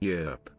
Yep.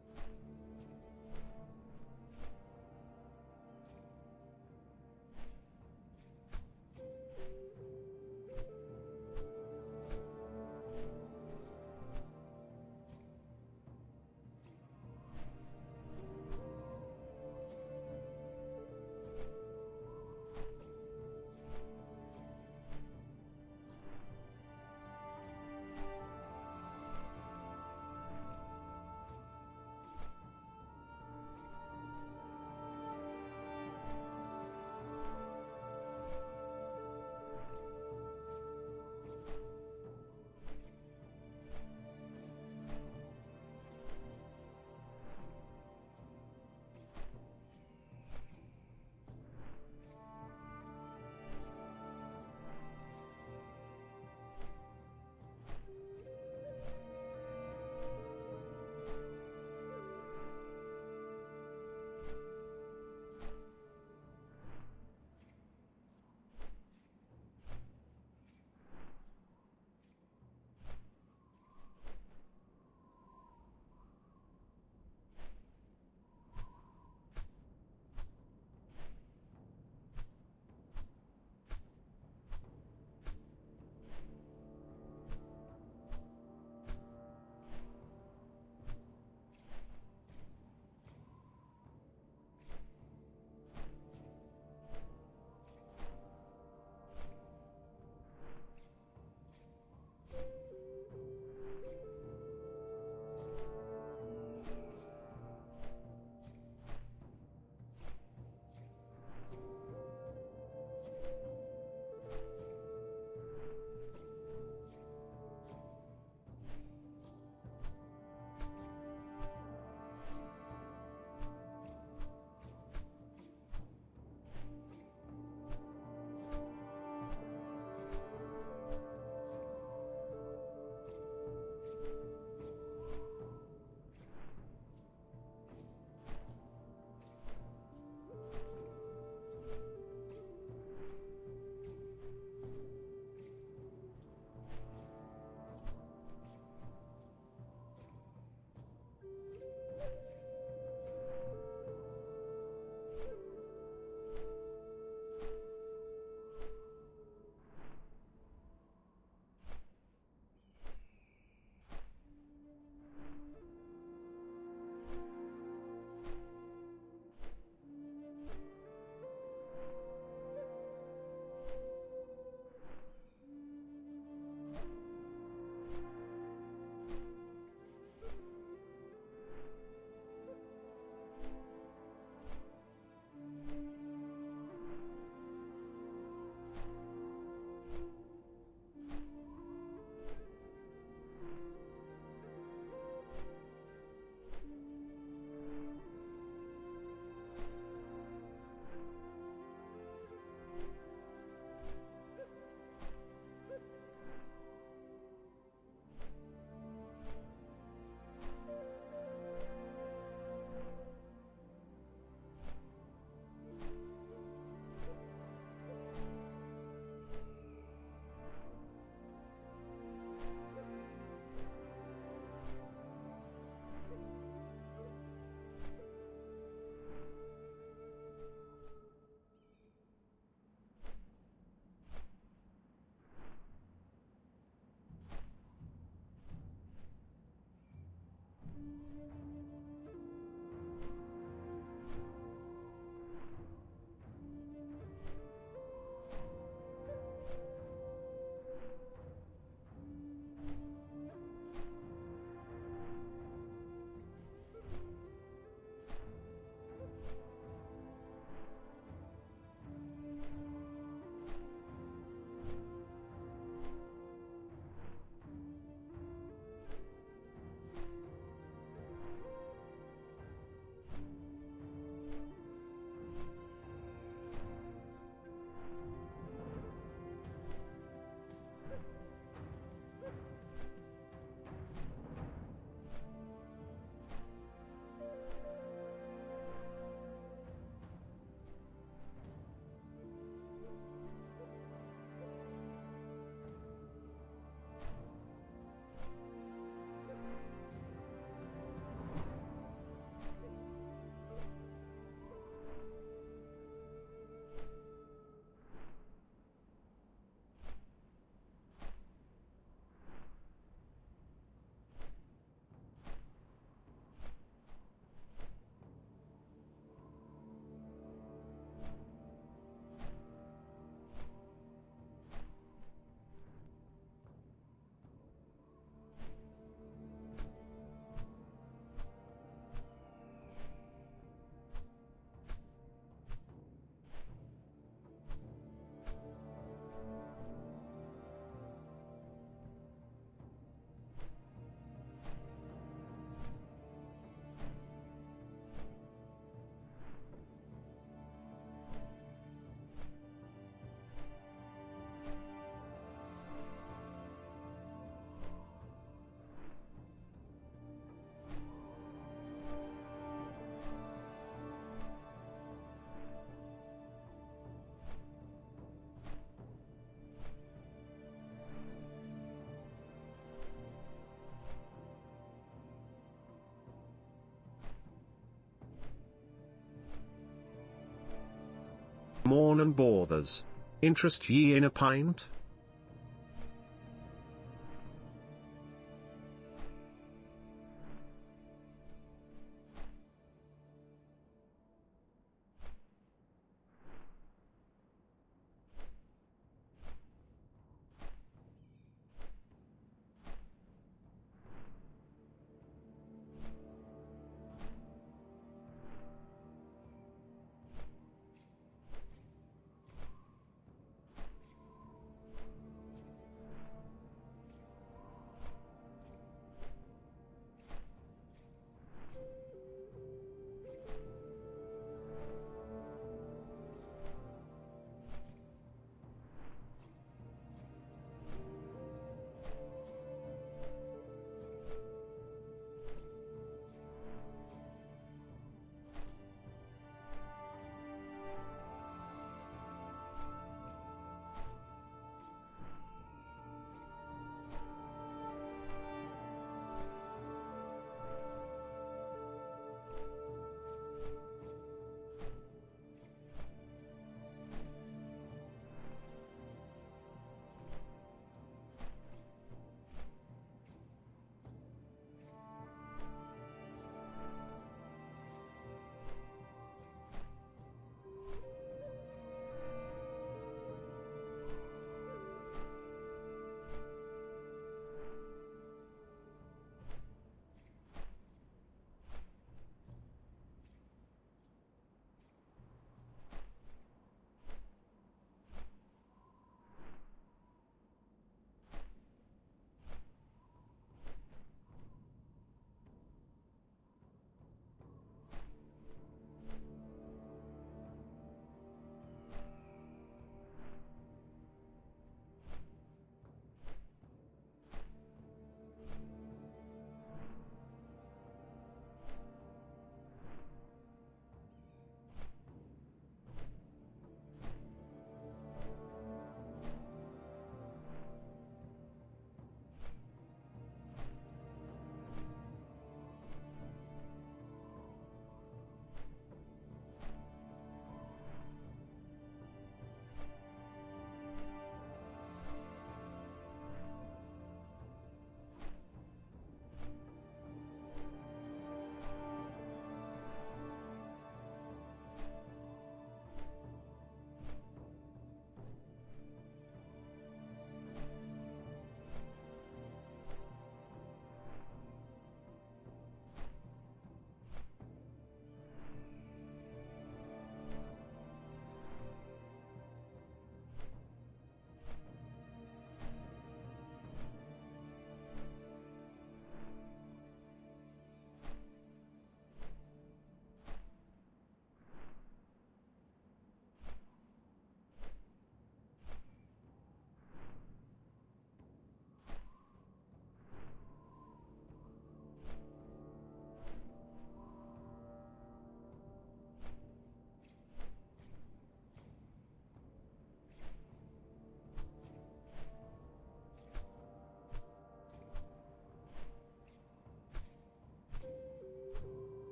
morn and bothers. Interest ye in a pint?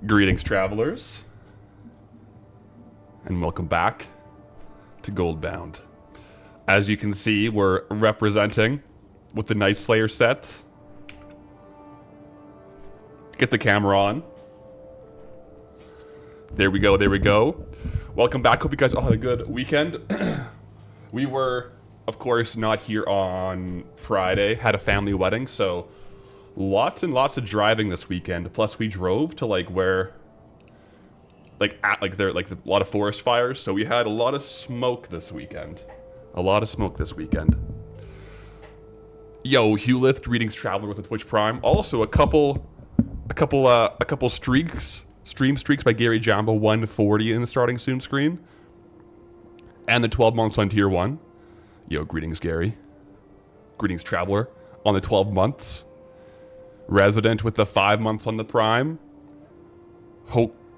Greetings, travelers, and welcome back to Goldbound. As you can see, we're representing with the Night Slayer set. Get the camera on. There we go, there we go. Welcome back. Hope you guys all had a good weekend. We were, of course, not here on Friday. Had a family wedding, so lots and lots of driving this weekend. Plus, we drove to a lot of forest fires, so we had a lot of smoke this weekend. Yo, Hewlith, greetings, traveler with the Twitch Prime. Also, a couple stream streaks by Gary Jamba, 140 in the starting soon screen, and the 12 months on tier 1. Yo, greetings, Gary. Greetings, traveler on the 12 months. Resident with the 5 months on the Prime.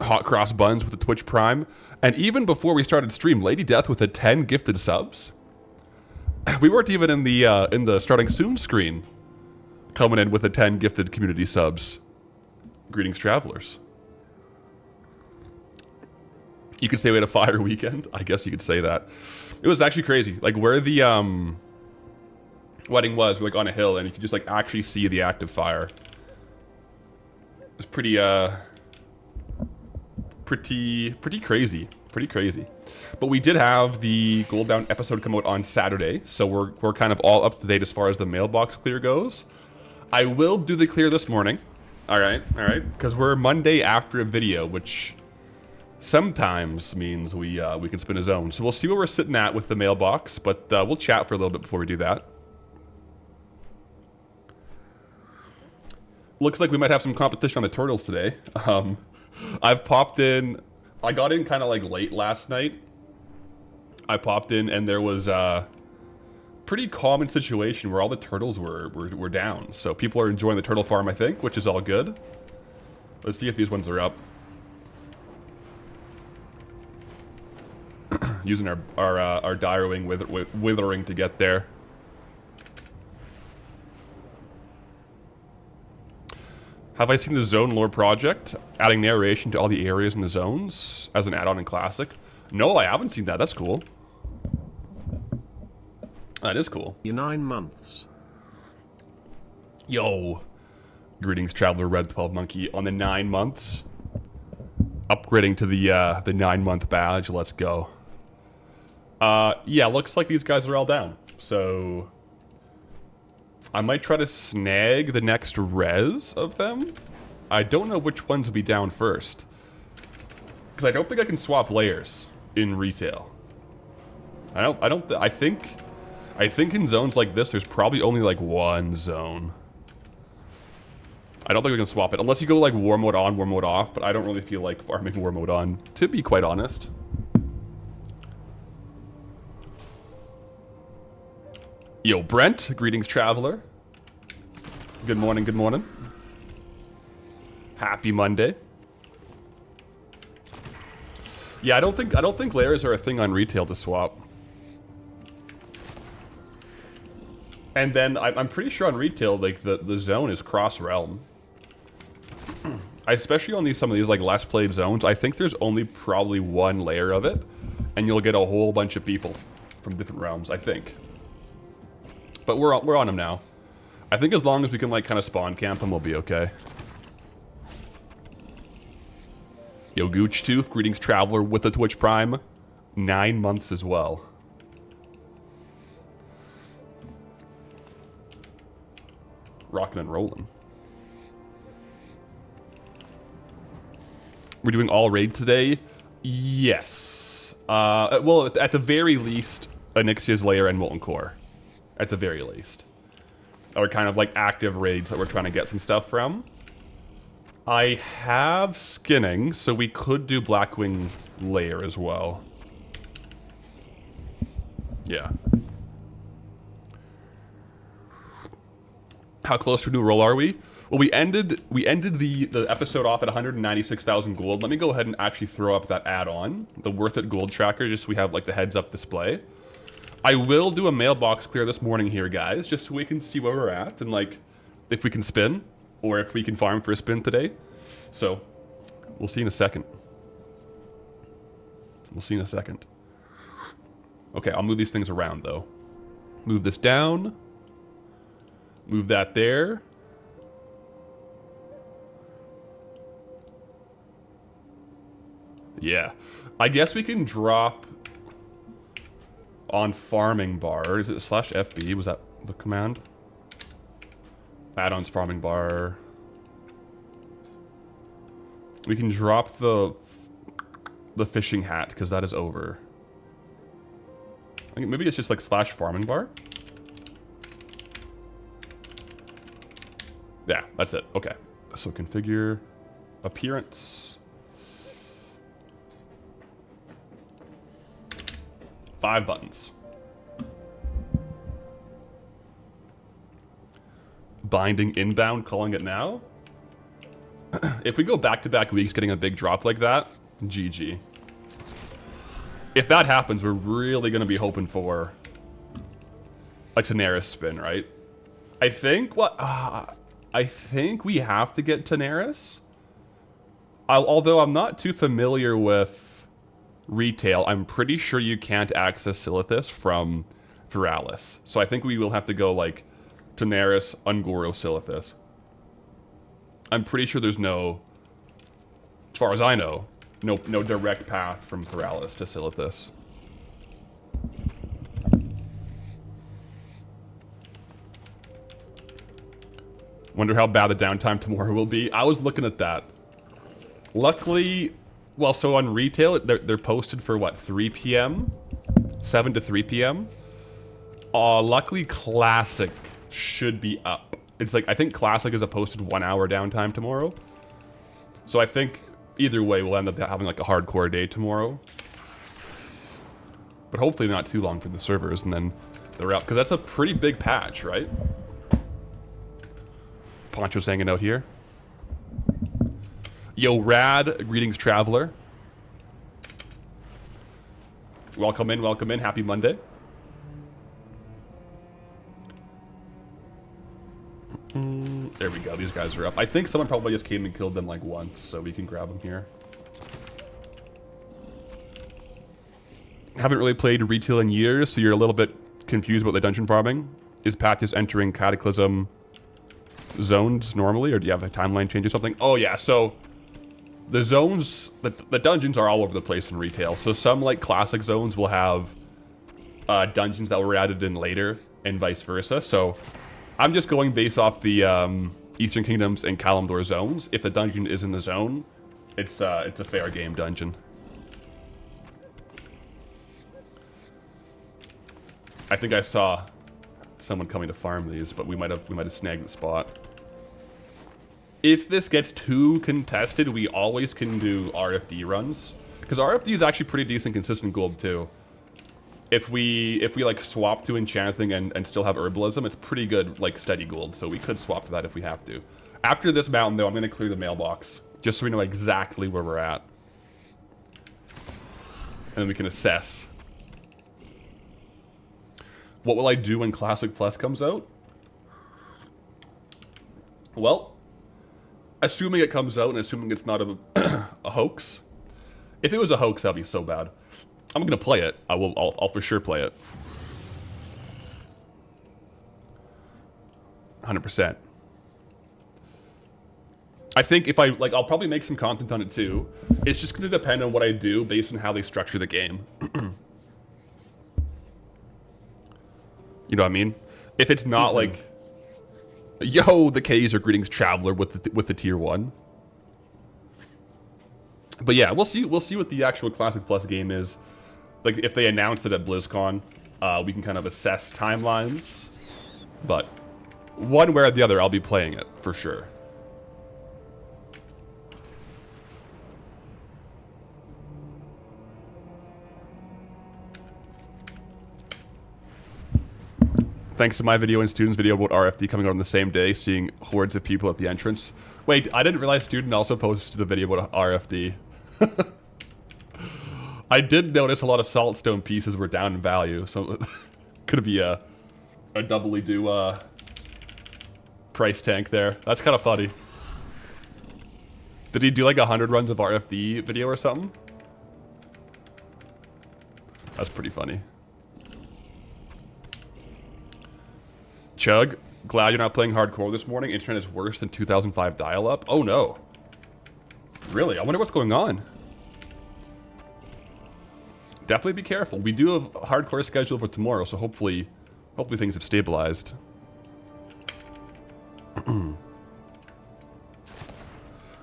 Hot Cross Buns with the Twitch Prime. And even before we started stream, Lady Death with the 10 gifted subs. We weren't even in the starting soon screen. Coming in with the 10 gifted community subs. Greetings, travelers. You could say we had a fire weekend. I guess you could say that. It was actually crazy. Like where the wedding was, like on a hill, and you could just like actually see the active fire. It was pretty crazy. Pretty crazy. But we did have the Goldbound episode come out on Saturday, so we're kind of all up to date as far as the mailbox clear goes. I will do the clear this morning. All right, because we're Monday after a video, which sometimes means we can spin a zone. So we'll see where we're sitting at with the mailbox, but we'll chat for a little bit before we do that. Looks like we might have some competition on the turtles today. I've popped in. I got in kind of like late last night. I popped in and there was a pretty common situation where all the turtles were down. So people are enjoying the turtle farm, I think, which is all good. Let's see if these ones are up. Using our dire wing withering to get there. Have I seen the Zone Lore project? Adding narration to all the areas in the zones as an add-on in Classic? No, I haven't seen that. That's cool. That is cool. You're 9 months. Yo. Greetings, Traveler Red 12 Monkey on the 9 months. Upgrading to the 9-month badge. Let's go. Yeah, looks like these guys are all down. So I might try to snag the next res of them. I don't know which ones will be down first. Because I don't think I can swap layers in retail. I think in zones like this, there's probably only like one zone. I don't think we can swap it. Unless you go like war mode on, war mode off. But I don't really feel like farming war mode on, to be quite honest. Yo, Brent. Greetings, traveler. Good morning, good morning. Happy Monday. Yeah, I don't think layers are a thing on retail to swap. And then I'm pretty sure on retail, like the zone is cross realm. Especially on some of these like less played zones, I think there's only probably one layer of it, and you'll get a whole bunch of people from different realms, I think. But we're on them now. I think as long as we can like kind of spawn camp them, we'll be okay. Yo, Gooch Tooth, greetings, traveler with the Twitch Prime, 9 months as well. Rocking and rolling. We're doing all raid today? Yes. Well, at the very least, Onyxia's Lair and Molten Core. At the very least. Or kind of like active raids that we're trying to get some stuff from. I have skinning, so we could do Blackwing Lair as well. Yeah. How close to a new roll are we? Well, we ended the episode off at 196,000 gold. Let me go ahead and actually throw up that add-on, the Worth It Gold Tracker, just so we have like the heads-up display. I will do a mailbox clear this morning here, guys, just so we can see where we're at and like if we can spin or if we can farm for a spin today. So we'll see in a second. We'll see in a second. Okay, I'll move these things around though. Move this down. Move that there. Yeah. I guess we can drop on farming bar. Is it /FB? Was that the command? Add-ons farming bar. We can drop the fishing hat because that is over. I think maybe it's just like /farming bar. Yeah, that's it. Okay. So configure appearance. 5 buttons. Binding inbound, calling it now. If we go back-to-back weeks getting a big drop like that, GG. If that happens, we're really going to be hoping for a Tenaris spin, right? I think we have to get Tenaris. Although I'm not too familiar with retail, I'm pretty sure you can't access Silithus from Viralis. So I think we will have to go like Tenaris, Ungoro, Silithus. I'm pretty sure there's no, as far as I know, no direct path from Viralis to Silithus. Wonder how bad the downtime tomorrow will be. I was looking at that. Luckily, well, so on retail, they're posted for what, 3 p.m.? 7 to 3 p.m.? Luckily, Classic should be up. It's like, I think Classic is a posted 1 hour downtime tomorrow. So I think either way, we'll end up having like a hardcore day tomorrow. But hopefully not too long for the servers, and then they're up. Because that's a pretty big patch, right? Poncho's hanging out here. Yo, Rad, greetings, Traveler. Welcome in, welcome in. Happy Monday. There we go, these guys are up. I think someone probably just came and killed them like once, so we can grab them here. Haven't really played retail in years, so you're a little bit confused about the dungeon farming. Is Pat just entering Cataclysm zones normally, or do you have a timeline change or something? Oh yeah, so the zones, the dungeons are all over the place in retail. So some like classic zones will have dungeons that were added in later and vice versa. So I'm just going based off the Eastern Kingdoms and Kalimdor zones. If the dungeon is in the zone, it's a fair game dungeon. I think I saw someone coming to farm these, but we might have snagged the spot. If this gets too contested, we always can do RFD runs, because RFD is actually pretty decent consistent gold too. If we like swap to enchanting and still have herbalism, it's pretty good like steady gold, so we could swap to that if we have to. After this mountain though, I'm going to clear the mailbox just so we know exactly where we're at, and then we can assess. What will I do when Classic Plus comes out? Well, assuming it comes out and assuming it's not a hoax. If it was a hoax, that'd be so bad. I'm gonna play it. I'll for sure play it. 100%. I think if I'll probably make some content on it too. It's just gonna depend on what I do based on how they structure the game. You know what I mean? If it's not like, yo, the K's are greetings, Traveler with the tier 1. But yeah, we'll see what the actual Classic Plus game is. Like if they announce it at BlizzCon, we can kind of assess timelines. But one way or the other, I'll be playing it for sure. Thanks to my video and Student's video about RFD coming out on the same day, seeing hordes of people at the entrance. Wait, I didn't realize Student also posted a video about RFD. I did notice a lot of Saltstone pieces were down in value, so could be a doubly do price tank there. That's kind of funny. Did he do like 100 runs of RFD video or something? That's pretty funny. Chug, glad you're not playing hardcore this morning. Internet is worse than 2005 dial-up. Oh no. Really? I wonder what's going on. Definitely be careful. We do have a hardcore schedule for tomorrow, so hopefully things have stabilized.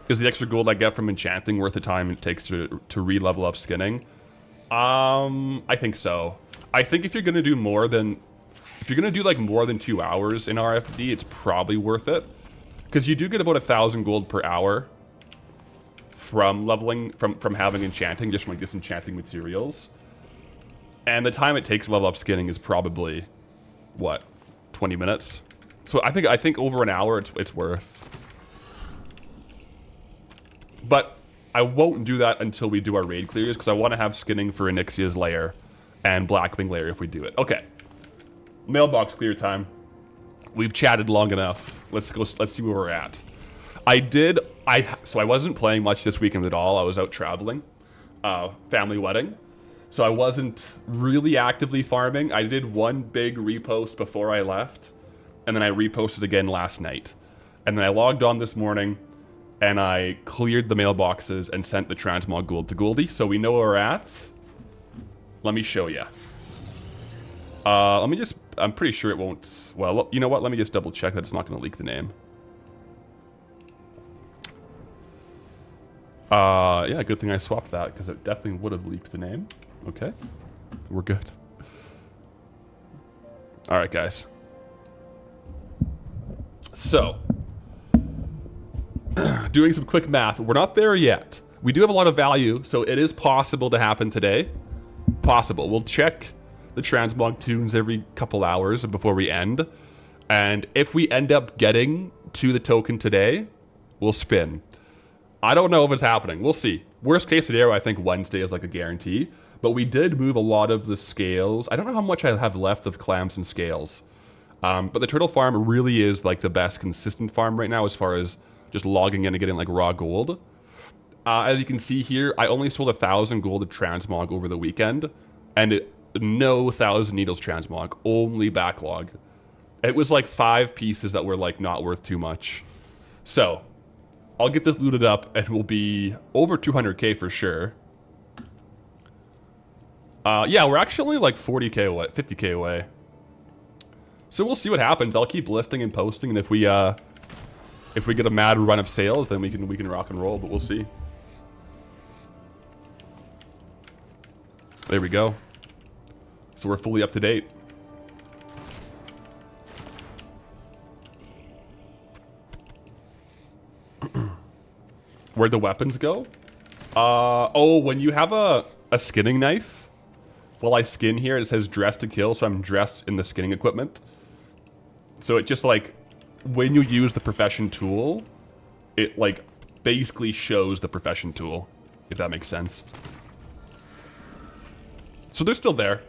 Is the extra gold I get from enchanting worth the time it takes to re-level up skinning? I think so. I think if you're gonna do more than... If you're gonna do like more than 2 hours in RFD, it's probably worth it. Because you do get about 1,000 gold per hour from leveling, from having enchanting, just from like disenchanting materials. And the time it takes to level up skinning is probably, what, 20 minutes? So I think over an hour it's worth. But I won't do that until we do our raid clears, because I want to have skinning for Onyxia's lair and Blackwing lair if we do it. Okay. Mailbox clear time. We've chatted long enough. Let's see where we're at. So I wasn't playing much this weekend at all. I was out traveling. Family wedding. So I wasn't really actively farming. I did one big repost before I left, and then I reposted again last night. And then I logged on this morning, and I cleared the mailboxes and sent the transmog gold to Goldie, so we know where we're at. Let me show you. I'm pretty sure it won't, well, you know what? Let me just double check that it's not going to leak the name. Yeah, good thing I swapped that, because it definitely would have leaked the name. Okay, we're good. All right, guys. So, doing some quick math. We're not there yet. We do have a lot of value, so it is possible to happen today. Possible. We'll check the transmog tunes every couple hours before we end. And if we end up getting to the token today, we'll spin. I don't know if it's happening. We'll see. Worst case scenario, I think Wednesday is like a guarantee. But we did move a lot of the scales. I don't know how much I have left of clams and scales. But the turtle farm really is like the best consistent farm right now as far as just logging in and getting like raw gold. As you can see here, I only sold 1,000 gold of transmog over the weekend. And no 1,000 needles transmog, only backlog. It was like 5 pieces that were like not worth too much. So, I'll get this looted up and we'll be over 200k for sure. Yeah, we're actually like 40k away, 50k away. So we'll see what happens. I'll keep listing and posting, and if we get a mad run of sales, then we can rock and roll, but we'll see. There we go. So we're fully up to date. Where'd the weapons go? Oh, when you have a skinning knife, while I skin here, it says dress to kill, so I'm dressed in the skinning equipment. So it just like, when you use the profession tool, it like basically shows the profession tool, if that makes sense. So they're still there.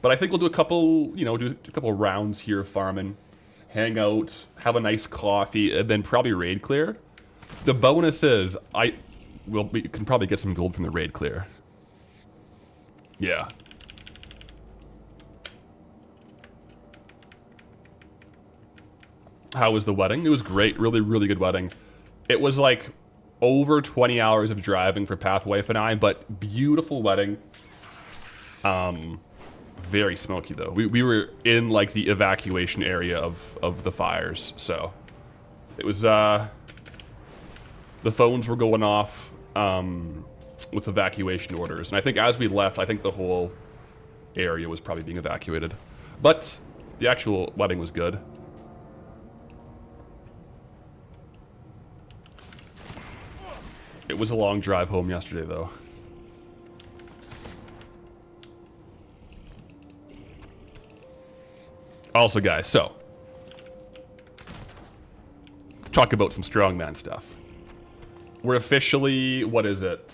But I think we'll do a couple, you know, do a couple rounds here farming, hang out, have a nice coffee, and then probably raid clear. The bonus is, we can probably get some gold from the raid clear. Yeah. How was the wedding? It was great. Really, really good wedding. It was like over 20 hours of driving for Pathwife and I, but beautiful wedding. Very smoky though. We were in like the evacuation area of the fires, so it was the phones were going off with evacuation orders, and I think as we left, I think the whole area was probably being evacuated, but the actual wedding was good. It was a long drive home yesterday though. Also, guys, so let's talk about some strongman stuff. We're officially, what is it?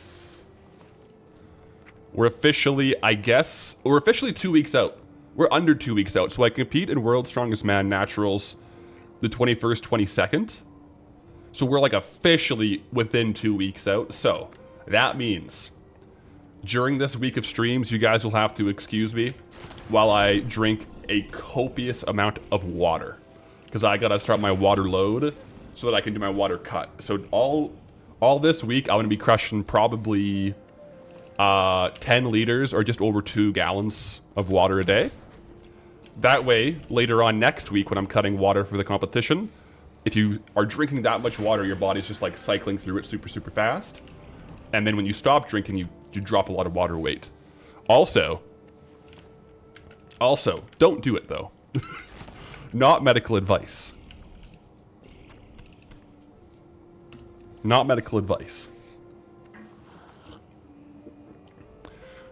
We're officially, I guess, we're officially 2 weeks out. We're under 2 weeks out. So I compete in World's Strongest Man Naturals the 21st, 22nd. So we're like officially within 2 weeks out. So that means during this week of streams, you guys will have to excuse me while I drink a copious amount of water, because I gotta start my water load so that I can do my water cut. So all this week, I'm gonna be crushing probably 10 liters or just over 2 gallons of water a day. That way, later on next week when I'm cutting water for the competition, if you are drinking that much water, your body's just like cycling through it super, super fast. And then when you stop drinking, you drop a lot of water weight. Also, don't do it though. Not medical advice. Not medical advice.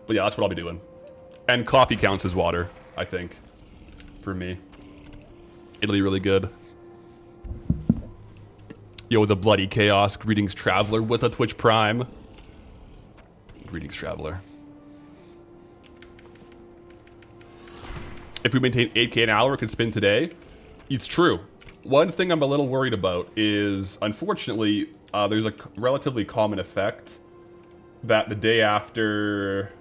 But yeah, that's what I'll be doing. And coffee counts as water, I think, for me. It'll be really good. Yo, the bloody chaos. Greetings, Traveler, with a Twitch Prime. Greetings, Traveler. If we maintain 8K an hour, it could spin today. It's true. One thing I'm a little worried about is, unfortunately, there's a relatively common effect that the day after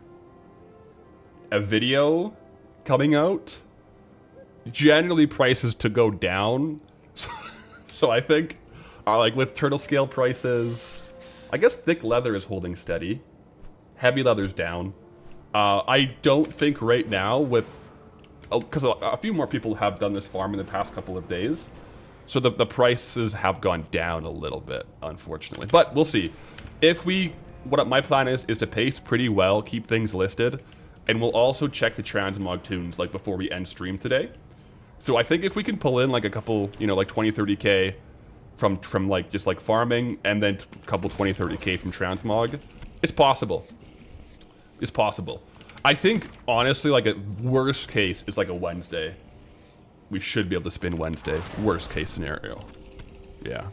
a video coming out, generally prices to go down. So I think, like with turtle scale prices, I guess thick leather is holding steady. Heavy leather's down. I don't think right now with, because a few more people have done this farm in the past couple of days, so the prices have gone down a little bit, unfortunately. But we'll see. If we, what my plan is to pace pretty well, keep things listed, and we'll also check the transmog tunes like before we end stream today. So I think if we can pull in like a couple, you know, like 20, 30K from like just like farming, and then a couple 20, 30K from transmog, it's possible. It's possible. I think, honestly, like a worst case is like a Wednesday. We should be able to spin Wednesday. Worst case scenario. Yeah.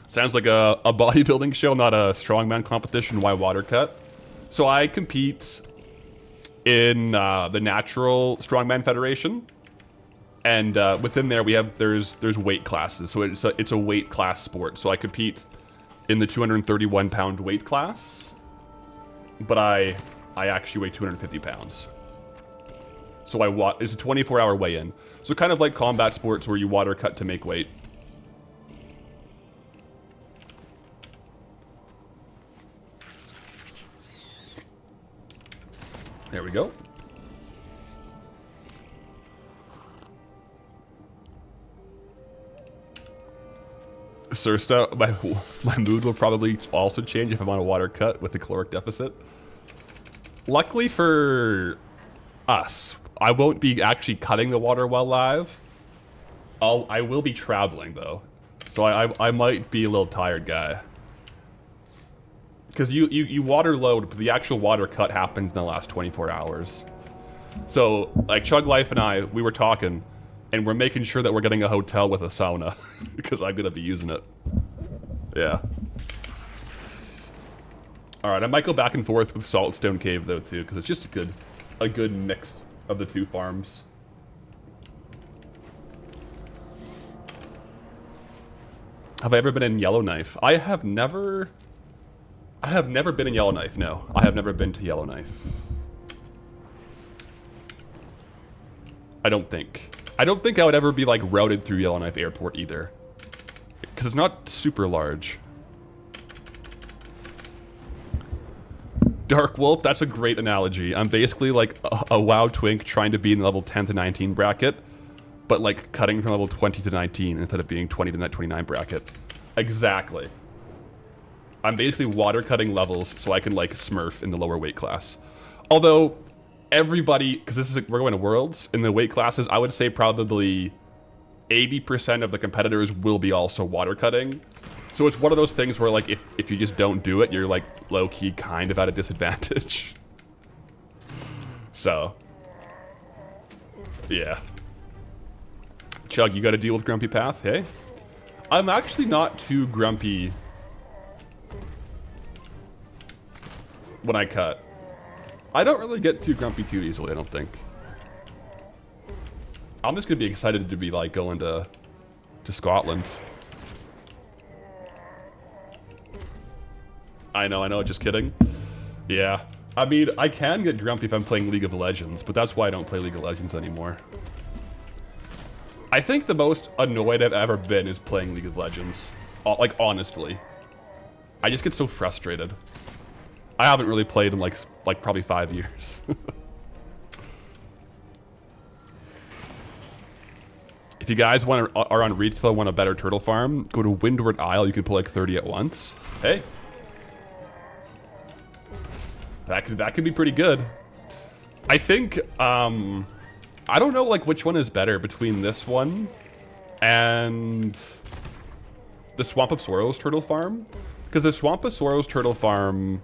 Sounds like a bodybuilding show, not a strongman competition. Why water cut? So I compete in the Natural Strongman Federation. And within there, there's weight classes. So it's a weight class sport. So I compete in the 231 pound weight class, but I actually weigh 250 pounds. So it's a 24-hour weigh-in. So kind of like combat sports where you water cut to make weight. There we go. Sursta, my mood will probably also change if I'm on a water cut with the caloric deficit. Luckily for us, I won't be actually cutting the water while live. I will be traveling though, so I might be a little tired guy. Because you water load, but the actual water cut happens in the last 24 hours. So like Chug Life and I, we were talking. And we're making sure that we're getting a hotel with a sauna because I'm going to be using it. Yeah. All right, I might go back and forth with Saltstone Cave though too, because it's just a good mix of the two farms. Have I ever been in Yellowknife? I have never been in Yellowknife. No, I have never been to Yellowknife. I don't think I would ever be like routed through Yellowknife Airport either, because it's not super large. Dark Wolf, that's a great analogy. I'm basically like a WoW twink trying to be in the level 10 to 19 bracket, but like cutting from level 20 to 19 instead of being 20 to 29 bracket. Exactly. I'm basically water cutting levels so I can like smurf in the lower weight class. Although everybody, because we're going to Worlds, in the weight classes, I would say probably 80% of the competitors will be also water cutting. So it's one of those things where like if you just don't do it, you're like low-key kind of at a disadvantage. So, yeah. Chug, you got to deal with Grumpy Path, hey? I'm actually not too grumpy when I cut. I don't really get too grumpy too easily, I don't think. I'm just gonna be excited to be like going to Scotland. I know, just kidding. Yeah. I mean, I can get grumpy if I'm playing League of Legends, but that's why I don't play League of Legends anymore. I think the most annoyed I've ever been is playing League of Legends. Like, honestly. I just get so frustrated. I haven't really played in like probably 5 years. If you guys are on retail and want a better turtle farm, go to Windward Isle. You can pull like 30 at once. Hey. That could be pretty good. I think, I don't know like which one is better between this one and the Swamp of Sorrows turtle farm. Because the Swamp of Sorrows turtle farm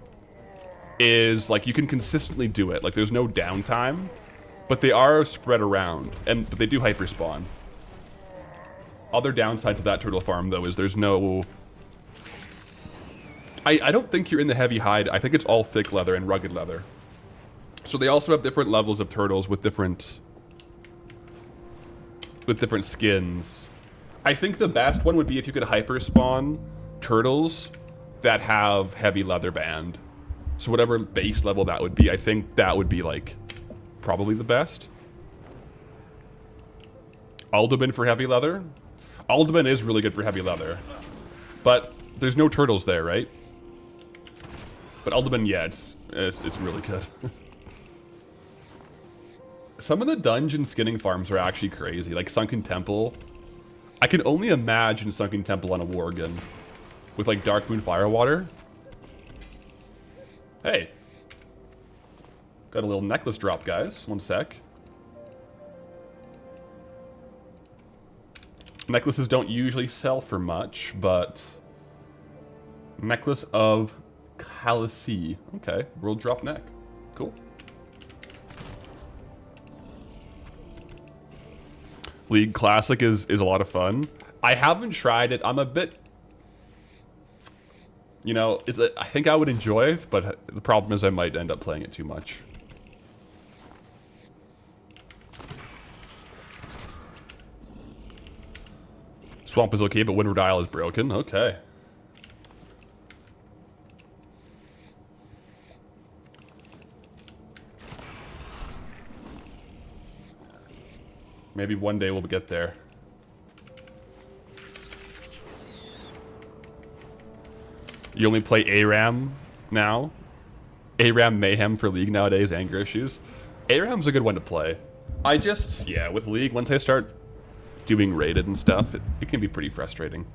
is like you can consistently do it. Like there's no downtime. But they are spread around, but they do hyperspawn. Other downside to that turtle farm, though, is there's no... I don't think you're in the heavy hide. I think it's all thick leather and rugged leather. So they also have different levels of turtles with different skins. I think the best one would be if you could hyperspawn turtles that have heavy leather band. So whatever base level that would be, I think that would be, like, probably the best. Alderman for heavy leather? Alderman is really good for heavy leather. But there's no turtles there, right? But Alderman, yeah, it's really good. Some of the dungeon skinning farms are actually crazy. Like Sunken Temple. I can only imagine Sunken Temple on a Worgen. With like Dark Moon Firewater. Hey. Got a little necklace drop, guys. One sec. Necklaces don't usually sell for much, but... Necklace of Calici. Okay, world drop neck. Cool. League Classic is a lot of fun. I haven't tried it. I'm a bit... You know, I think I would enjoy it, but the problem is I might end up playing it too much. Swamp is okay, but Windward Isle is broken. Okay. Maybe one day we'll get there. You only play ARAM now? ARAM Mayhem for League nowadays, anger issues. ARAM's a good one to play. Yeah, with League, once I start doing rated and stuff, it can be pretty frustrating.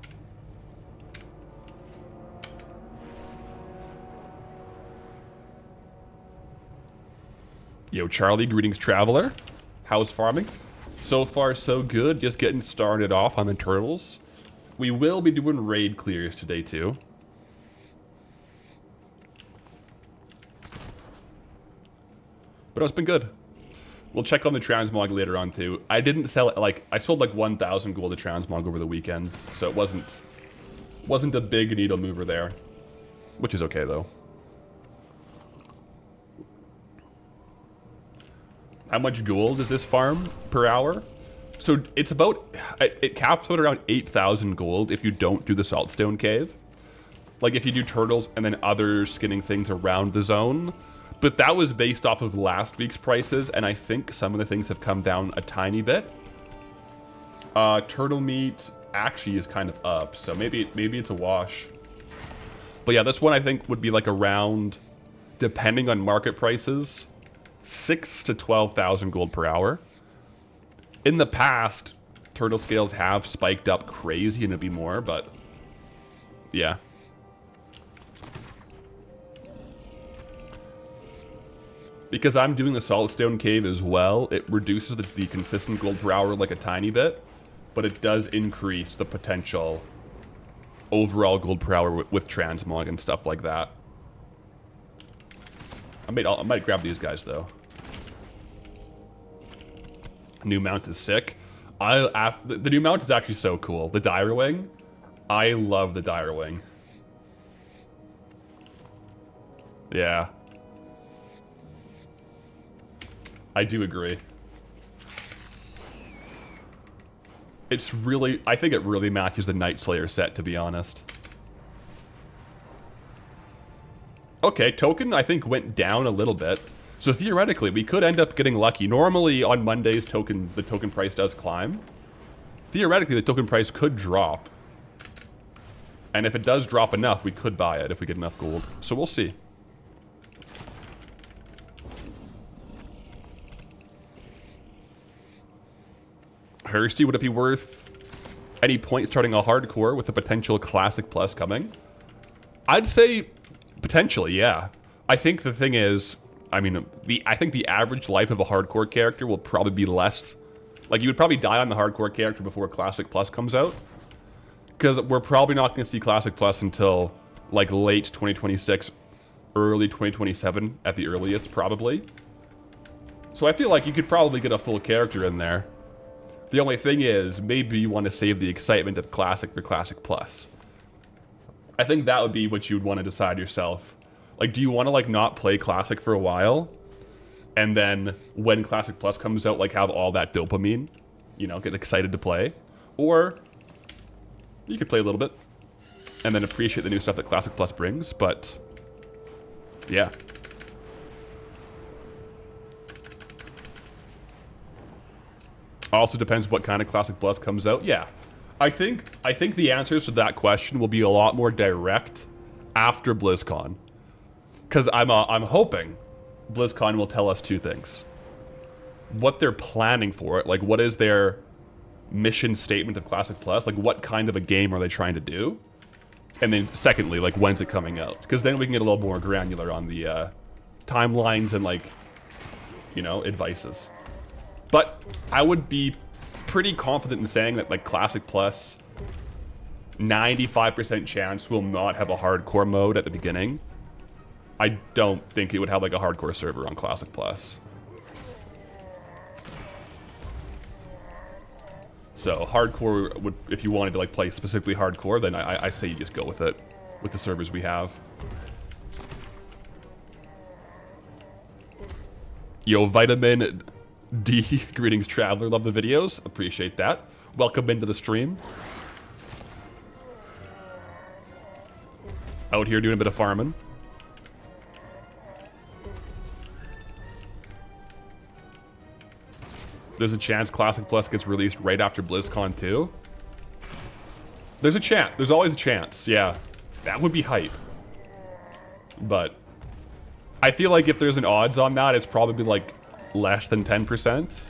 Yo, Charlie, greetings, traveler. How's farming? So far, so good. Just getting started off on the turtles. We will be doing raid clears today, too. But it's been good. We'll check on the transmog later on, too. I didn't sell it, like, I sold like 1,000 gold to transmog over the weekend. So it wasn't a big needle mover there. Which is okay, though. How much gold is this farm per hour? So it's about, it caps out around 8,000 gold if you don't do the Saltstone cave. Like if you do turtles and then other skinning things around the zone. But that was based off of last week's prices, and I think some of the things have come down a tiny bit. Turtle meat actually is kind of up, so maybe it's a wash. But yeah, this one I think would be like around, depending on market prices, 6,000 to 12,000 gold per hour. In the past, turtle scales have spiked up crazy and it'd be more, but yeah. Because I'm doing the Saltstone cave as well, it reduces the consistent gold per hour like a tiny bit, but it does increase the potential overall gold per hour with transmog and stuff like that. I might grab these guys though. New mount is sick. The new mount is actually so cool. The dire wing. I love the dire wing. Yeah. I do agree. It's really, I think it really matches the Night Slayer set, to be honest. Okay, token I think went down a little bit. So theoretically, we could end up getting lucky. Normally on Mondays, the token price does climb. Theoretically, the token price could drop. And if it does drop enough, we could buy it if we get enough gold. So we'll see. Hursty, would it be worth any point starting a hardcore with a potential Classic Plus coming? I'd say potentially, yeah. I think the thing is, I mean, I think the average life of a hardcore character will probably be less. Like, you would probably die on the hardcore character before Classic Plus comes out. Because we're probably not going to see Classic Plus until, like, late 2026, early 2027 at the earliest, probably. So I feel like you could probably get a full character in there. The only thing is, maybe you want to save the excitement of Classic for Classic Plus. I think that would be what you'd want to decide yourself. Like, do you want to, like, not play Classic for a while? And then, when Classic Plus comes out, like, have all that dopamine? You know, get excited to play? Or, you could play a little bit. And then appreciate the new stuff that Classic Plus brings, but... yeah. Also depends what kind of Classic Plus comes out. Yeah. I think the answers to that question will be a lot more direct after BlizzCon. Because I'm hoping BlizzCon will tell us two things. What they're planning for it. Like, what is their mission statement of Classic Plus? Like, what kind of a game are they trying to do? And then, secondly, like, when's it coming out? Because then we can get a little more granular on the timelines and, like, you know, advices. But I would be pretty confident in saying that, like, Classic Plus, 95% chance will not have a hardcore mode at the beginning. I don't think it would have, like, a hardcore server on Classic Plus. So, hardcore would, if you wanted to, like, play specifically hardcore, then I say you just go with it, with the servers we have. Yo, Vitamin D, greetings, Traveler. Love the videos. Appreciate that. Welcome into the stream. Out here doing a bit of farming. There's a chance Classic Plus gets released right after BlizzCon too. There's a chance. There's always a chance. Yeah. That would be hype. But I feel like if there's an odds on that, it's probably like less than 10%.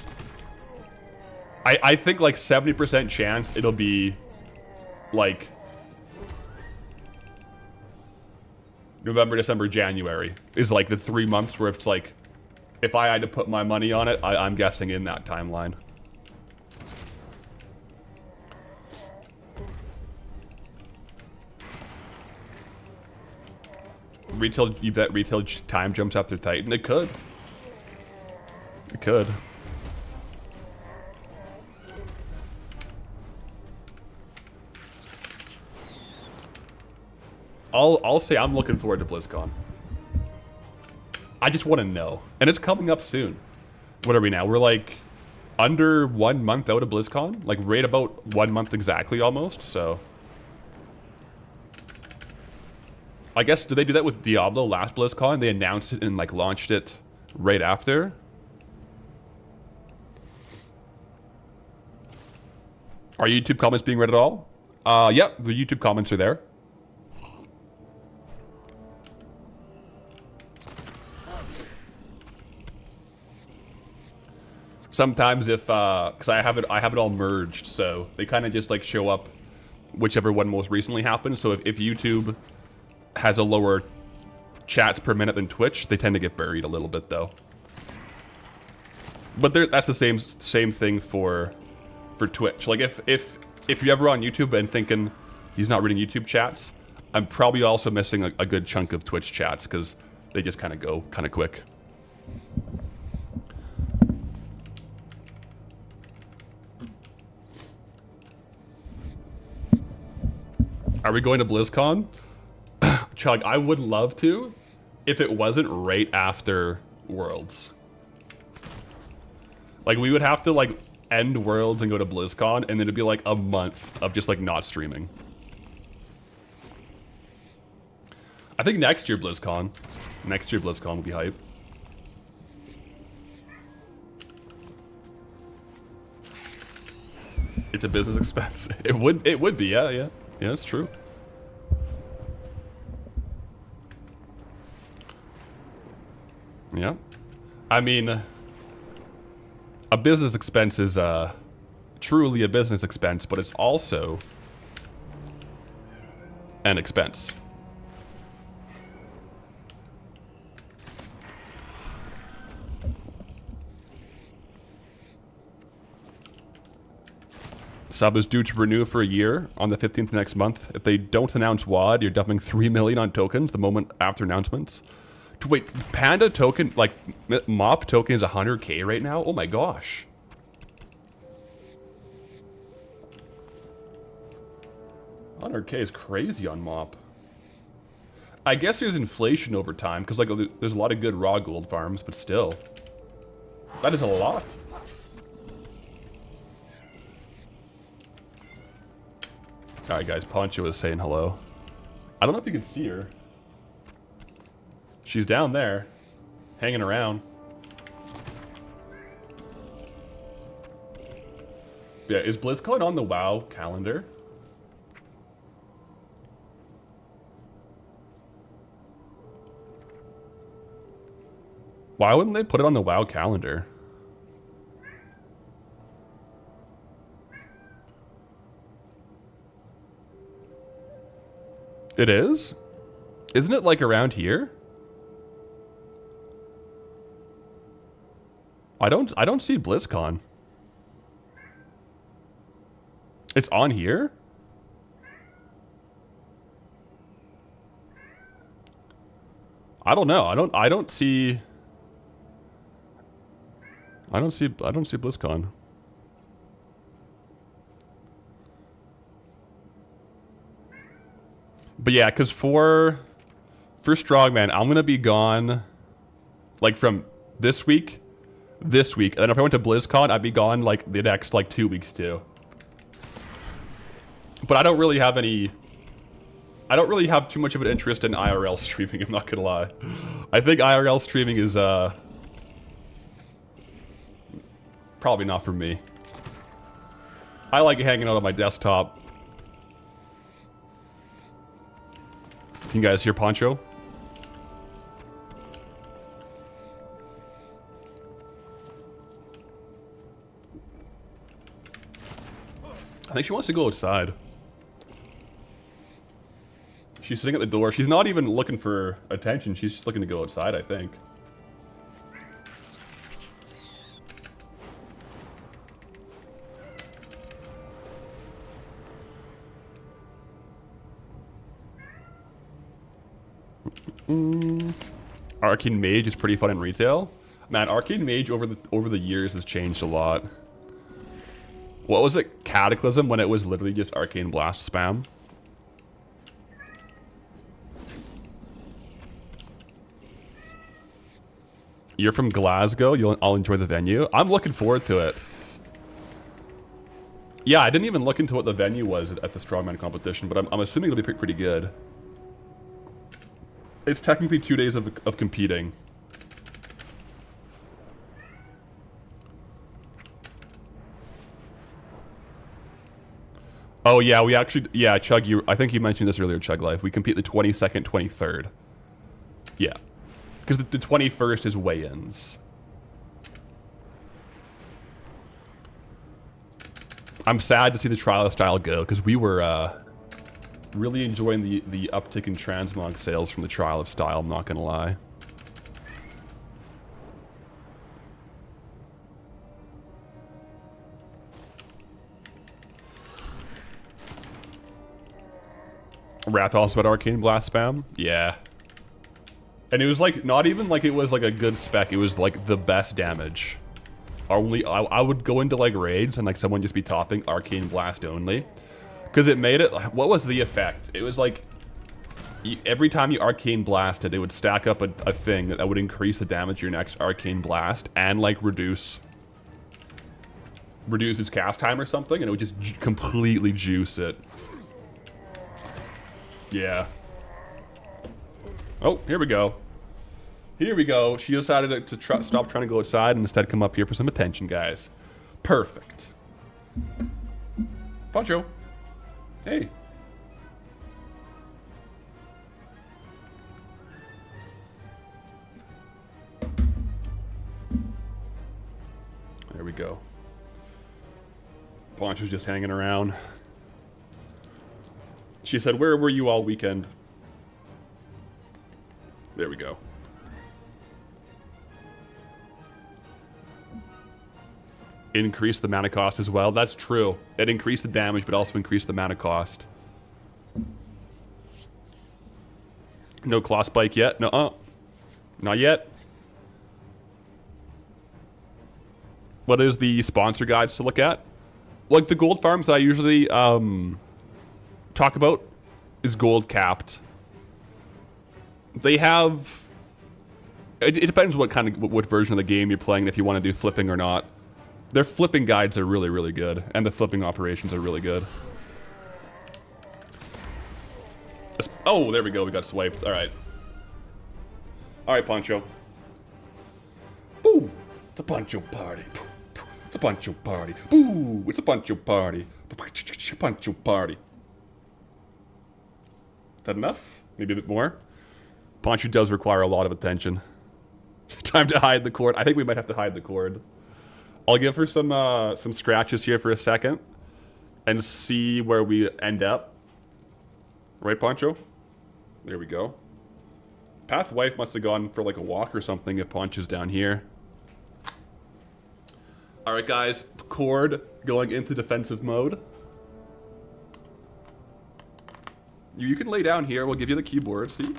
I think like 70% chance it'll be like November, December, January is like the 3 months where it's like, if I had to put my money on it, I'm guessing in that timeline. Retail, you bet retail time jumps after Titan? It could. It could. I'll say I'm looking forward to BlizzCon. I just want to know. And it's coming up soon. What are we now? We're like under 1 month out of BlizzCon. Like right about 1 month exactly almost, so. I guess, did they do that with Diablo last BlizzCon? They announced it and like launched it right after? Are YouTube comments being read at all? Yep, the YouTube comments are there. Sometimes if, because I have it all merged, so they kind of just like show up whichever one most recently happened. So if YouTube has a lower chats per minute than Twitch, they tend to get buried a little bit though. But that's the same thing for Twitch. Like if you're ever on YouTube and thinking he's not reading YouTube chats, I'm probably also missing a good chunk of Twitch chats because they just kind of go kind of quick. Are we going to BlizzCon? Chug, I would love to if it wasn't right after Worlds. Like, we would have to, like, end Worlds and go to BlizzCon, and then it'd be, like, a month of just, like, not streaming. I think next year BlizzCon will be hype. It's a business expense. It would be, yeah. Yeah, it's true. Yeah. I mean, a business expense is truly a business expense, but it's also an expense. Sub is due to renew for a year on the 15th next month. If they don't announce WAD, you're dumping $3 million on tokens the moment after announcements. Wait, Panda token, like, Mop token is 100k right now? Oh my gosh. $100k is crazy on Mop. I guess there's inflation over time, because like there's a lot of good raw gold farms, but still. That is a lot. Alright guys, Poncho is saying hello. I don't know if you can see her. She's down there, hanging around. Yeah, is BlizzCon on the WoW calendar? Why wouldn't they put it on the WoW calendar? It is? Isn't it like around here? I don't see BlizzCon. It's on here? I don't know. I don't see BlizzCon. But yeah, because for Strongman, I'm gonna be gone like from this week. And then if I went to BlizzCon, I'd be gone like the next like 2 weeks too. But I don't really have too much of an interest in IRL streaming, I'm not gonna lie. I think IRL streaming is probably not for me. I like hanging out on my desktop. Can you guys hear Poncho? I think she wants to go outside. She's sitting at the door. She's not even looking for attention. She's just looking to go outside, I think. Arcane Mage is pretty fun in retail. Man, Arcane Mage over the years has changed a lot. What was it? Cataclysm, when it was literally just Arcane Blast spam. You're from Glasgow? I'll enjoy the venue. I'm looking forward to it. Yeah, I didn't even look into what the venue was at the Strongman competition, but I'm assuming it'll be pretty good. It's technically 2 days of competing. Oh yeah, we actually, yeah, Chug, I think you mentioned this earlier, Chug Life. We compete the 22nd, 23rd. Yeah. Because the 21st is weigh-ins. I'm sad to see the trial of style go, because we were really enjoying the uptick in transmog sales from the trial of style, I'm not gonna lie. Wrath also had Arcane Blast spam? Yeah. And it was like, not even like it was like a good spec, it was like the best damage. I would go into like raids and like someone just be topping Arcane Blast only. Because it made it, what was the effect? It was like, every time you Arcane Blasted, it would stack up a thing that would increase the damage of your next Arcane Blast and like reduce its cast time or something, and it would just completely juice it. Yeah. Oh, here we go. Here we go. She decided to stop trying to go outside and instead come up here for some attention, guys. Perfect. Poncho. Hey. There we go. Poncho's just hanging around. She said, "Where were you all weekend?" There we go. Increase the mana cost as well. That's true. It increased the damage, but also increased the mana cost. No claw spike yet? No. Not yet. What is the sponsor guides to look at? Like the gold farms that I usually talk about is gold capped. They have... It depends what version of the game you're playing, if you want to do flipping or not. Their flipping guides are really, really good, and the flipping operations are really good. Oh, there we go. We got swiped. All right. All right, Poncho. Boo! It's a Poncho party. It's a Poncho party. Boo! It's a Poncho party. Poncho party. Is that enough? Maybe a bit more? Poncho does require a lot of attention. Time to hide the cord. I think we might have to hide the cord. I'll give her some scratches here for a second and see where we end up. Right, Poncho? There we go. Path wife must have gone for like a walk or something if Poncho's down here. Alright guys, cord going into defensive mode. You can lay down here, we'll give you the keyboard, see?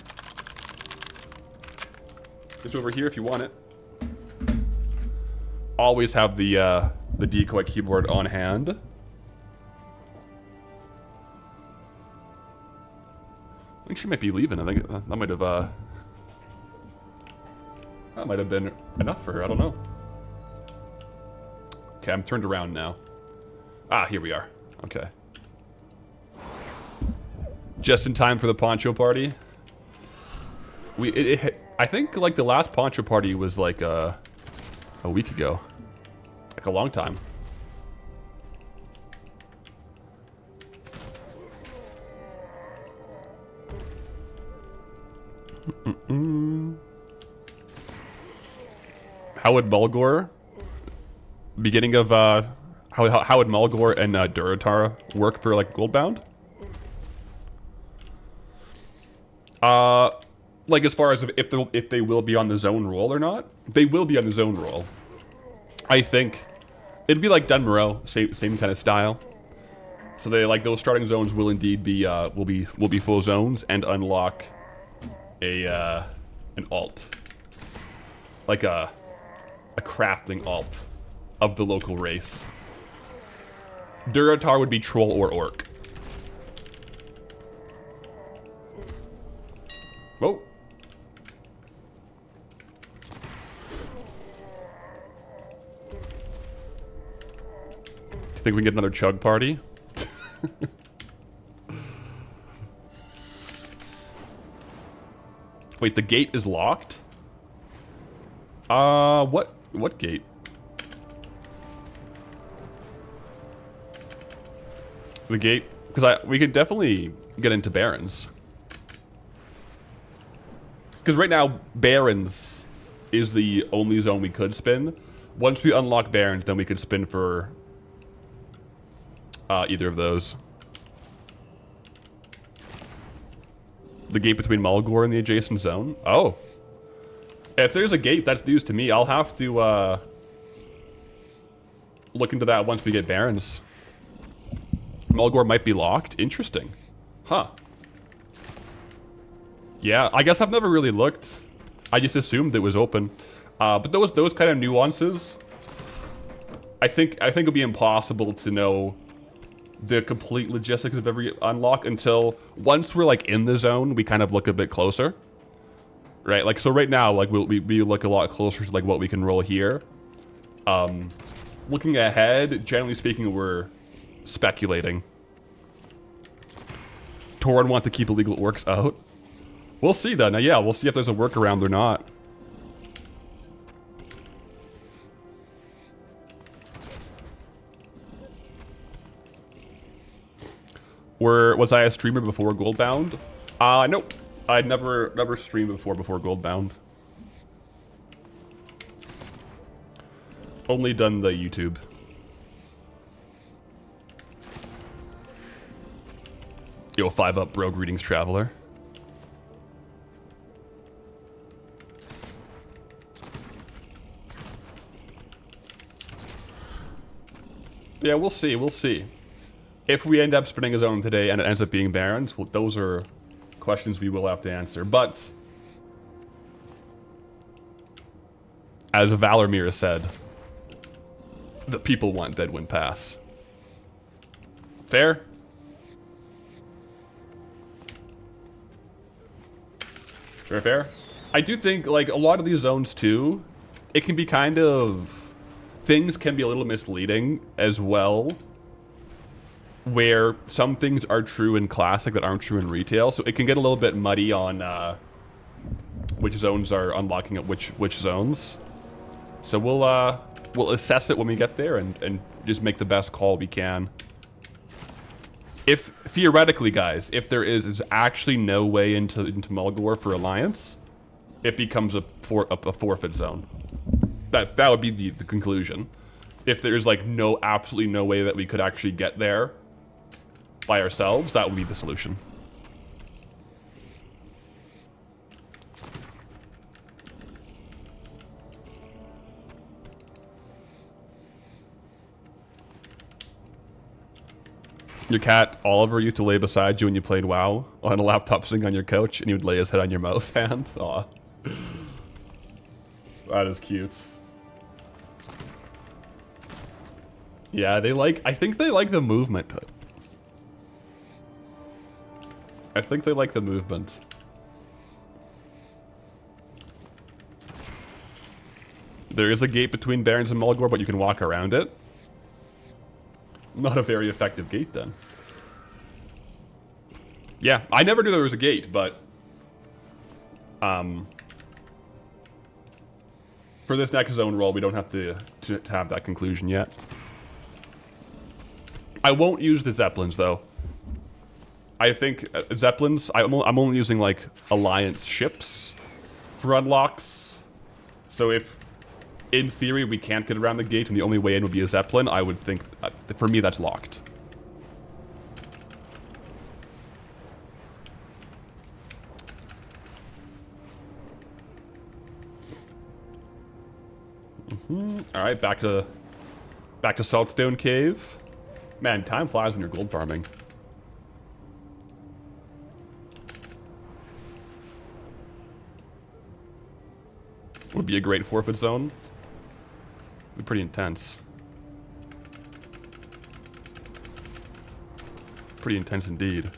It's over here if you want it. Always have the decoy keyboard on hand. I think she might be leaving. I think that might have been enough for her. I don't know. Okay, I'm turned around now. Ah, here we are. Okay. Just in time for the Poncho party. I think like the last Poncho party was like a week ago. Like a long time. How would Mulgore, beginning of how would Mulgore and Durotar work for like Goldbound? Like as far as if they will be on the zone roll or not, they will be on the zone roll. I think it'd be like Dunmoreau, same kind of style. So they like those starting zones will indeed be will be full zones and unlock an alt, like a crafting alt of the local race. Durotar would be troll or orc. Oh. Do you think we can get another chug party? Wait, the gate is locked? What gate? The gate? Because we could definitely get into Barrens. Because right now, Barrens is the only zone we could spin. Once we unlock Barrens, then we could spin for either of those. The gate between Mulgore and the adjacent zone? Oh. If there's a gate, that's news to me. I'll have to look into that once we get Barrens. Mulgore might be locked. Interesting. Huh. Yeah, I guess I've never really looked. I just assumed it was open. But those kind of nuances, I think it'd be impossible to know the complete logistics of every unlock until once we're like in the zone, we kind of look a bit closer. Right? Like, so right now, like we look a lot closer to like what we can roll here. Looking ahead, generally speaking, we're speculating. Torin want to keep illegal orcs out. We'll see then. Now, yeah, we'll see if there's a workaround or not. Was I a streamer before Goldbound? Nope. I'd never streamed before Goldbound. Only done the YouTube. Yo, 5 up, bro. Greetings, traveler. Yeah, we'll see. We'll see. If we end up spinning a zone today and it ends up being Barrens, well, those are questions we will have to answer. But As Valarmir said, the people want Deadwind Pass. Fair? Fair, fair. I do think, like, a lot of these zones, too, it can be kind of... Things can be a little misleading as well, where some things are true in Classic that aren't true in Retail, so it can get a little bit muddy on which zones are unlocking at which zones. So we'll assess it when we get there and just make the best call we can. If, theoretically, guys, if there is actually no way into Mulgore for Alliance, it becomes a forfeit zone. That would be the conclusion. If there's, like, absolutely no way that we could actually get there by ourselves, that would be the solution. Your cat, Oliver, used to lay beside you when you played WoW on a laptop sitting on your couch, and he would lay his head on your mouse hand. Aw. That is cute. Yeah, I think they like the movement. I think they like the movement. There is a gate between Barrens and Mulgore, but you can walk around it. Not a very effective gate, then. Yeah, I never knew there was a gate, but... for this next zone roll, we don't have to have that conclusion yet. I won't use the Zeppelins, though. I think Zeppelins... I'm only using, like, Alliance ships for unlocks. So if... in theory, we can't get around the gate, and the only way in would be a Zeppelin, I would think, for me, that's locked. All right, back to Saltstone Cave. Man, time flies when you're gold farming. Would be a great forfeit zone. Be pretty intense. Pretty intense indeed.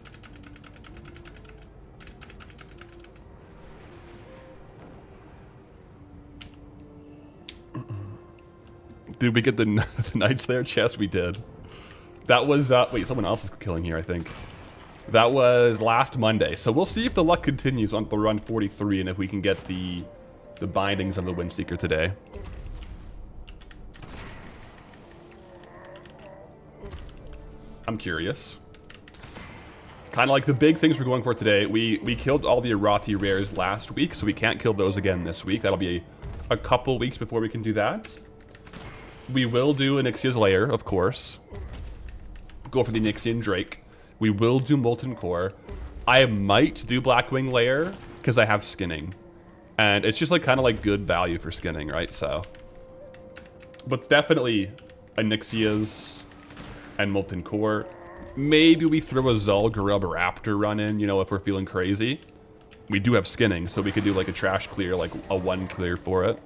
Did we get the knights there? Chest, we did. That was, wait, someone else is killing here, I think. That was last Monday. So we'll see if the luck continues on the run 43 and if we can get the bindings of the Windseeker today. I'm curious. Kind of like the big things we're going for today. We killed all the Arathi rares last week, so we can't kill those again this week. That'll be a couple weeks before we can do that. We will do an Ixia's Lair, of course. Go for the Nixian Drake. We will do Molten Core. I might do Blackwing Lair, because I have skinning. And it's just like kind of like good value for skinning, right? So, but definitely a Nixia's and Molten Core. Maybe we throw a Zul'Gurub Raptor run in, you know, if we're feeling crazy. We do have skinning, so we could do like a trash clear, like a 1 clear for it.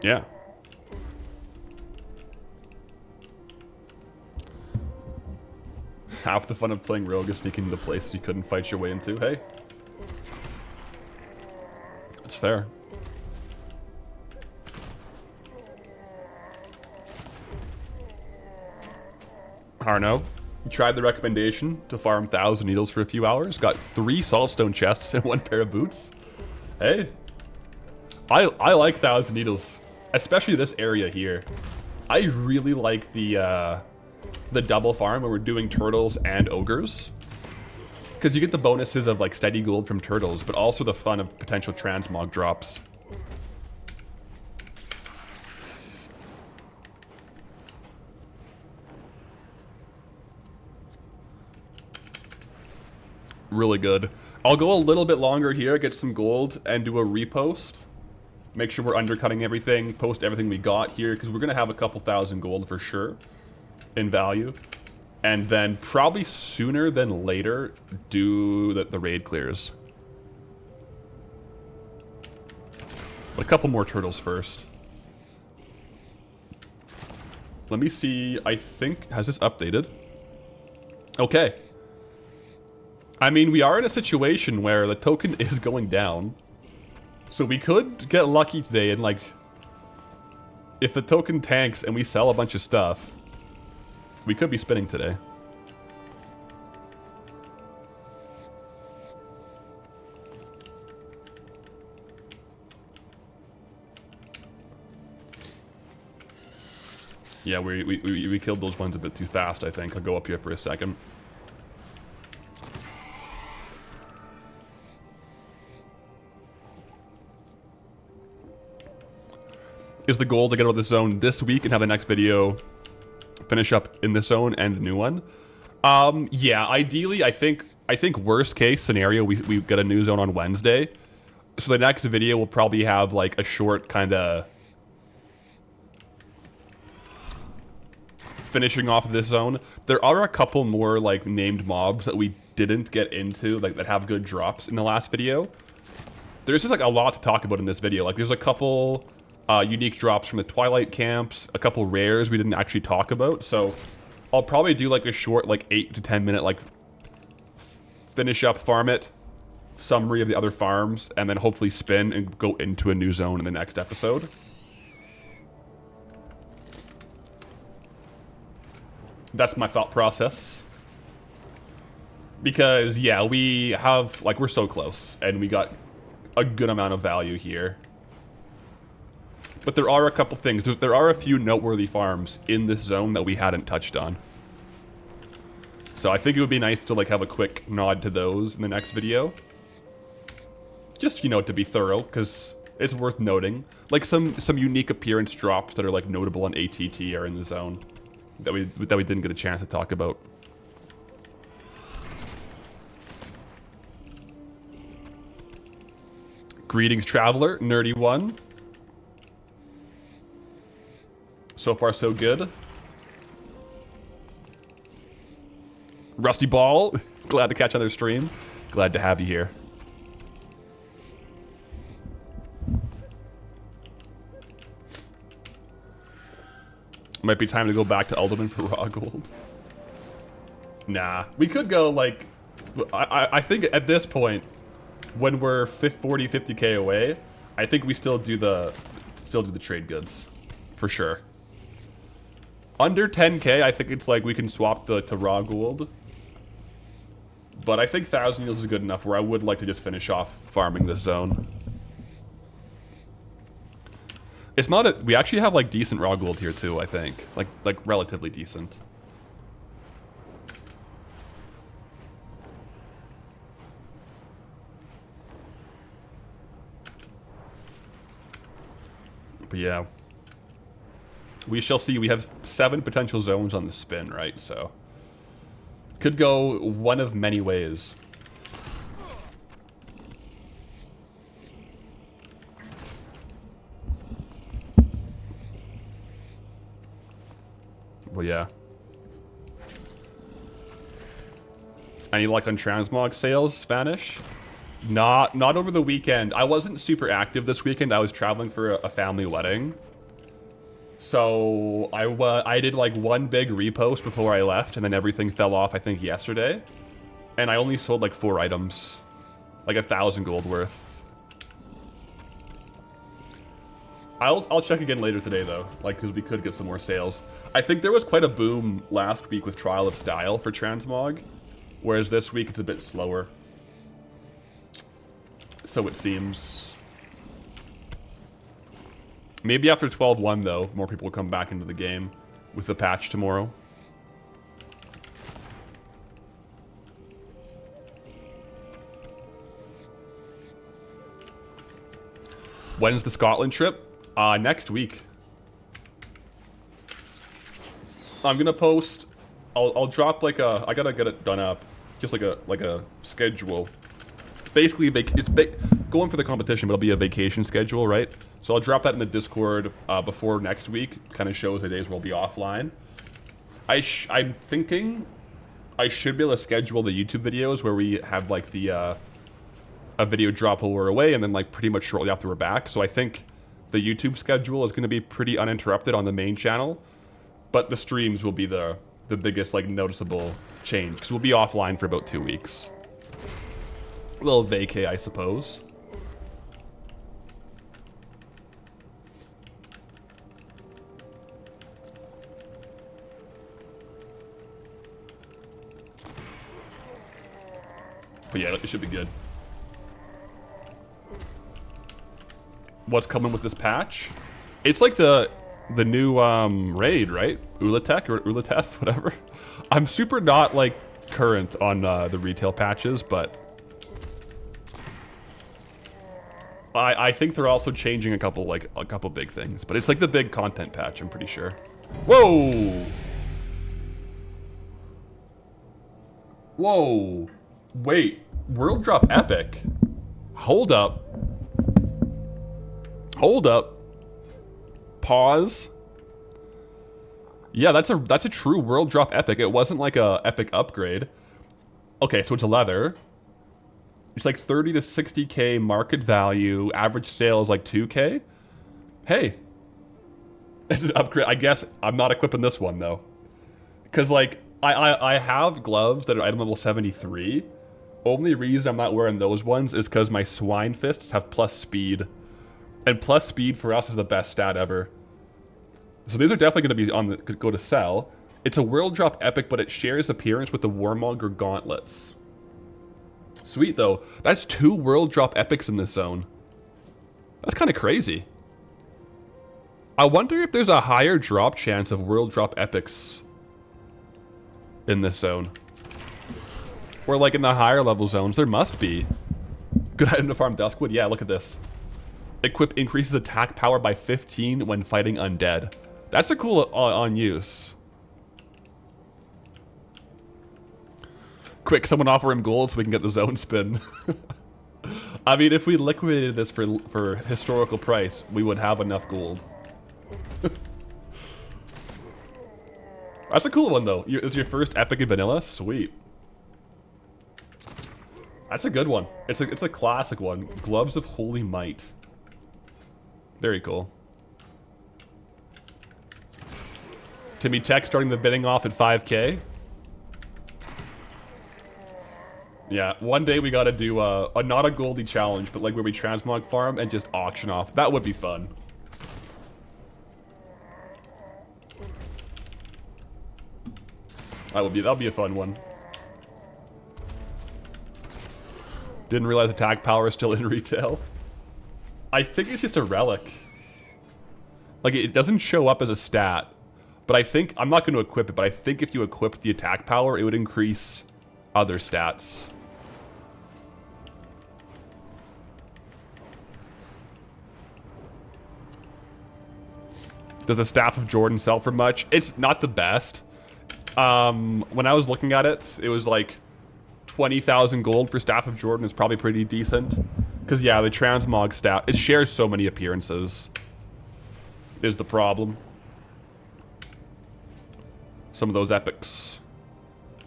Yeah. Half the fun of playing Rogue is sneaking into places you couldn't fight your way into. Hey. It's fair. Harno, you tried the recommendation to farm 1,000 needles for a few hours. Got 3 Saltstone chests and 1 pair of boots. Hey. I like 1,000 needles. Especially this area here. I really like the double farm where we're doing turtles and ogres. Because you get the bonuses of like steady gold from turtles, but also the fun of potential transmog drops. Really good. I'll go a little bit longer here, get some gold, and do a repost. Make sure we're undercutting everything, post everything we got here, because we're going to have a couple thousand gold for sure in value. And then probably sooner than later, do the raid clears. But a couple more turtles first. Let me see. I think... Has this updated? Okay. I mean, we are in a situation where the token is going down. So we could get lucky today and, like... If the token tanks and we sell a bunch of stuff, we could be spinning today. Yeah, we killed those ones a bit too fast, I think. I'll go up here for a second. Is the goal to get out of the zone this week and have the next video finish up in this zone and a new one? Yeah, ideally, I think worst case scenario, we get a new zone on Wednesday. So the next video will probably have like a short kind of finishing off of this zone. There are a couple more like named mobs that we didn't get into, like that have good drops in the last video. There's just like a lot to talk about in this video. Like there's a couple unique drops from the Twilight camps, a couple rares we didn't actually talk about. So I'll probably do like a short like 8 to 10 minute like finish up, farm it, summary of the other farms, and then hopefully spin and go into a new zone in the next episode. That's my thought process. Because, yeah, we have, like, we're so close, and we got a good amount of value here. But there are a couple things. There are a few noteworthy farms in this zone that we hadn't touched on. So I think it would be nice to, like, have a quick nod to those in the next video. Just, you know, to be thorough, because it's worth noting. Like, some unique appearance drops that are, like, notable on ATT are in the zone. That we didn't get a chance to talk about. Greetings, Traveler, Nerdy One. So far, so good. Rusty Ball, glad to catch another stream. Glad to have you here. Might be time to go back to Alderman for raw gold. Nah, we could go like, I think at this point, when we're 40, 50k away, I think we still do the trade goods, for sure. Under 10k, I think it's like we can swap to raw gold. But I think 1,000 yields is good enough where I would like to just finish off farming this zone. It's not a... We actually have, like, decent raw gold here, too, I think. Like relatively decent. But, yeah. We shall see. We have 7 potential zones on the spin, right? So... Could go one of many ways. Well, yeah. Any luck on transmog sales, Spanish? Not over the weekend. I wasn't super active this weekend. I was traveling for a family wedding. So I did like one big repost before I left, and then everything fell off, I think, yesterday. And I only sold like 4 items. Like 1,000 gold worth. I'll check again later today, though, like, because we could get some more sales. I think there was quite a boom last week with Trial of Style for Transmog, whereas this week it's a bit slower. So it seems. Maybe after 12-1, though, more people will come back into the game with the patch tomorrow. When's the Scotland trip? Next week. I'm gonna post. I'll drop like a. I gotta get it done up. Just like a schedule. Basically, it's going for the competition, but it'll be a vacation schedule, right? So I'll drop that in the Discord before next week. Kind of shows the days we'll be offline. I'm thinking I should be able to schedule the YouTube videos where we have like the a a video drop while we're away, and then like pretty much shortly after we're back. So I think the YouTube schedule is going to be pretty uninterrupted on the main channel, but the streams will be the biggest like noticeable change because we'll be offline for about 2 weeks. A little vacay, I suppose. But yeah, it should be good. What's coming with this patch? It's like the new raid, right? Ulatek or Ulateth, whatever. I'm super not like current on the retail patches, but I think they're also changing a couple big things. But it's like the big content patch, I'm pretty sure. Whoa! Whoa! Wait, world drop epic. Hold up. Hold up. Pause. Yeah, that's a true world drop epic. It wasn't like a epic upgrade. Okay, so it's a leather. It's like 30 to 60k market value. Average sale is like 2k. Hey. It's an upgrade. I guess I'm not equipping this one though. Cause like I have gloves that are item level 73. Only reason I'm not wearing those ones is because my swine fists have plus speed. And plus speed for us is the best stat ever. So these are definitely going to be on the go to sell. It's a world drop epic, but it shares appearance with the Warmonger gauntlets. Sweet though. That's 2 world drop epics in this zone. That's kind of crazy. I wonder if there's a higher drop chance of world drop epics in this zone. Or like in the higher level zones, there must be. Good item to farm Duskwood. Yeah, look at this. Equip increases attack power by 15 when fighting undead. That's a cool on use. Quick, someone offer him gold so we can get the zone spin. I mean, if we liquidated this for historical price, we would have enough gold. That's a cool one though. It's your first epic in vanilla? Sweet. That's a good one. It's a classic one. Gloves of Holy Might. Very cool. Timmy Tech starting the bidding off at 5k. Yeah, one day we gotta do not a Goldie challenge, but like where we transmog farm and just auction off. That would be fun. That'll be a fun one. Didn't realize attack power is still in retail. I think it's just a relic. Like, it doesn't show up as a stat. But I think, I'm not going to equip it, but I think if you equip the attack power, it would increase other stats. Does the Staff of Jordan sell for much? It's not the best. When I was looking at it, it was like 20,000 gold for Staff of Jordan is probably pretty decent. Because, yeah, the transmog stat, it shares so many appearances, is the problem. Some of those epics.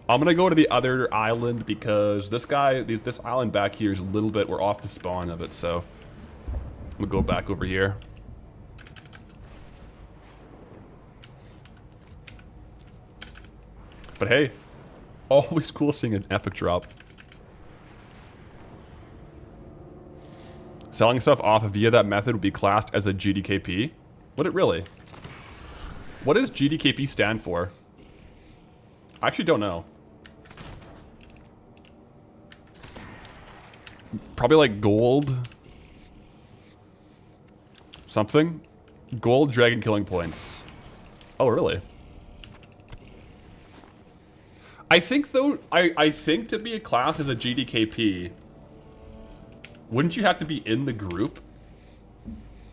I'm going to go to the other island because this island back here is a little bit, we're off the spawn of it, so I'm going to go back over here. But hey, always cool seeing an epic drop. Selling stuff off via that method would be classed as a GDKP. Would it really? What does GDKP stand for? I actually don't know. Probably like gold. Something? Gold dragon killing points. Oh, really? I think though, I think to be a class as a GDKP, wouldn't you have to be in the group?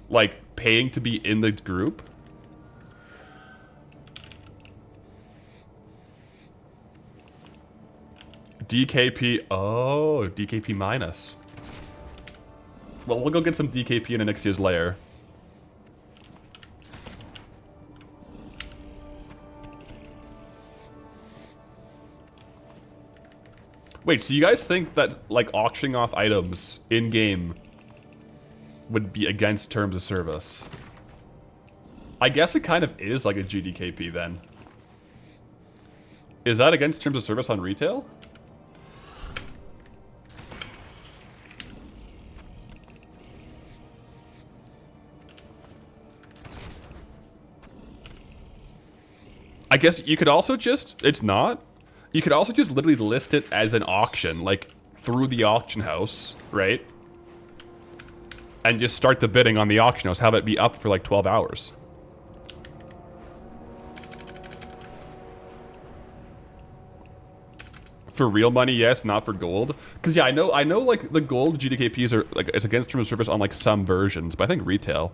Like, paying to be in the group? DKP, oh, DKP minus. Well, we'll go get some DKP in Anixia's lair. Wait, so you guys think that, like, auctioning off items in-game would be against terms of service? I guess it kind of is like a GDKP then. Is that against terms of service on retail? I guess you could also just, it's not. You could also just literally list it as an auction, like through the auction house, right? And just start the bidding on the auction house, have it be up for like 12 hours. For real money, yes, not for gold. Because yeah, I know like the gold GDKPs are like, it's against terms of service on like some versions, but I think retail.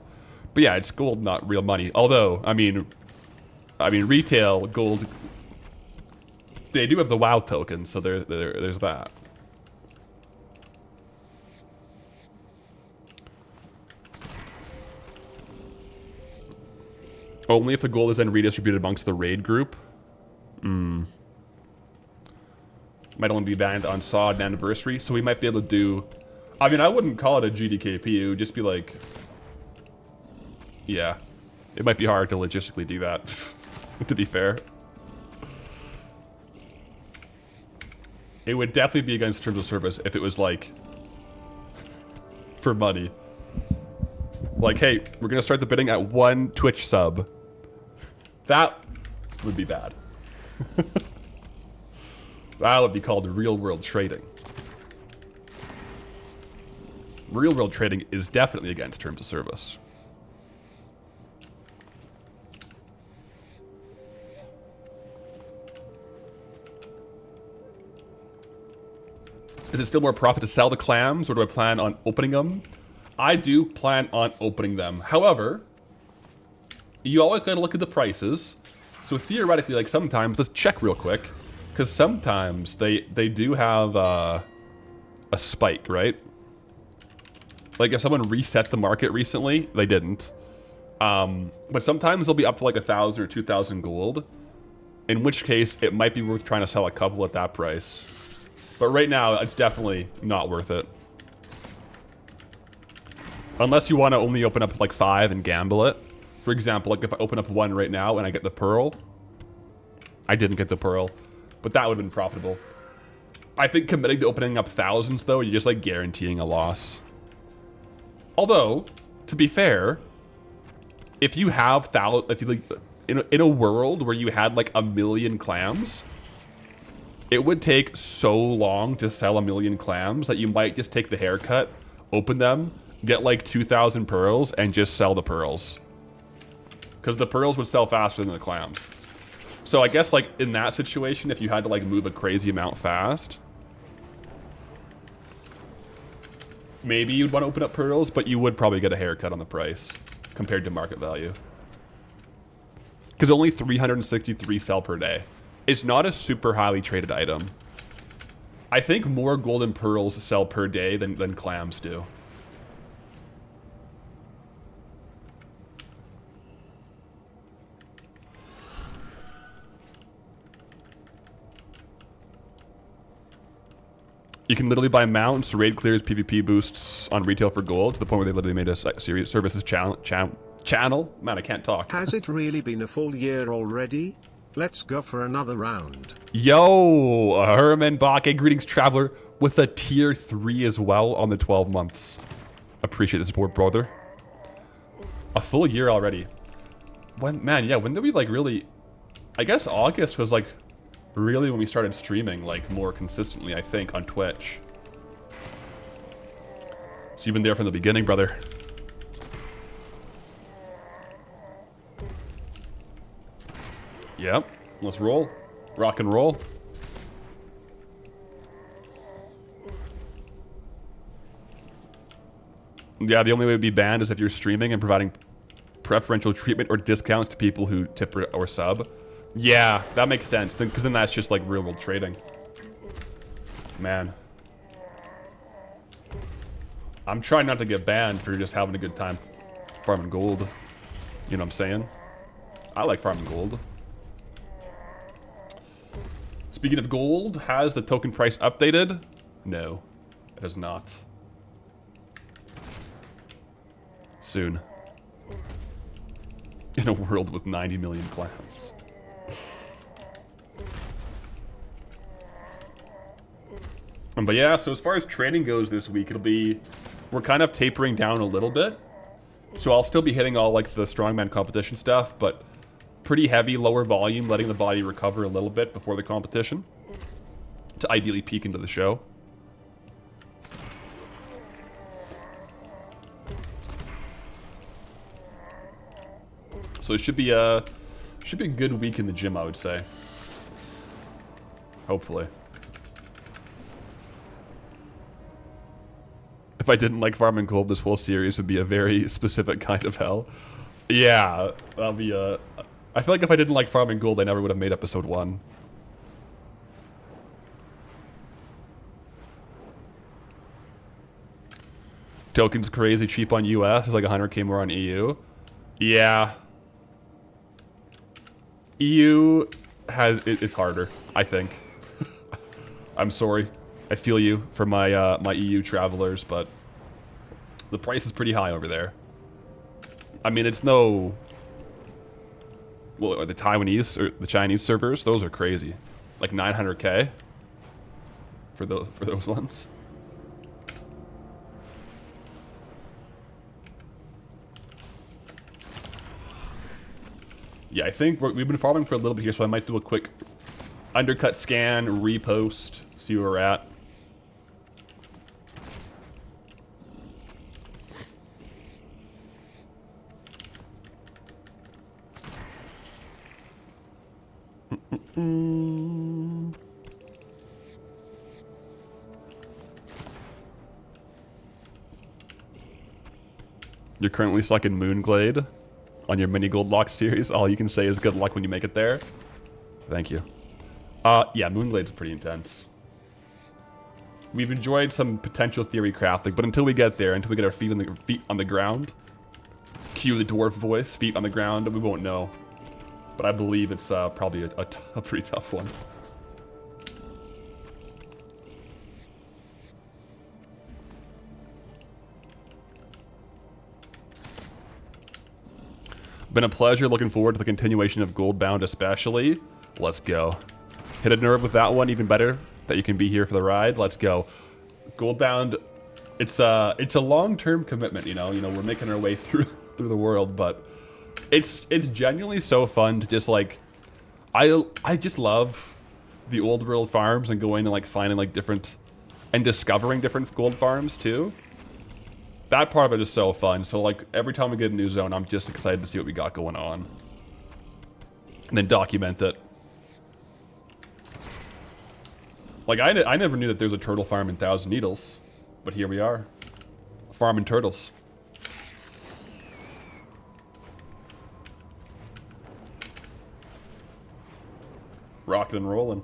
But yeah, it's gold, not real money. Although, I mean retail gold, they do have the WoW token, so there's that. Only if the gold is then redistributed amongst the raid group. Might only be banned on SOD and anniversary, so we might be able to do... I mean, I wouldn't call it a GDKP, it would just be like... Yeah. It might be hard to logistically do that, to be fair. It would definitely be against terms of service if it was like... for money. Like, hey, we're gonna start the bidding at 1 Twitch sub. That would be bad. That would be called real-world trading. Real-world trading is definitely against terms of service. Is it still more profit to sell the clams, or do I plan on opening them? I do plan on opening them. However, you always gotta look at the prices. So theoretically, like sometimes, let's check real quick. Because sometimes they do have a spike, right? Like if someone reset the market recently, they didn't. But sometimes they'll be up to like 1,000 or 2,000 gold. In which case, it might be worth trying to sell a couple at that price. But right now, it's definitely not worth it. Unless you want to only open up like 5 and gamble it. For example, like if I open up 1 right now and I get the pearl. I didn't get the pearl. But that would have been profitable. I think committing to opening up thousands, though, you're just like guaranteeing a loss. Although, to be fair, if you have in a world where you had like 1,000,000 clams, it would take so long to sell 1,000,000 clams that you might just take the haircut, open them, get like 2,000 pearls, and just sell the pearls. Because the pearls would sell faster than the clams. So I guess like in that situation, if you had to like move a crazy amount fast, maybe you'd want to open up pearls, but you would probably get a haircut on the price compared to market value. Because only 363 sell per day. It's not a super highly traded item. I think more golden pearls sell per day than clams do. You can literally buy mounts, raid clears, PvP boosts on retail for gold, to the point where they literally made a serious services channel. Man, I can't talk. Has it really been a full year already? Let's go for another round. Yo, Herman Bake, greetings, traveler, with a tier 3 as well on the 12 months. Appreciate the support, brother. A full year already. When, man, yeah, when did we like really... I guess August was like... really when we started streaming like more consistently, I think, on Twitch. So you've been there from the beginning, brother. Yep, let's roll. Rock and roll. Yeah, the only way it would be banned is if you're streaming and providing preferential treatment or discounts to people who tip or sub. Yeah, that makes sense, because then that's just like real world trading. Man. I'm trying not to get banned for just having a good time farming gold. You know what I'm saying? I like farming gold. Speaking of gold, has the token price updated? No, it has not. Soon. In a world with 90 million clans. But yeah, so as far as trading goes this week, we're kind of tapering down a little bit. So I'll still be hitting all like the strongman competition stuff, but pretty heavy, lower volume, letting the body recover a little bit before the competition to ideally peak into the show. So it should be a good week in the gym, I would say. Hopefully. If I didn't like farming gold, this whole series would be a very specific kind of hell. Yeah, that'll be a... I feel like if I didn't like farming gold, I never would have made episode 1. Tokens crazy cheap on US. It's like 100k more on EU. Yeah. EU it's harder, I think. I'm sorry. I feel you for my my EU travelers, but the price is pretty high over there. I mean, it's no... Well, the Taiwanese or the Chinese servers, those are crazy. Like 900k for those ones. Yeah, I think we've been farming for a little bit here, so I might do a quick undercut scan, repost, see where we're at. You're currently stuck in Moonglade on your mini gold lock series. All you can say is good luck when you make it there. Thank you. Yeah, Moonglade's pretty intense. We've enjoyed some potential theory crafting, but until we get there, until we get our feet on the ground, cue the dwarf voice, feet on the ground, we won't know. But I believe it's probably a pretty tough one. Been a pleasure. Looking forward to the continuation of Goldbound especially. Let's go. Hit a nerve with that one. Even better that you can be here for the ride. Let's go. Goldbound, it's a long-term commitment, you know. We're making our way through the world, but it's genuinely so fun to just like I just love the old world farms and going and like finding like different and discovering different gold farms too. That part of it is so fun. So like every time we get a new zone, I'm just excited to see what we got going on. And then document it. Like I never knew that there's a turtle farm in Thousand Needles, but here we are. Farming turtles. Rocking and rolling.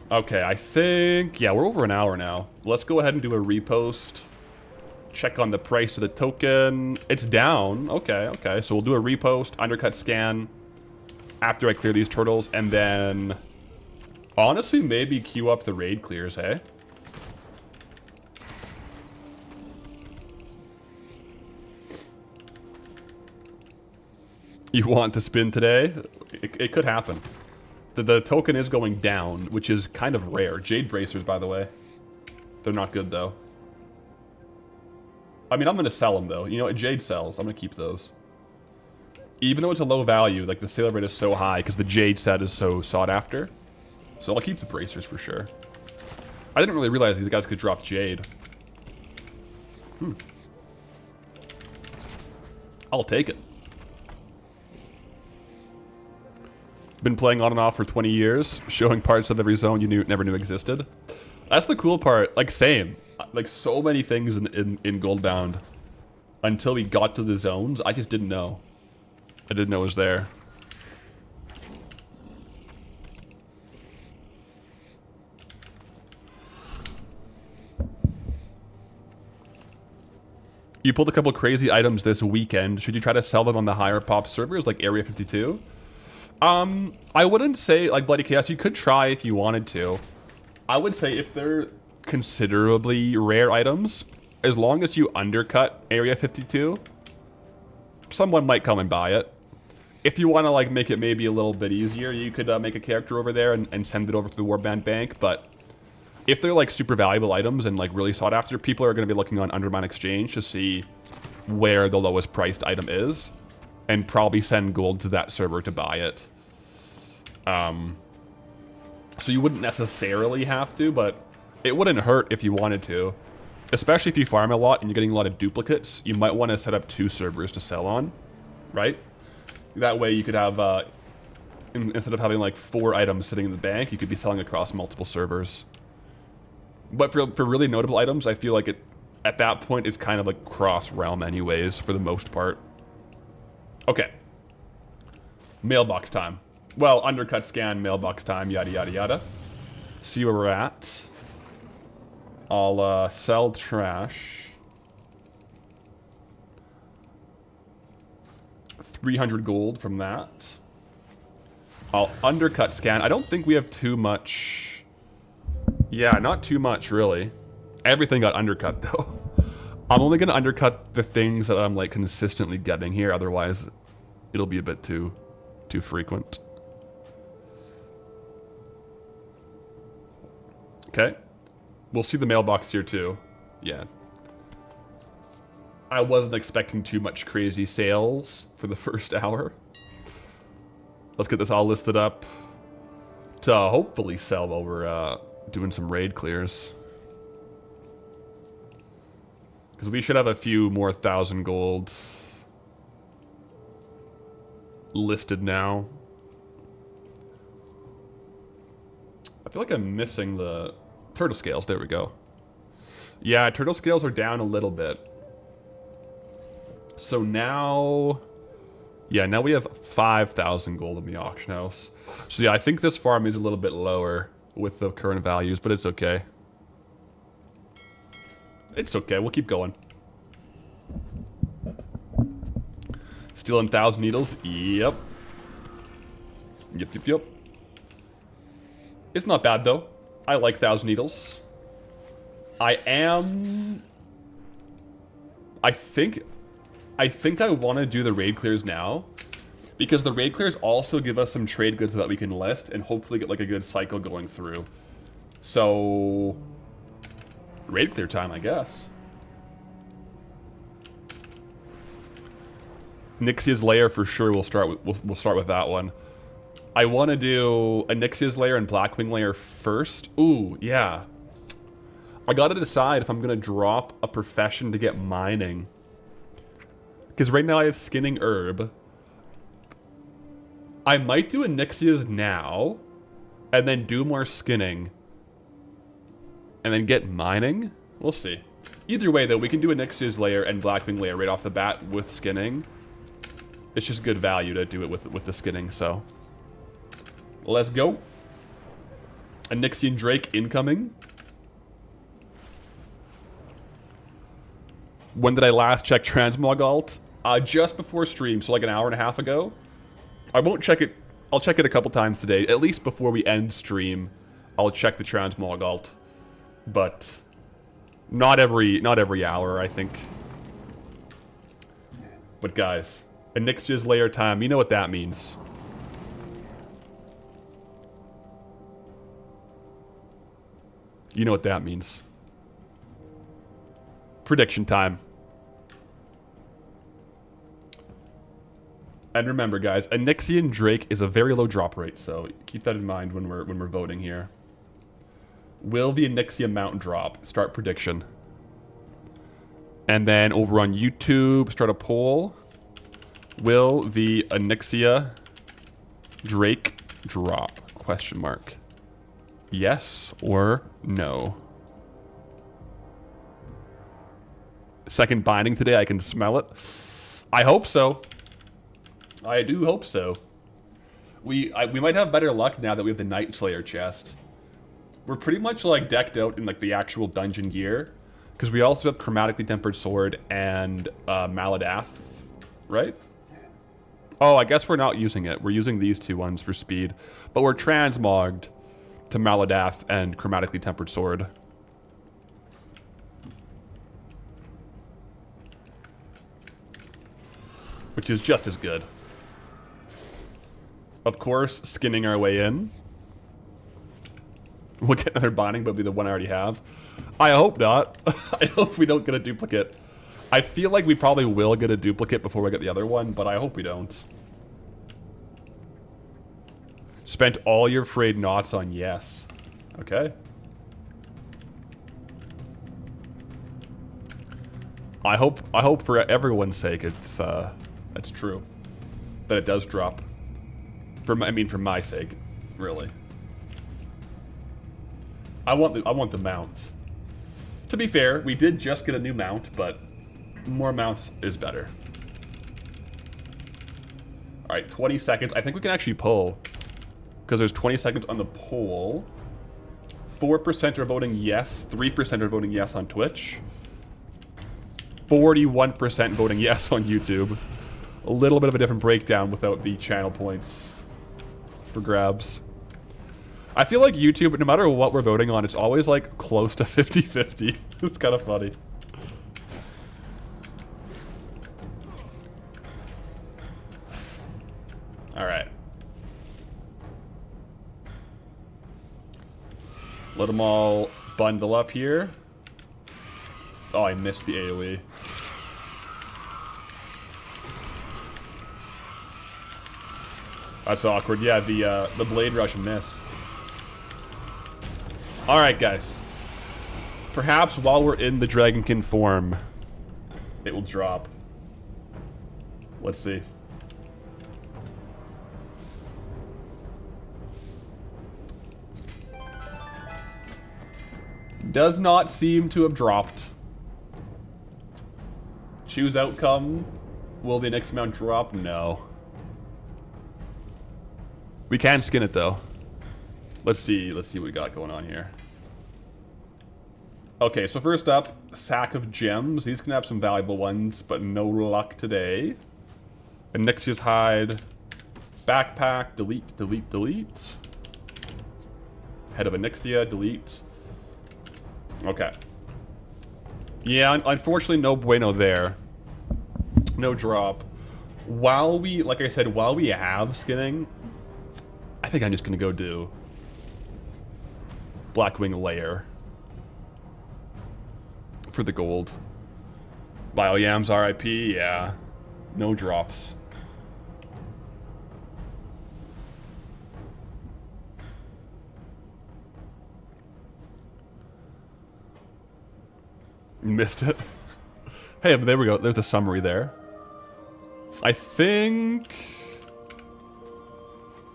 Okay, I think... Yeah, we're over an hour now. Let's go ahead and do a repost. Check on the price of the token. It's down. Okay, okay. So we'll do a repost, undercut scan after I clear these turtles, and then... Honestly, maybe queue up the raid clears, hey? You want to spin today? It could happen. The token is going down, which is kind of rare. Jade bracers, by the way. They're not good, though. I mean, I'm going to sell them, though. You know what? Jade sells. I'm going to keep those. Even though it's a low value, like, the sale rate is so high because the Jade set is so sought after. So I'll keep the bracers for sure. I didn't really realize these guys could drop Jade. I'll take it. Been playing on and off for 20 years, showing parts of every zone you never knew existed. That's the cool part. Like, same. Like, so many things in Goldbound. Until we got to the zones, I just didn't know. I didn't know it was there. You pulled a couple crazy items this weekend. Should you try to sell them on the higher pop servers like Area 52? I wouldn't say, like, Bloody Chaos, you could try if you wanted to. I would say if they're considerably rare items, as long as you undercut Area 52, someone might come and buy it. If you want to, like, make it maybe a little bit easier, you could make a character over there and send it over to the Warband Bank, but if they're, like, super valuable items and, like, really sought after, people are going to be looking on Undermine Exchange to see where the lowest priced item is, and probably send gold to that server to buy it. So you wouldn't necessarily have to, but it wouldn't hurt if you wanted to. Especially if you farm a lot and you're getting a lot of duplicates, you might want to set up 2 servers to sell on, right? That way you could have, instead of having like 4 items sitting in the bank, you could be selling across multiple servers. But for really notable items, I feel like it, at that point, it's kind of like cross-realm anyways, for the most part. Okay. Mailbox time. Well, undercut scan, mailbox time, yada yada yada. See where we're at. I'll sell trash. 300 gold from that. I'll undercut scan. I don't think we have too much. Yeah, not too much, really. Everything got undercut, though. I'm only going to undercut the things that I'm, like, consistently getting here. Otherwise, it'll be a bit too frequent. Okay. We'll see the mailbox here, too. Yeah. I wasn't expecting too much crazy sales for the first hour. Let's get this all listed up to hopefully sell while we're doing some raid clears. Because we should have a few more 1,000 gold listed now. I feel like I'm missing the turtle scales. There we go. Yeah, turtle scales are down a little bit. So now... Yeah, now we have 5,000 gold in the auction house. So yeah, I think this farm is a little bit lower with the current values, but it's okay. It's okay, we'll keep going. Stealing 1,000 needles? Yep. Yep. It's not bad, though. I like 1,000 needles. I think I want to do the raid clears now, because the raid clears also give us some trade goods that we can list and hopefully get like a good cycle going through. So, raid clear time, I guess. Nixia's Lair for sure. We'll start with that one. I want to do a Nixia's Lair and Blackwing Lair first. Ooh, yeah. I gotta decide if I'm gonna drop a profession to get mining. Because right now I have skinning herb. I might do a Nixia's now, and then do more skinning, and then get mining. We'll see. Either way, though, we can do a Nixia's Lair and Blackwing Lair right off the bat with skinning. It's just good value to do it with the skinning, so. Let's go. A Nixian Drake incoming. When did I last check transmog alt? Just before stream, so like an hour and a half ago. I won't check it. I'll check it a couple times today. At least before we end stream, I'll check the transmog alt. But not every hour, I think. But guys, Anixia's Lair time. You know what that means. You know what that means. Prediction time. And remember, guys, a Nixian Drake is a very low drop rate, so keep that in mind when we're voting here. Will the Anixia mount drop? Start prediction. And then over on YouTube, start a poll. Will the Anixia Drake drop? Question mark. Yes or no? Second binding today, I can smell it. I hope so. I do hope so. We might have better luck now that we have the Night Slayer chest. We're pretty much like decked out in like the actual dungeon gear, because we also have Chromatically Tempered Sword and Maladath, right? Oh, I guess we're not using it. We're using these two ones for speed. But we're transmogged to Maladath and Chromatically Tempered Sword. Which is just as good. Of course, skinning our way in. We'll get another binding, but it'll be the one I already have. I hope not. I hope we don't get a duplicate. I feel like we probably will get a duplicate before we get the other one, but I hope we don't. Spent all your frayed knots on yes. Okay. I hope for everyone's sake it's true. That it does drop. For my sake, really. I want the mounts. To be fair, we did just get a new mount, but more mounts is better. Alright, 20 seconds. I think we can actually pull. Because there's 20 seconds on the poll. 4% are voting yes. 3% are voting yes on Twitch. 41% voting yes on YouTube. A little bit of a different breakdown without the channel points for grabs. I feel like YouTube, no matter what we're voting on, it's always like close to 50-50. It's kind of funny. Alright. Let them all bundle up here. Oh, I missed the AoE. That's awkward. Yeah, the Blade Rush missed. Alright, guys. Perhaps while we're in the Dragonkin form, it will drop. Let's see. Does not seem to have dropped. Choose outcome. Will the next amount drop? No. We can skin it though. Let's see what we got going on here. Okay, so first up, sack of gems. These can have some valuable ones, but no luck today. Onyxia's hide. Backpack, delete, delete, delete. Head of Onyxia, delete. Okay. Yeah, unfortunately no bueno there. No drop. While we, like I said, while we have skinning, I think I'm just gonna go do Blackwing Lair for the gold. Bioyams RIP, yeah. No drops. Missed it. Hey, there we go. There's the summary there. I think...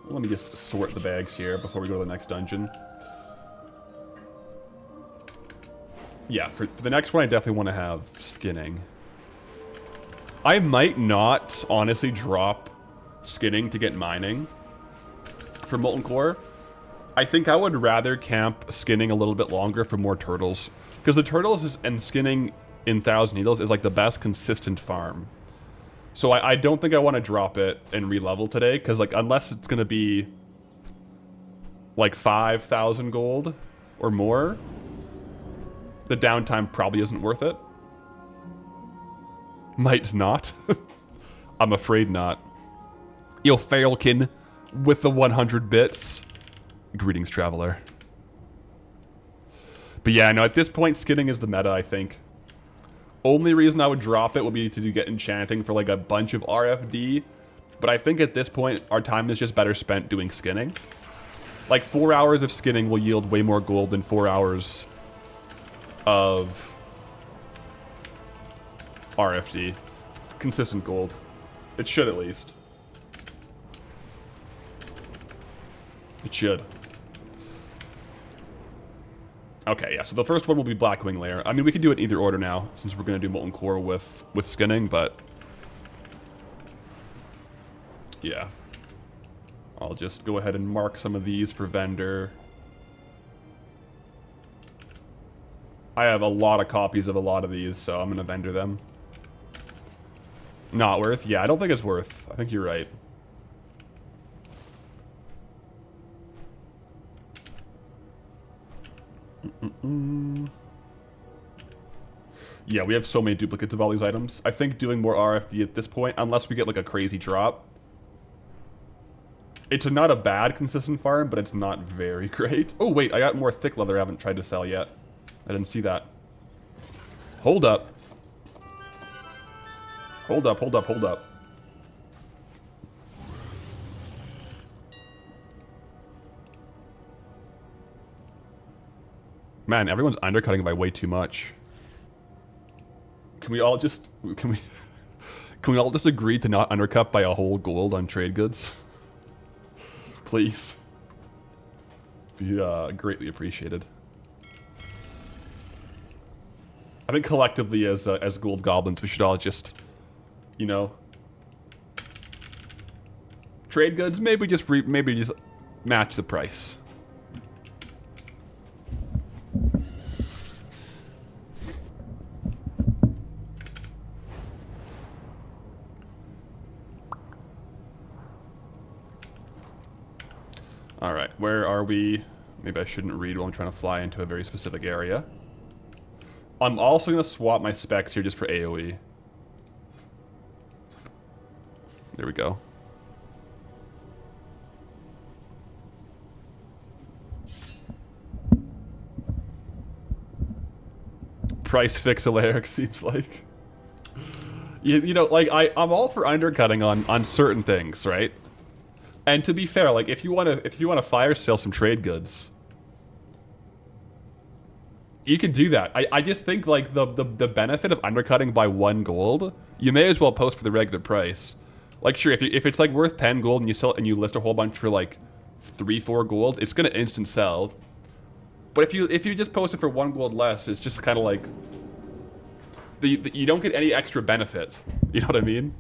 Let me just sort the bags here before we go to the next dungeon. Yeah, for the next one I definitely want to have skinning. I might not, honestly, drop skinning to get mining for Molten Core. I think I would rather camp skinning a little bit longer for more turtles. Because the turtles and skinning in Thousand Needles is like the best consistent farm. So I don't think I want to drop it and re-level today, because like unless it's going to be like 5,000 gold or more, the downtime probably isn't worth it. Might not. I'm afraid not. Yo, Failkin with the 100 bits. Greetings, traveler. But yeah, no, at this point, skinning is the meta, I think. Only reason I would drop it would be to get enchanting for like a bunch of RFD. But I think at this point, our time is just better spent doing skinning. Like 4 hours of skinning will yield way more gold than 4 hours of RFD. Consistent gold. It should at least. It should. Okay, yeah, so the first one will be Blackwing Lair. I mean, we can do it in either order now, since we're going to do Molten Core with skinning, but... yeah. I'll just go ahead and mark some of these for vendor. I have a lot of copies of a lot of these, so I'm going to vendor them. Not worth? Yeah, I don't think it's worth. I think you're right. Yeah, we have so many duplicates of all these items. I think doing more RFD at this point, unless we get like a crazy drop. It's not a bad consistent farm, but it's not very great. Oh wait, I got more thick leather I haven't tried to sell yet. I didn't see that. Hold up. Hold up, hold up, hold up. Man, everyone's undercutting by way too much. Can we all just can we all just agree to not undercut by a whole gold on trade goods? Please. Be greatly appreciated. I think collectively as gold goblins we should all just, you know, trade goods, maybe just match the price. All right, where are we? Maybe I shouldn't read while I'm trying to fly into a very specific area. I'm also going to swap my specs here just for AoE. There we go. Price fix Alaric seems like. You know, like I'm all for undercutting on certain things, right? And to be fair, like if you want to fire sale some trade goods, you can do that. I just think like the benefit of undercutting by 1 gold, you may as well post for the regular price. Like sure, if it's like worth 10 gold and you sell and you list a whole bunch for like 3-4 gold, it's gonna instant sell. But if you just post it for 1 gold less, it's just kind of like you don't get any extra benefit. You know what I mean?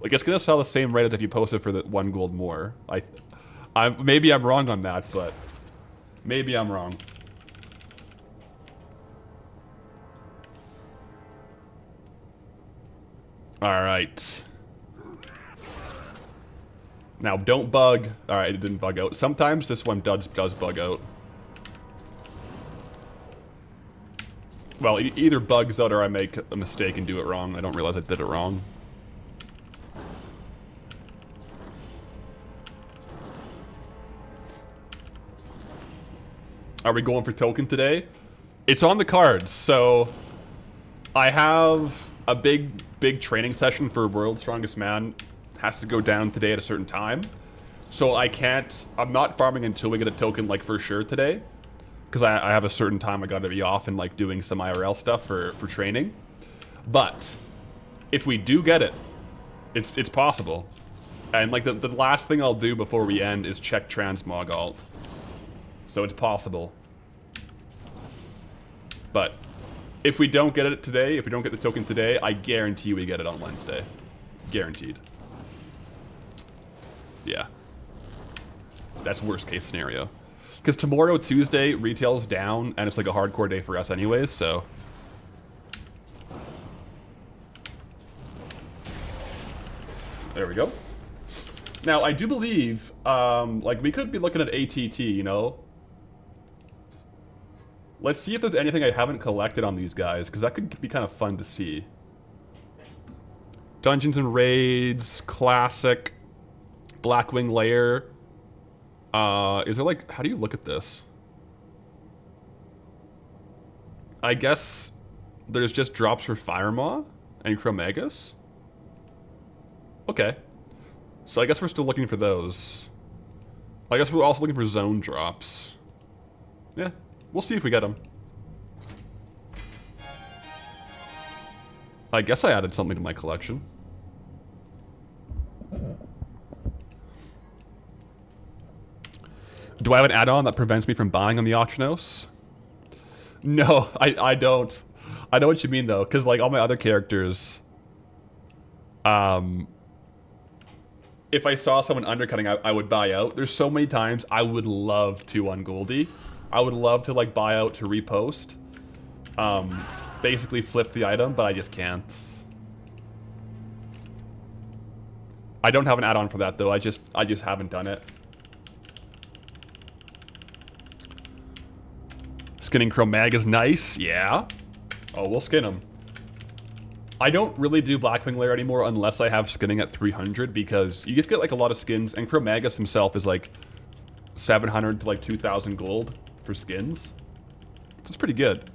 Like it's gonna sell the same rate as if you post it for the 1 gold more. Maybe I'm wrong on that, but maybe I'm wrong. All right. Now don't bug. All right, it didn't bug out. Sometimes this one does bug out. Well, it either bugs out or I make a mistake and do it wrong. I don't realize I did it wrong. Are we going for token today? It's on the cards, so I have a big training session for World's Strongest Man. Has to go down today at a certain time. So I'm not farming until we get a token like for sure today. Because I have a certain time I gotta be off and like doing some IRL stuff for training. But if we do get it, it's possible. And like the last thing I'll do before we end is check transmog alt. So it's possible. But if we don't get it today, if we don't get the token today, I guarantee we get it on Wednesday. Guaranteed. Yeah. That's worst case scenario. Because tomorrow, Tuesday, retail's down, and it's like a hardcore day for us anyways, so. There we go. Now, I do believe, like, we could be looking at ATT, you know? Let's see if there's anything I haven't collected on these guys, because that could be kind of fun to see. Dungeons and Raids, Classic, Blackwing Lair. Is there like, how do you look at this? I guess there's just drops for Firemaw and Chromagus. Okay. So I guess we're still looking for those. I guess we're also looking for zone drops. Yeah, we'll see if we get them. I guess I added something to my collection. Do I have an add-on that prevents me from buying on the auction house? No, I don't. I know what you mean though, because like all my other characters, if I saw someone undercutting, I would buy out. There's so many times I would love to on Goldie. I would love to like buy out to repost. Basically flip the item, but I just can't. I don't have an add-on for that though. I just haven't done it. Skinning Chromag is nice, yeah. Oh, we'll skin him. I don't really do Blackwing Lair anymore unless I have skinning at 300 because you just get like a lot of skins, and Chromagus himself is like 700 to like 2,000 gold for skins. It's pretty good.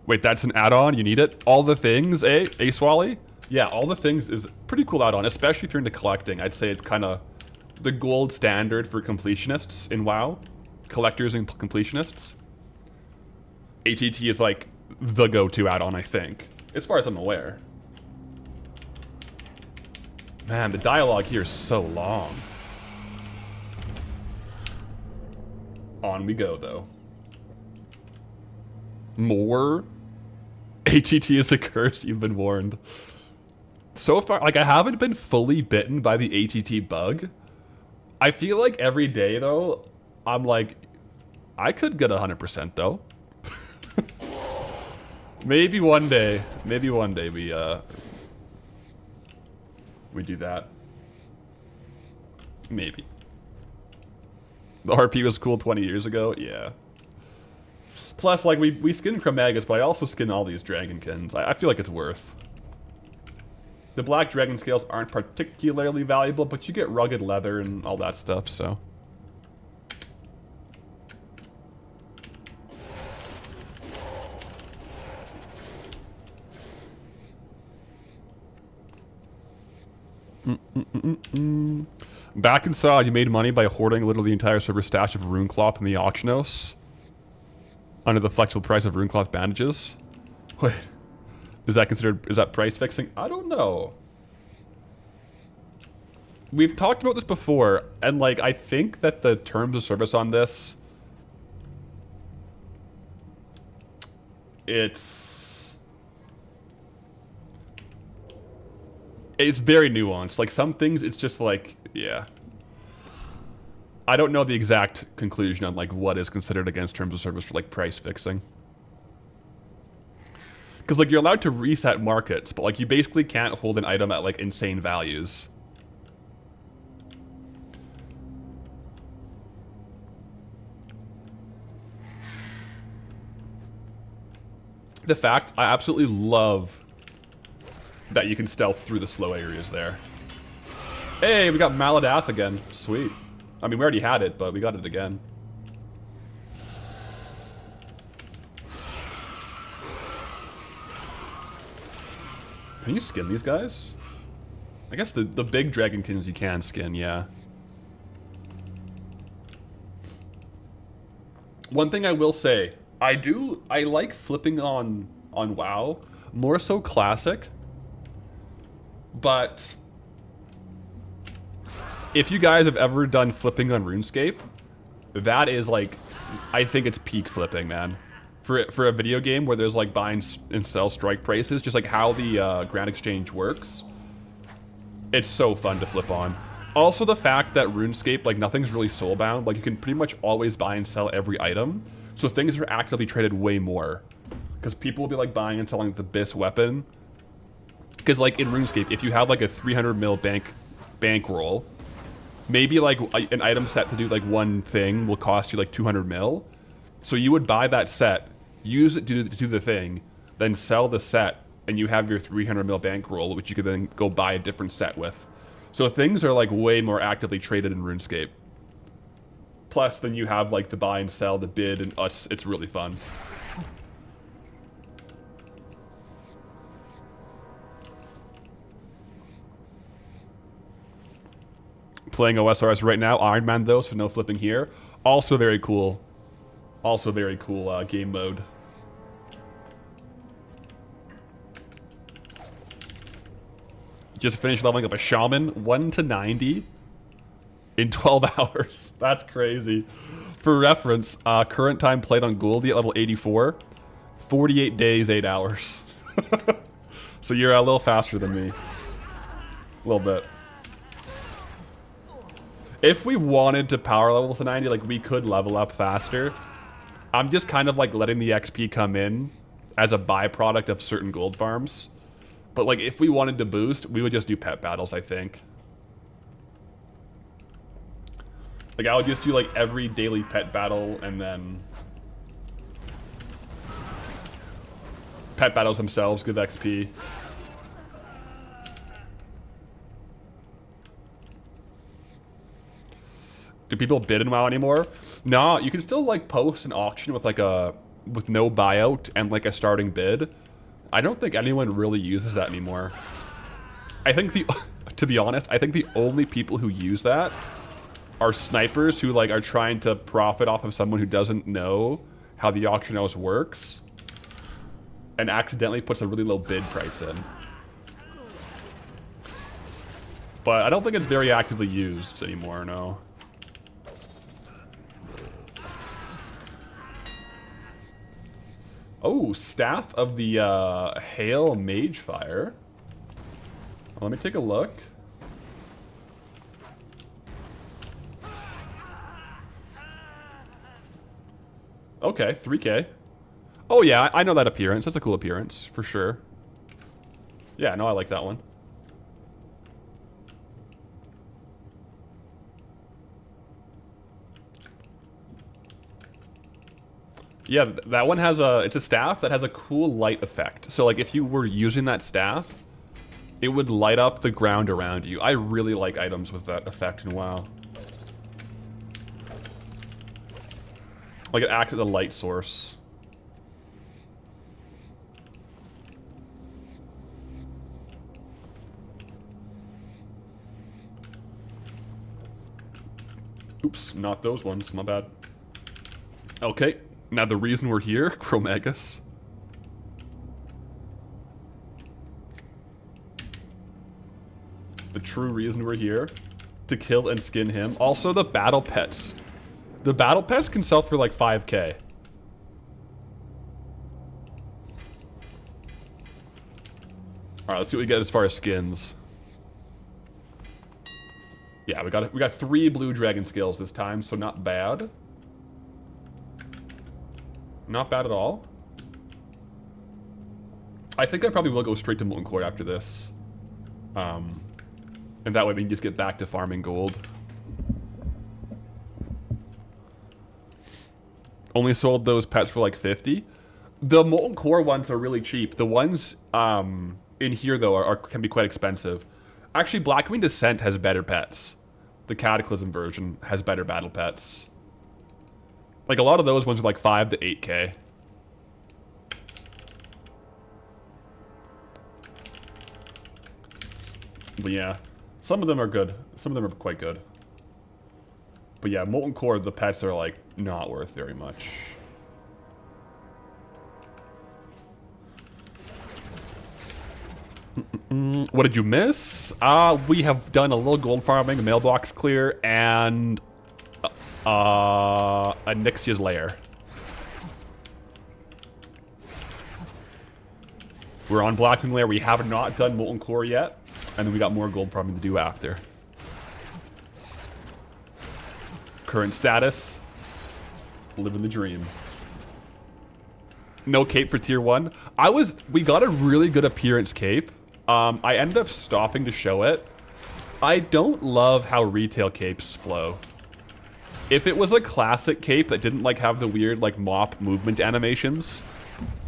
Wait, that's an add-on? You need it? All the things, eh? Ace Wally? Yeah, all the things is a pretty cool add-on, especially if you're into collecting. I'd say it's kind of the gold standard for completionists in WoW. Collectors and completionists. ATT is like the go-to add-on, I think, as far as I'm aware. Man, the dialogue here is so long. On we go, though. More? ATT is a curse, you've been warned. So far, like, I haven't been fully bitten by the ATT bug. I feel like every day, though, I'm like, I could get 100%, though. Maybe one day we do that. Maybe. The RP was cool 20 years ago, yeah. Plus, like, we skin Chromagus, but I also skin all these Dragonkins. I feel like it's worth. The black dragon scales aren't particularly valuable, but you get rugged leather and all that stuff, so. Back inside, you made money by hoarding literally the entire server stash of rune cloth in the auction house under the flexible price of rune cloth bandages. Wait, is that price fixing? I don't know. We've talked about this before, and like I think that the terms of service on this, it's very nuanced. Like some things, it's just like, yeah. I don't know the exact conclusion on like what is considered against terms of service for like price fixing. Because like you're allowed to reset markets, but like you basically can't hold an item at like insane values. The fact, I absolutely love that you can stealth through the slow areas there. Hey, we got Maladath again. Sweet. I mean, we already had it, but we got it again. Can you skin these guys? I guess the big Dragonkins you can skin, yeah. One thing I will say, I like flipping on WoW, more so Classic, but if you guys have ever done flipping on RuneScape, that is like, I think it's peak flipping, man. For a video game where there's like buy and sell strike prices, just like how the Grand Exchange works, it's so fun to flip on. Also the fact that RuneScape, like nothing's really soulbound, like you can pretty much always buy and sell every item, so things are actively traded way more. Because people will be like buying and selling the Abyss weapon. Because like in RuneScape, if you have like a 300 mil bankroll, maybe like an item set to do like one thing will cost you like 200 mil. So you would buy that set, use it to do the thing, then sell the set, and you have your 300 mil bankroll, which you could then go buy a different set with. So things are like way more actively traded in RuneScape. Plus, then you have like the buy and sell, the bid, and us. It's really fun. Playing OSRS right now, Iron Man though, so no flipping here. Also very cool. Also very cool game mode. Just finished leveling up a Shaman, 1 to 90 in 12 hours. That's crazy. For reference, current time played on Goldie at level 84, 48 days, 8 hours. So you're a little faster than me. A little bit. If we wanted to power level to 90, like we could level up faster. I'm just kind of like letting the XP come in as a byproduct of certain gold farms. But like if we wanted to boost, we would just do pet battles, I think. Like I would just do like every daily pet battle and then pet battles themselves give XP. Do people bid in WoW anymore? Nah, you can still like post an auction with like with no buyout and like a starting bid. I don't think anyone really uses that anymore. I think to be honest, I think the only people who use that are snipers who like are trying to profit off of someone who doesn't know how the auction house works and accidentally puts a really low bid price in. But I don't think it's very actively used anymore, no. Oh, Staff of the Hail Magefire. Let me take a look. Okay, 3K. Oh yeah, I know that appearance. That's a cool appearance, for sure. Yeah, no, I like that one. Yeah, that one has it's a staff that has a cool light effect. So like if you were using that staff, it would light up the ground around you. I really like items with that effect in WoW. Like it acts as a light source. Oops, not those ones, my bad. Okay. Now the reason we're here, Chromagus. The true reason we're here, to kill and skin him. Also the battle pets. The battle pets can sell for like 5K. Alright, let's see what we get as far as skins. Yeah, we got 3 blue dragon skills this time, so not bad. Not bad at all. I think I probably will go straight to Molten Core after this. And that way we can just get back to farming gold. Only sold those pets for like 50. The Molten Core ones are really cheap. The ones in here though can be quite expensive. Actually, Blackwing Descent has better pets. The Cataclysm version has better battle pets. Like, a lot of those ones are like 5 to 8K. But yeah, some of them are good. Some of them are quite good. But yeah, Molten Core, the pets are like not worth very much. What did you miss? We have done a little gold farming, a mailbox clear, and a Nixia's lair. We're on Blackwing Lair. We have not done Molten Core yet, and then we got more gold farming to do after. Current status: living the dream. No cape for tier 1. We got a really good appearance cape. I ended up stopping to show it. I don't love how retail capes flow. If it was a classic cape that didn't like have the weird like mop movement animations,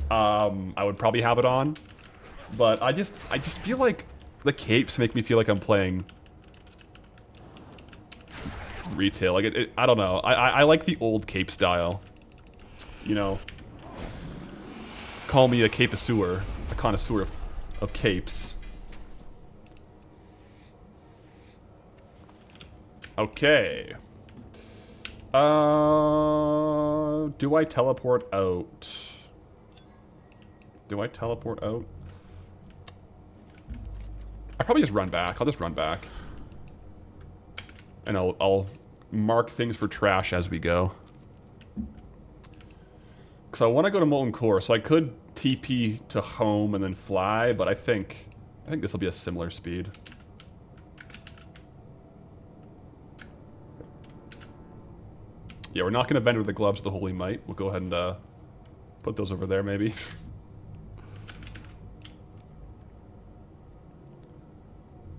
I would probably have it on. But I just feel like the capes make me feel like I'm playing retail. Like I don't know. I like the old cape style. You know, call me a capeisseur, a connoisseur of capes. Okay. Do I teleport out? Do I teleport out? I probably just run back. I'll just run back. And I'll mark things for trash as we go. Because I want to go to Molten Core, so I could TP to home and then fly, but I think this will be a similar speed. Yeah, we're not going to vendor the gloves of the Holy Might. We'll go ahead and put those over there, maybe.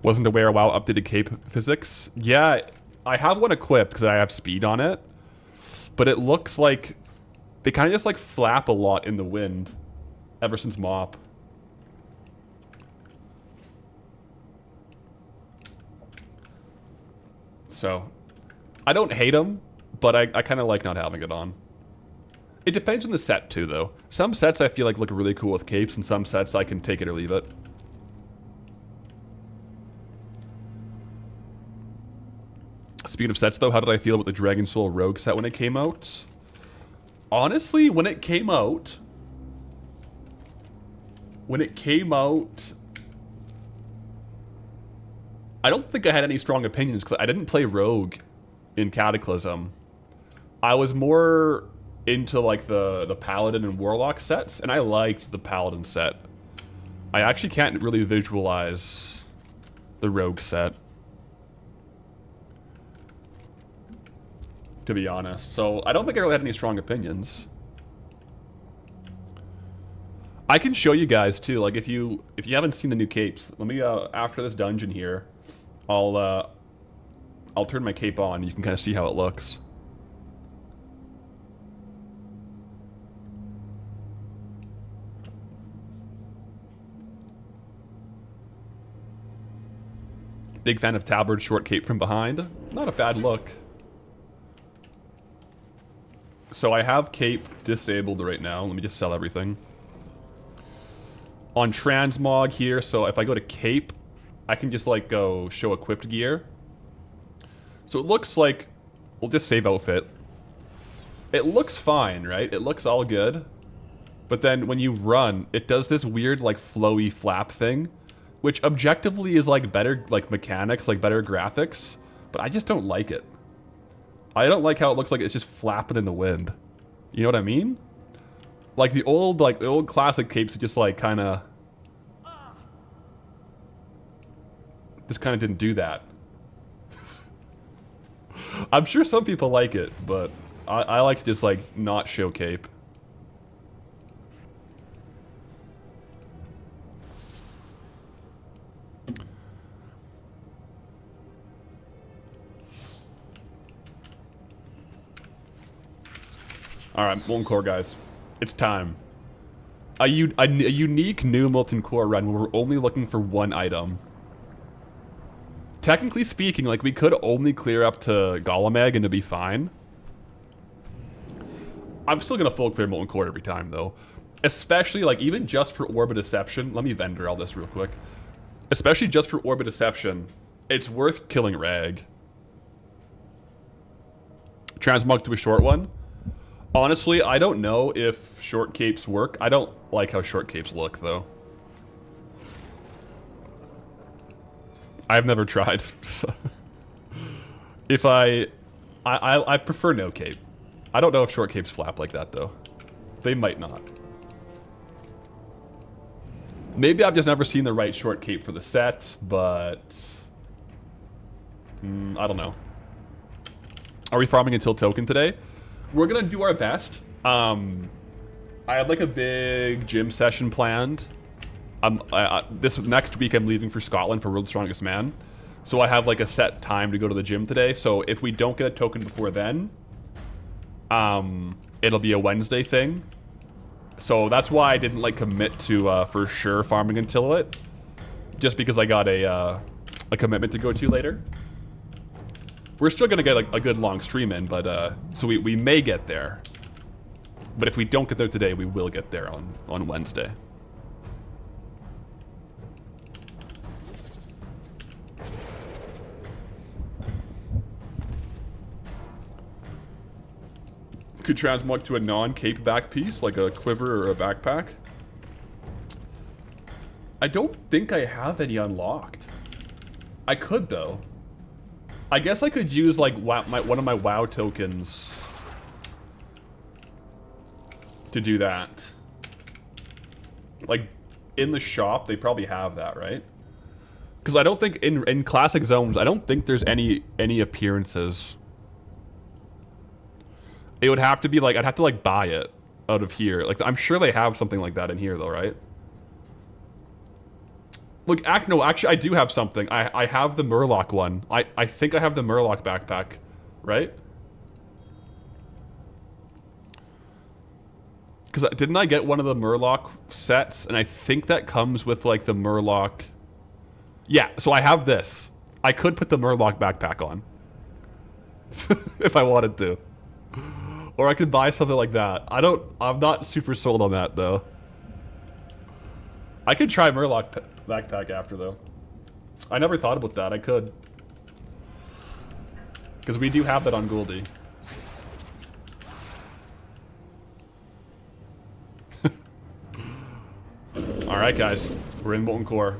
Wasn't aware of WoW updated cape physics. Yeah, I have one equipped because I have speed on it. But it looks like they kind of just like flap a lot in the wind ever since MOP. So, I don't hate them, but I kind of like not having it on. It depends on the set too, though. Some sets I feel like look really cool with capes, and some sets I can take it or leave it. Speaking of sets, though, how did I feel about the Dragon Soul Rogue set when it came out? Honestly, when it came out, I don't think I had any strong opinions because I didn't play Rogue in Cataclysm. I was more into like the Paladin and Warlock sets, and I liked the Paladin set. I actually can't really visualize the Rogue set, to be honest. So I don't think I really had any strong opinions. I can show you guys too, like if you haven't seen the new capes, let me after this dungeon here, I'll turn my cape on and you can kind of see how it looks. Big fan of Tabard short cape from behind. Not a bad look. So I have cape disabled right now. Let me just sell everything. On transmog here, so if I go to cape, I can just like go show equipped gear. So it looks like, we'll just save outfit. It looks fine, right? It looks all good. But then when you run, it does this weird like flowy flap thing, which objectively is like better like mechanics, like better graphics, but I just don't like it. I don't like how it looks like it's just flapping in the wind. You know what I mean? Like the old classic capes just like kind of didn't do that. I'm sure some people like it, but I like to just like not show cape. Alright, Molten Core guys. It's time. A unique new Molten Core run where we're only looking for one item. Technically speaking, like we could only clear up to Golem Egg and it'd be fine. I'm still gonna full clear Molten Core every time though. Especially like even just for Orb of Deception. Let me vendor all this real quick. Especially just for Orb of Deception, it's worth killing Rag. Transmog to a short one. Honestly, I don't know if short capes work. I don't like how short capes look, though. I've never tried. If I prefer no cape. I don't know if short capes flap like that, though. They might not. Maybe I've just never seen the right short cape for the set, but... I don't know. Are we farming until token today? We're gonna do our best. I had like a big gym session planned. This next week I'm leaving for Scotland for World's Strongest Man. So I have like a set time to go to the gym today. So if we don't get a token before then, it'll be a Wednesday thing. So that's why I didn't like commit to for sure farming until it. Just because I got a commitment to go to later. We're still gonna get a good long stream in, but so we may get there. But if we don't get there today, we will get there on Wednesday. Could transmog to a non-cape back piece, like a quiver or a backpack. I don't think I have any unlocked. I could though. I guess I could use like one of my WoW tokens to do that. Like in the shop, they probably have that, right? Because I don't think in classic zones, I don't think there's any appearances. It would have to be like I'd have to like buy it out of here. Like I'm sure they have something like that in here though, right? Look, no, actually, I do have something. I have the Murloc one. I think I have the Murloc backpack, right? Because didn't I get one of the Murloc sets? And I think that comes with, like, the Murloc... Yeah, so I have this. I could put the Murloc backpack on. If I wanted to. Or I could buy something like that. I'm not super sold on that, though. I could try Murloc backpack after, though. I never thought about that. I could. Because we do have that on Goldie. Alright, guys. We're in Molten Core.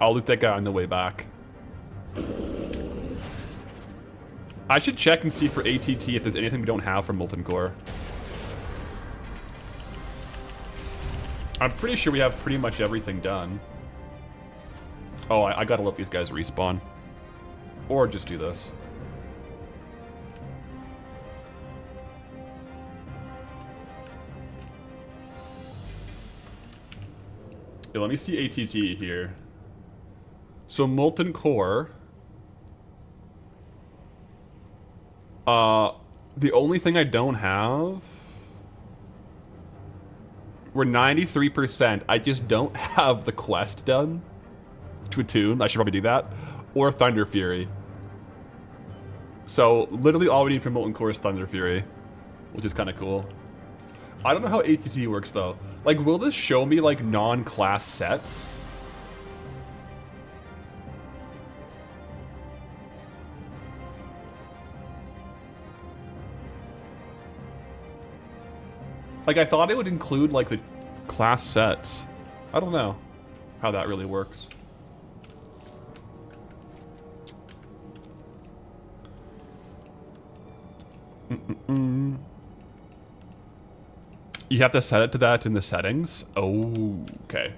I'll loot that guy on the way back. I should check and see for ATT if there's anything we don't have from Molten Core. I'm pretty sure we have pretty much everything done. Oh, I gotta let these guys respawn. Or just do this. Yeah, let me see ATT here. So Molten Core. The only thing I don't have... We're 93%. I just don't have the quest done to attune. I should probably do that. Or Thunder Fury. So literally all we need for Molten Core is Thunder Fury. Which is kind of cool. I don't know how ATT works though. Like, will this show me like non-class sets? Like, I thought it would include, like, the class sets. I don't know how that really works. You have to set it to that in the settings? Oh, okay.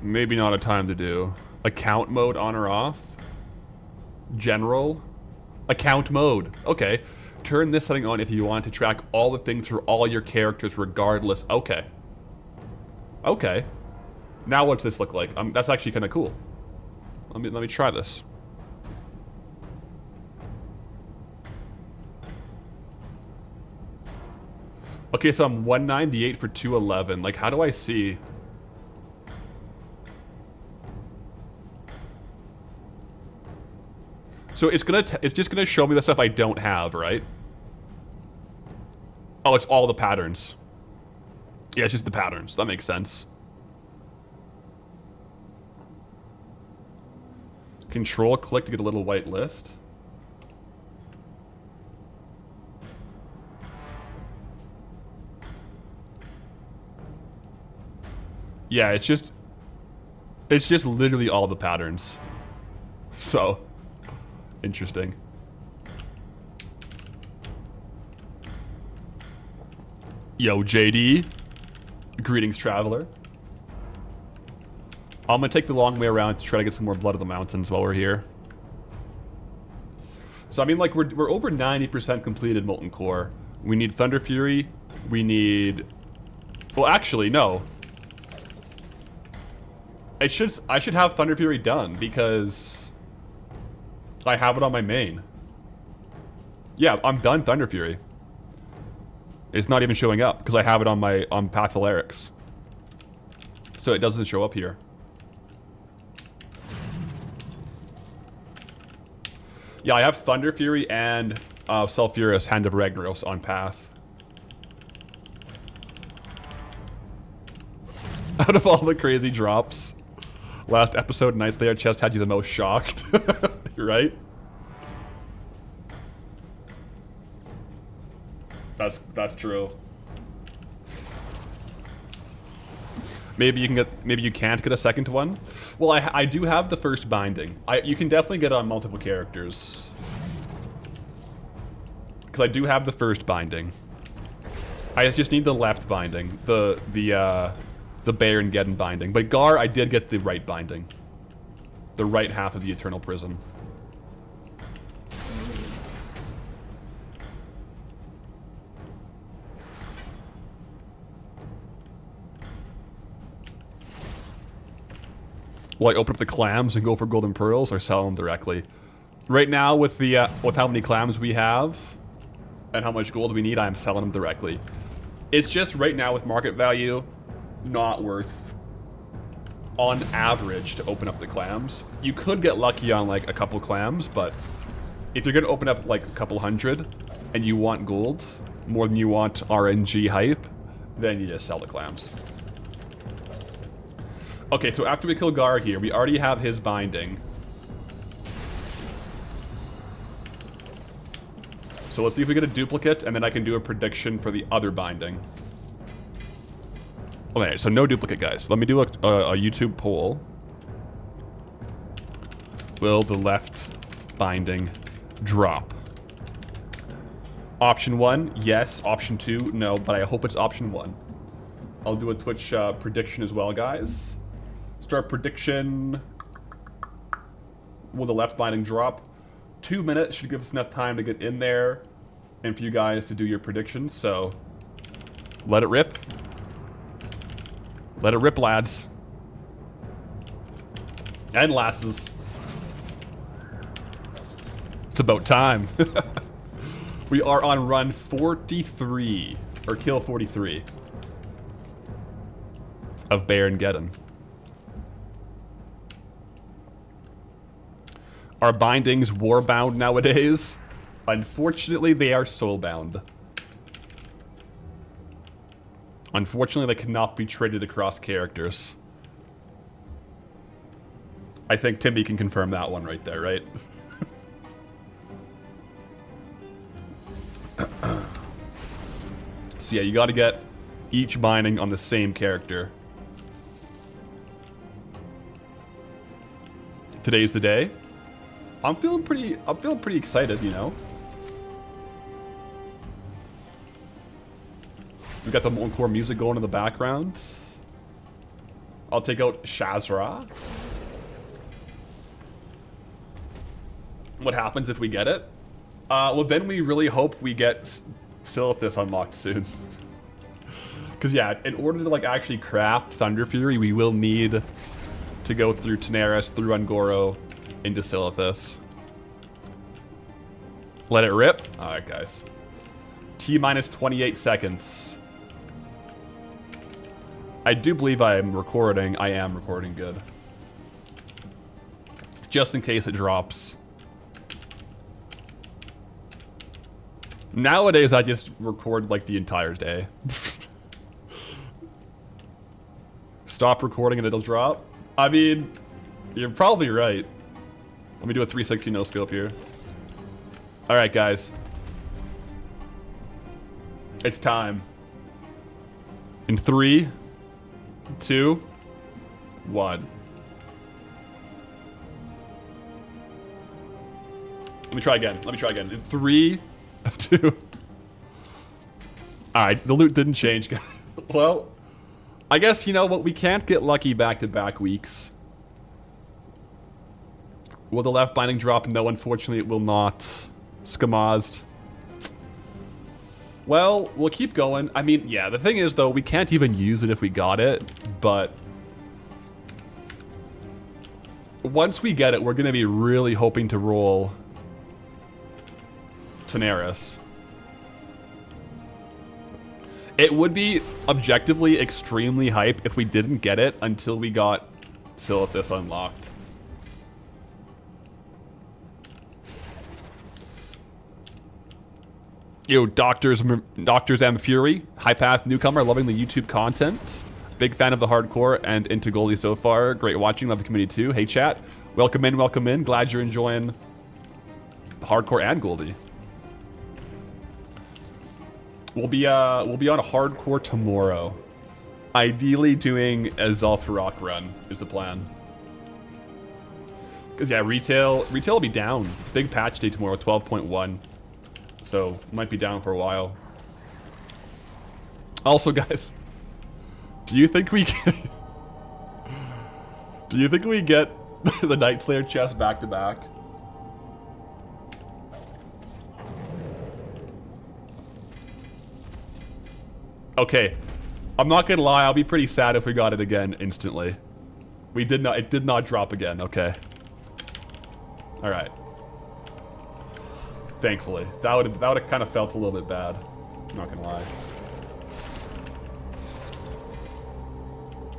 Maybe not a time to do. Account mode on or off? General? Account mode. Okay. Turn this setting on if you want to track all the things for all your characters regardless. Okay. Okay. Now what's this look like? That's actually kind of cool. Let me try this. Okay, so I'm 198 for 211. Like, how do I see... So it's just gonna show me the stuff I don't have, right? Oh, it's all the patterns. Yeah, it's just the patterns. That makes sense. Control click to get a little white list. Yeah, it's just literally all the patterns. So, interesting. Yo, JD. Greetings, traveler. I'm gonna take the long way around to try to get some more Blood of the Mountains while we're here. So I mean, like, we're over 90% completed Molten Core. We need Thunder Fury. We need... Well, actually, no. I should have Thunder Fury done because I have it on my main. Yeah, I'm done Thunder Fury. It's not even showing up because I have it on my Pathful Eric's. So it doesn't show up here. Yeah, I have Thunder Fury and Sulfurous Hand of Ragnaros on Path. Out of all the crazy drops, last episode, Night Slayer chest had you the most shocked. Right? That's true. Maybe you can't get a second one. Well, I do have the first binding. You can definitely get it on multiple characters. Because I do have the first binding. I just need the left binding. The the Baron Geddon binding. But Gar, I did get the right binding. The right half of the Eternal Prison. Will I open up the clams and go for golden pearls, or sell them directly? Right now, with the with how many clams we have and how much gold we need, I'm selling them directly. It's just right now with market value, not worth, on average, to open up the clams. You could get lucky on like a couple clams, but if you're gonna open up like a couple hundred and you want gold more than you want RNG hype, then you just sell the clams. Okay, so after we kill Gar here, we already have his binding. So let's see if we get a duplicate, and then I can do a prediction for the other binding. Okay, so no duplicate, guys. Let me do a YouTube poll. Will the left binding drop? Option 1, yes. Option 2, no. But I hope it's option 1. I'll do a Twitch prediction as well, guys. Start prediction. Will the left binding drop? 2 minutes should give us enough time to get in there and for you guys to do your predictions. So let it rip. Let it rip, lads. And lasses. It's about time. We are on run 43, or kill 43 of Baron Geddon. Are bindings warbound nowadays? Unfortunately, they are soulbound. Unfortunately, they cannot be traded across characters. I think Timmy can confirm that one right there, right? So yeah, you gotta get each binding on the same character. Today's the day. I'm feeling pretty excited, you know. We got the Encore music going in the background. I'll take out Shazra. What happens if we get it? Well, then we really hope we get Silithus unlocked soon. Because yeah, in order to like actually craft Thunder Fury, we will need to go through Tanaris, through Ungoro, into Silithus. Let it rip. Alright, guys. T-minus 28 seconds. I do believe I am recording. I am recording good. Just in case it drops. Nowadays, I just record like the entire day. Stop recording and it'll drop. I mean, you're probably right. Let me do a 360 no scope here. Alright, guys. It's time. In 3, 2, 1. Let me try again. In 3, 2. Alright, the loot didn't change. Well, I guess, you know what, we can't get lucky back-to-back weeks. Will the left binding drop? No, unfortunately it will not. Skamazed. Well, we'll keep going. I mean, yeah, the thing is, though, we can't even use it if we got it, but once we get it, we're going to be really hoping to roll Tanaris. It would be objectively extremely hype if we didn't get it until we got Silithus unlocked. Yo, Doctors M Fury, High Path newcomer, loving the YouTube content. Big fan of the hardcore and into Goldie so far. Great watching, love the community too. Hey chat, welcome in. Glad you're enjoying the hardcore and Goldie. We'll be on a hardcore tomorrow. Ideally doing a Zaltharok run is the plan. Cause yeah, retail will be down. Big patch day tomorrow, 12.1. So might be down for a while. Also, guys, Do you think we get... Do you think we get the Night Slayer chest back to back? Okay. I'm not gonna lie, I'll be pretty sad if we got it again instantly. We did not, it did not drop again, okay. Alright. Thankfully. That would have kind of felt a little bit bad. I'm not gonna lie.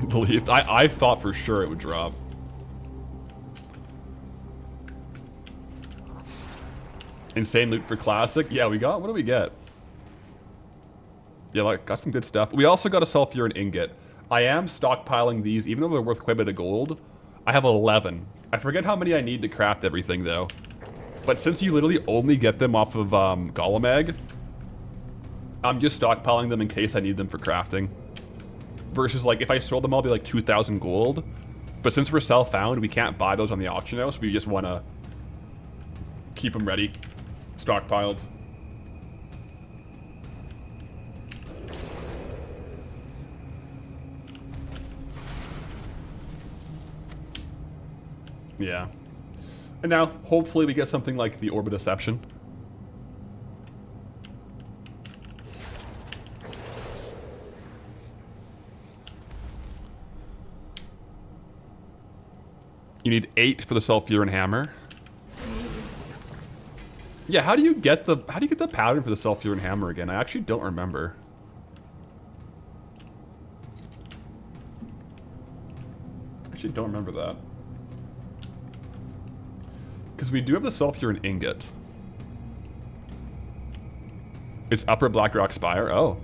Believed. I thought for sure it would drop. Insane loot for classic. Yeah, we got, what do we get? Yeah, like, got some good stuff. We also got a sulfur ingot. I am stockpiling these, even though they're worth quite a bit of gold. I have 11. I forget how many I need to craft everything, though. But since you literally only get them off of Golem Egg, I'm just stockpiling them in case I need them for crafting. Versus, like, if I sold them all, it'd be like 2,000 gold. But since we're self-found, we can't buy those on the auction house. We just want to keep them ready. Stockpiled. Yeah. And now, hopefully we get something like the Orb of Deception. You need 8 for the Sulfuran Hammer. Yeah, how do you get the pattern for the Sulfuran Hammer again? I actually don't remember. I actually don't remember that. Because we do have the Sulfuran Ingot. It's Upper Blackrock Spire. Oh.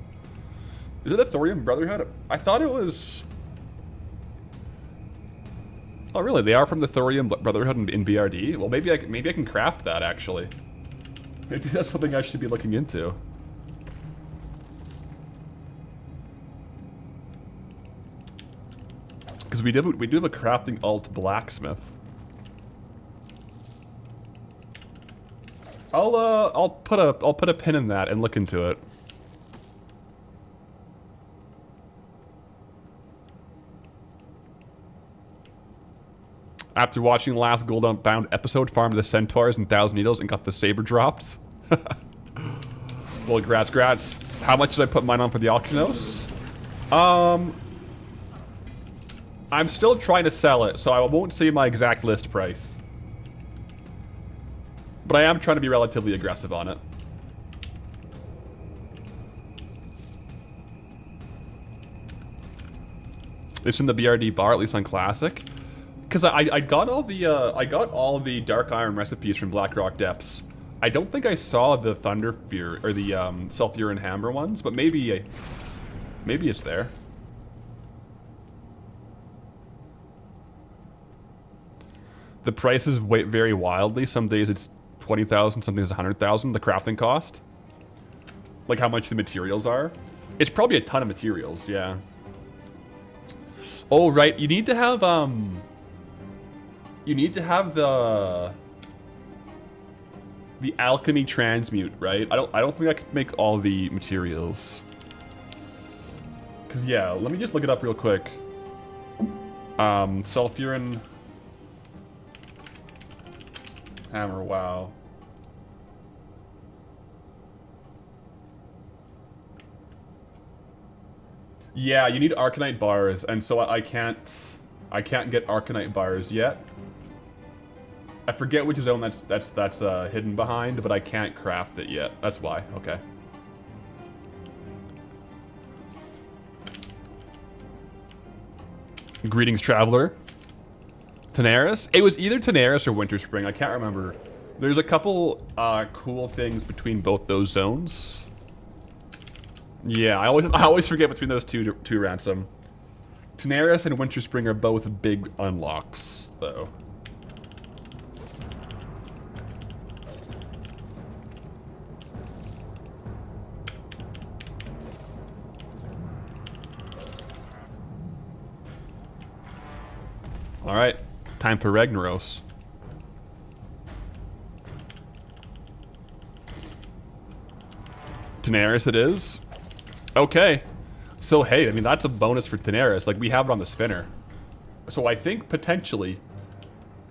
Is it the Thorium Brotherhood? I thought it was... Oh, really? They are from the Thorium Brotherhood in BRD? Well, maybe I can craft that, actually. Maybe that's something I should be looking into. Because we do have a crafting alt blacksmith. I'll put a pin in that and look into it. After watching the last Goldbound episode, farmed the centaurs and 1,000 needles and got the saber dropped. Well, grats. How much did I put mine on for the auction house? I'm still trying to sell it, so I won't say my exact list price. But I am trying to be relatively aggressive on it. It's in the BRD bar, at least on Classic. Because I got all the Dark Iron recipes from Blackrock Depths. I don't think I saw the Thunder Fear or the Sulfuran Hammer ones, but maybe it's there. The prices vary wildly. Some days it's 20,000, some days 100,000. The crafting cost, like how much the materials are. It's probably a ton of materials. Yeah. Oh right, you need to have the alchemy transmute, right? I don't think I could make all the materials. Cause yeah, let me just look it up real quick. Sulfuran Hammer, wow. Yeah, you need Arcanite bars, and so I can't get Arcanite bars yet. I forget which zone that's hidden behind, but I can't craft it yet. That's why. Okay. Greetings, traveler. Tanaris? It was either Tanaris or Winter Spring. I can't remember. There's a couple cool things between both those zones. Yeah, I always forget between those two Ransom. Tanaris and Winter Spring are both big unlocks, though. All right, time for Ragnaros. Tanaris it is. Okay, So, hey, I mean, that's a bonus for Daenerys. Like, we have it on the spinner. So I think potentially,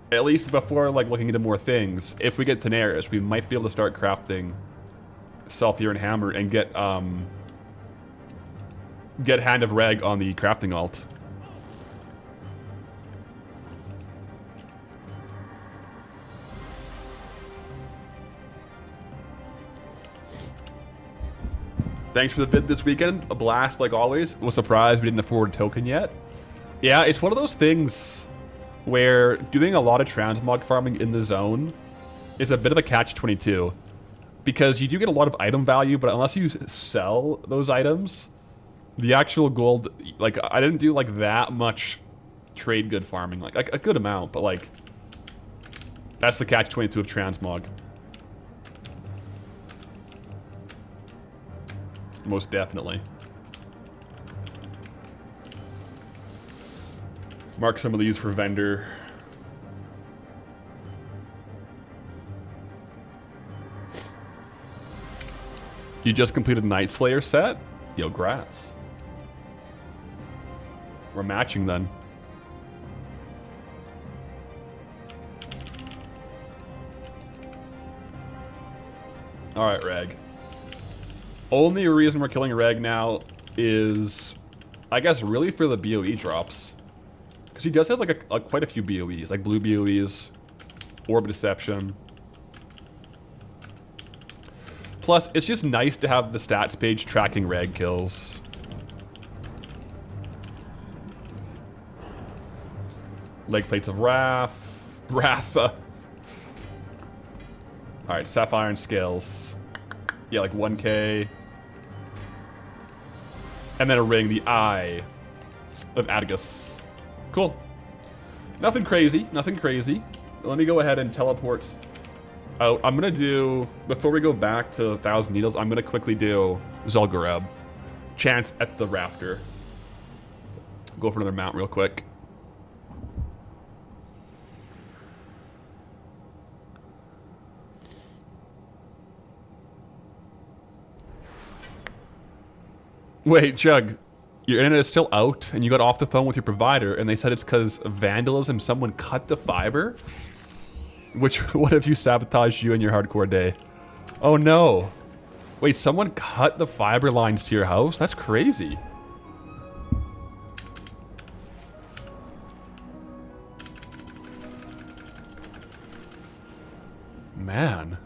at least before, like, looking into more things, if we get Daenerys, we might be able to start crafting Saltstone and Hammer and get Hand of Reg on the crafting alt. Thanks for the vid this weekend. A blast, like always. Was surprised we didn't afford a token yet. Yeah, it's one of those things where doing a lot of transmog farming in the zone is a bit of a catch-22. Because you do get a lot of item value, but unless you sell those items, the actual gold, like, I didn't do, like, that much trade good farming. Like, a good amount, but, like, that's the catch-22 of transmog. Most definitely. Mark some of these for vendor. You just completed Night Slayer set? Yo, grass. We're matching then. Alright, Reg. Only reason we're killing Reg now is, I guess, really for the BOE drops. Because he does have, like, quite a few BOEs. Like, blue BOEs, Orb Deception. Plus, it's just nice to have the stats page tracking Reg kills. Leg Plates of Wrath. Alright, Sapphire and Scales. Yeah, like 1k. And then a ring, the Eye of Atticus. Cool. Nothing crazy, nothing crazy. Let me go ahead and teleport out. I'm gonna do, before we go back to 1,000 Needles, I'm gonna quickly do Zul'Gurub. Chance at the Raptor. Go for another mount real quick. Wait, Chug, your internet is still out and you got off the phone with your provider and they said it's because of vandalism, someone cut the fiber? What if you sabotaged you and your hardcore day? Oh no. Wait, someone cut the fiber lines to your house? That's crazy. Man.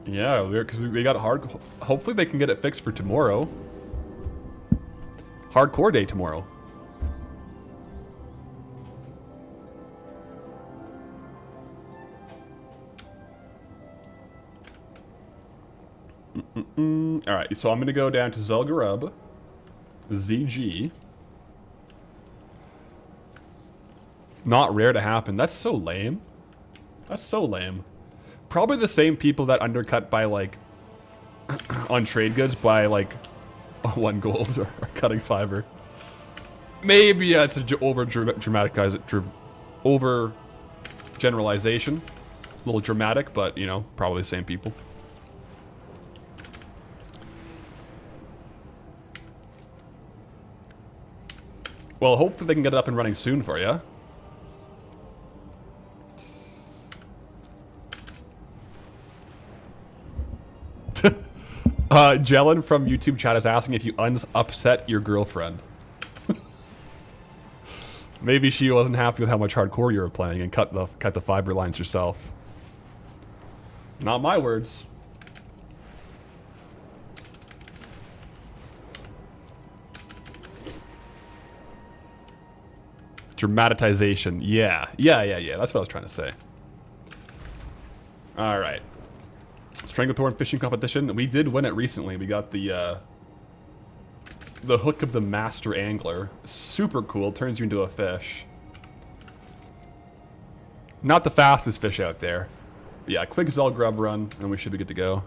Yeah, because we got hard. Hopefully they can get it fixed for tomorrow. Hardcore day tomorrow. Alright, so I'm going to go down to Zul'Gurub. ZG. Not rare to happen. That's so lame. That's so lame. Probably the same people that undercut by, like, on trade goods by, like, 1 gold or cutting fiber. Maybe it's a over generalization. A little dramatic, but, you know, probably the same people. Well, hopefully they can get it up and running soon for you. Jelen from YouTube chat is asking if you upset your girlfriend. Maybe she wasn't happy with how much hardcore you were playing and cut the fiber lines yourself. Not my words. Dramatization. Yeah. That's what I was trying to say. All right. Stranglethorn fishing competition. We did win it recently. We got the hook of the master angler. Super cool. Turns you into a fish. Not the fastest fish out there. But yeah, quick Zul'Gurub run, and we should be good to go.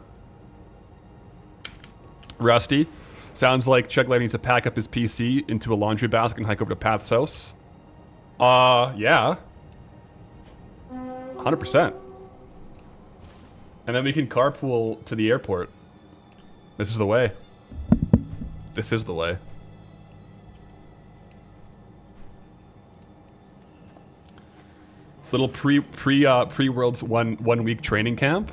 Rusty. Sounds like Chugley needs to pack up his PC into a laundry basket and hike over to Path's house. Yeah. 100%. And then we can carpool to the airport. This is the way. This is the way. Little pre-Worlds one week training camp.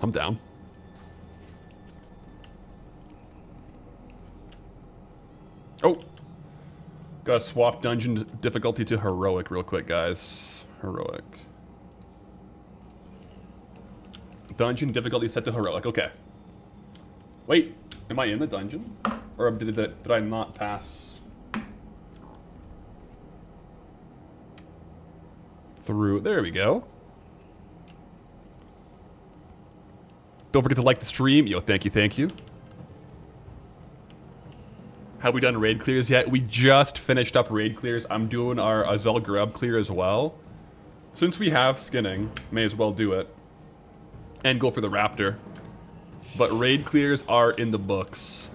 I'm down. Oh, gotta swap dungeon difficulty to heroic real quick, guys. Heroic. Dungeon difficulty set to heroic. Okay. Wait, am I in the dungeon? Or did I not pass through? There we go. Don't forget to like the stream. Yo, thank you, thank you. Have we done raid clears yet? We just finished up raid clears. I'm doing our Azul Grub clear as well. Since we have skinning, may as well do it. And go for the Raptor. But raid clears are in the books.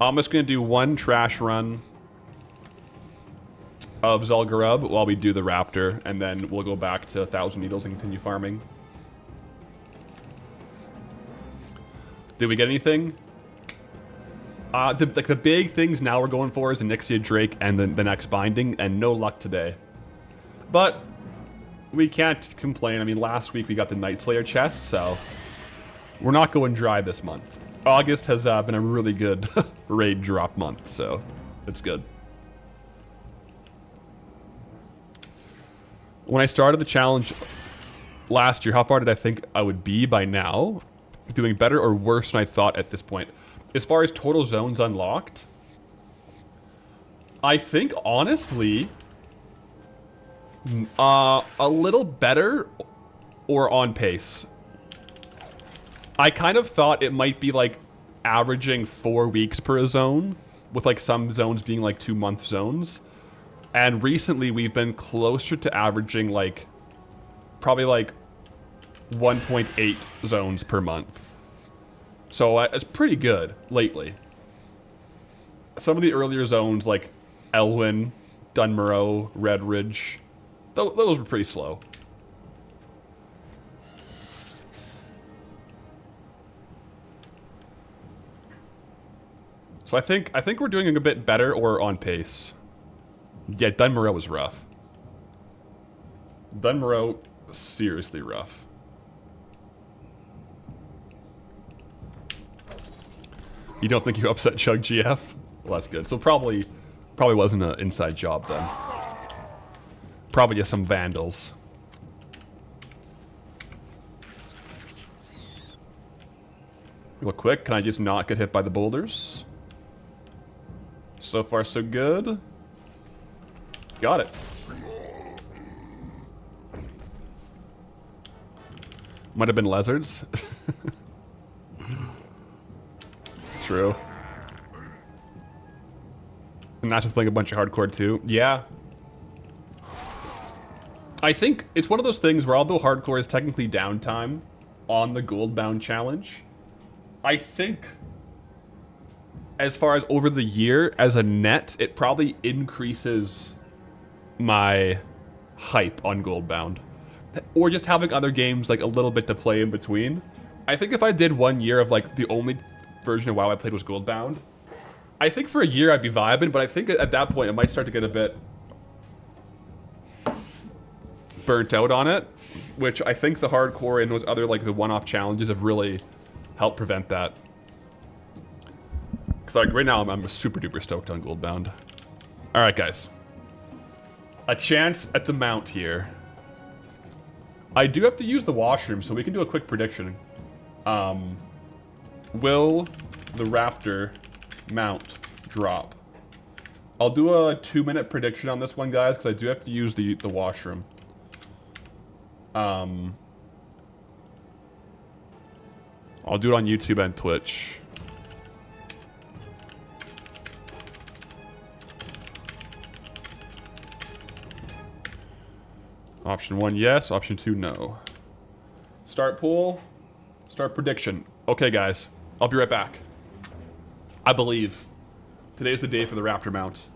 I'm just going to do one trash run of Zul'Gurub while we do the Raptor, and then we'll go back to 1,000 Needles and continue farming. Did we get anything? The big things now we're going for is the Nixia Drake and the next binding, and no luck today. But we can't complain. I mean, last week we got the Night Slayer chest, so we're not going dry this month. August has been a really good raid drop month, so it's good. When I started the challenge last year, how far did I think I would be by now? Doing better or worse than I thought at this point? As far as total zones unlocked, I think, honestly, a little better or on pace. I kind of thought it might be like averaging 4 weeks per zone, with like some zones being like 2-month zones. And recently we've been closer to averaging like probably like 1.8 zones per month. So it's pretty good lately. Some of the earlier zones like Elwyn, Dunmorrow, Redridge, those were pretty slow. So I think we're doing a bit better or on pace. Yeah, Dunmorrow was rough. Dunmorrow, seriously rough. You don't think you upset Chug GF? Well, that's good. So probably wasn't an inside job then. Probably just some vandals. Real quick, can I just not get hit by the boulders? So far, so good. Got it. Might have been lizards. True. And not just playing a bunch of hardcore too. Yeah. I think it's one of those things where although hardcore is technically downtime on the Goldbound challenge, I think as far as over the year as a net, it probably increases my hype on Goldbound. Or just having other games like a little bit to play in between. I think if I did 1 year of like the only version of WoW I played was Goldbound, I think for a year I'd be vibing, but I think at that point it might start to get a bit burnt out on it, which I think the hardcore and those other like the one-off challenges have really helped prevent that. Because like right now I'm super duper stoked on Goldbound. Alright guys. A chance at the mount here. I do have to use the washroom, so we can do a quick prediction. Will the Raptor mount drop? I'll do a 2-minute prediction on this one, guys, because I do have to use the washroom. I'll do it on YouTube and Twitch. Option 1, yes. Option 2, no. Start pool. Start prediction. Okay, guys. I'll be right back. I believe today's the day for the Raptor mount.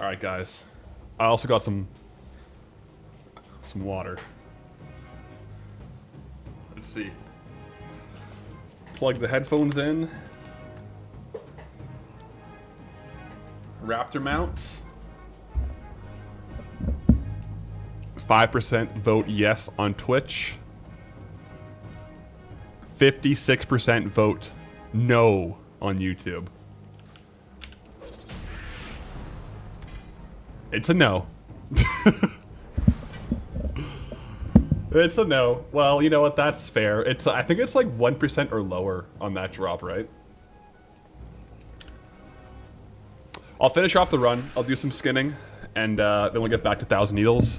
All right, guys. I also got some water. Let's see. Plug the headphones in. Raptor mount. 5% vote yes on Twitch. 56% vote no on YouTube. It's a no. It's a no. Well, you know what? That's fair. It's I think it's like 1% or lower on that drop, right? I'll finish off the run. I'll do some skinning, and then we'll get back to 1,000 needles.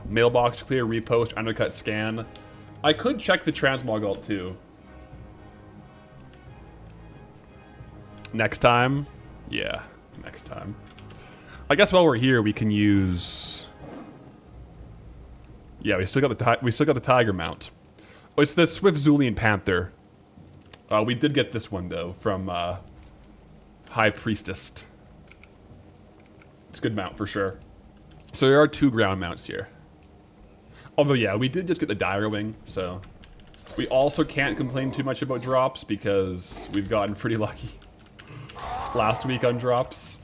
Mailbox clear, repost, undercut, scan. I could check the transmog alt too. Next time? Yeah, next time. I guess while we're here, we can use... Yeah, we still got the tiger mount. Oh, it's the Swift Zulian Panther. We did get this one though from High Priestess. It's a good mount for sure. So there are 2 ground mounts here. Although yeah, we did just get the Dire Wing, so we also can't complain too much about drops because we've gotten pretty lucky last week on drops.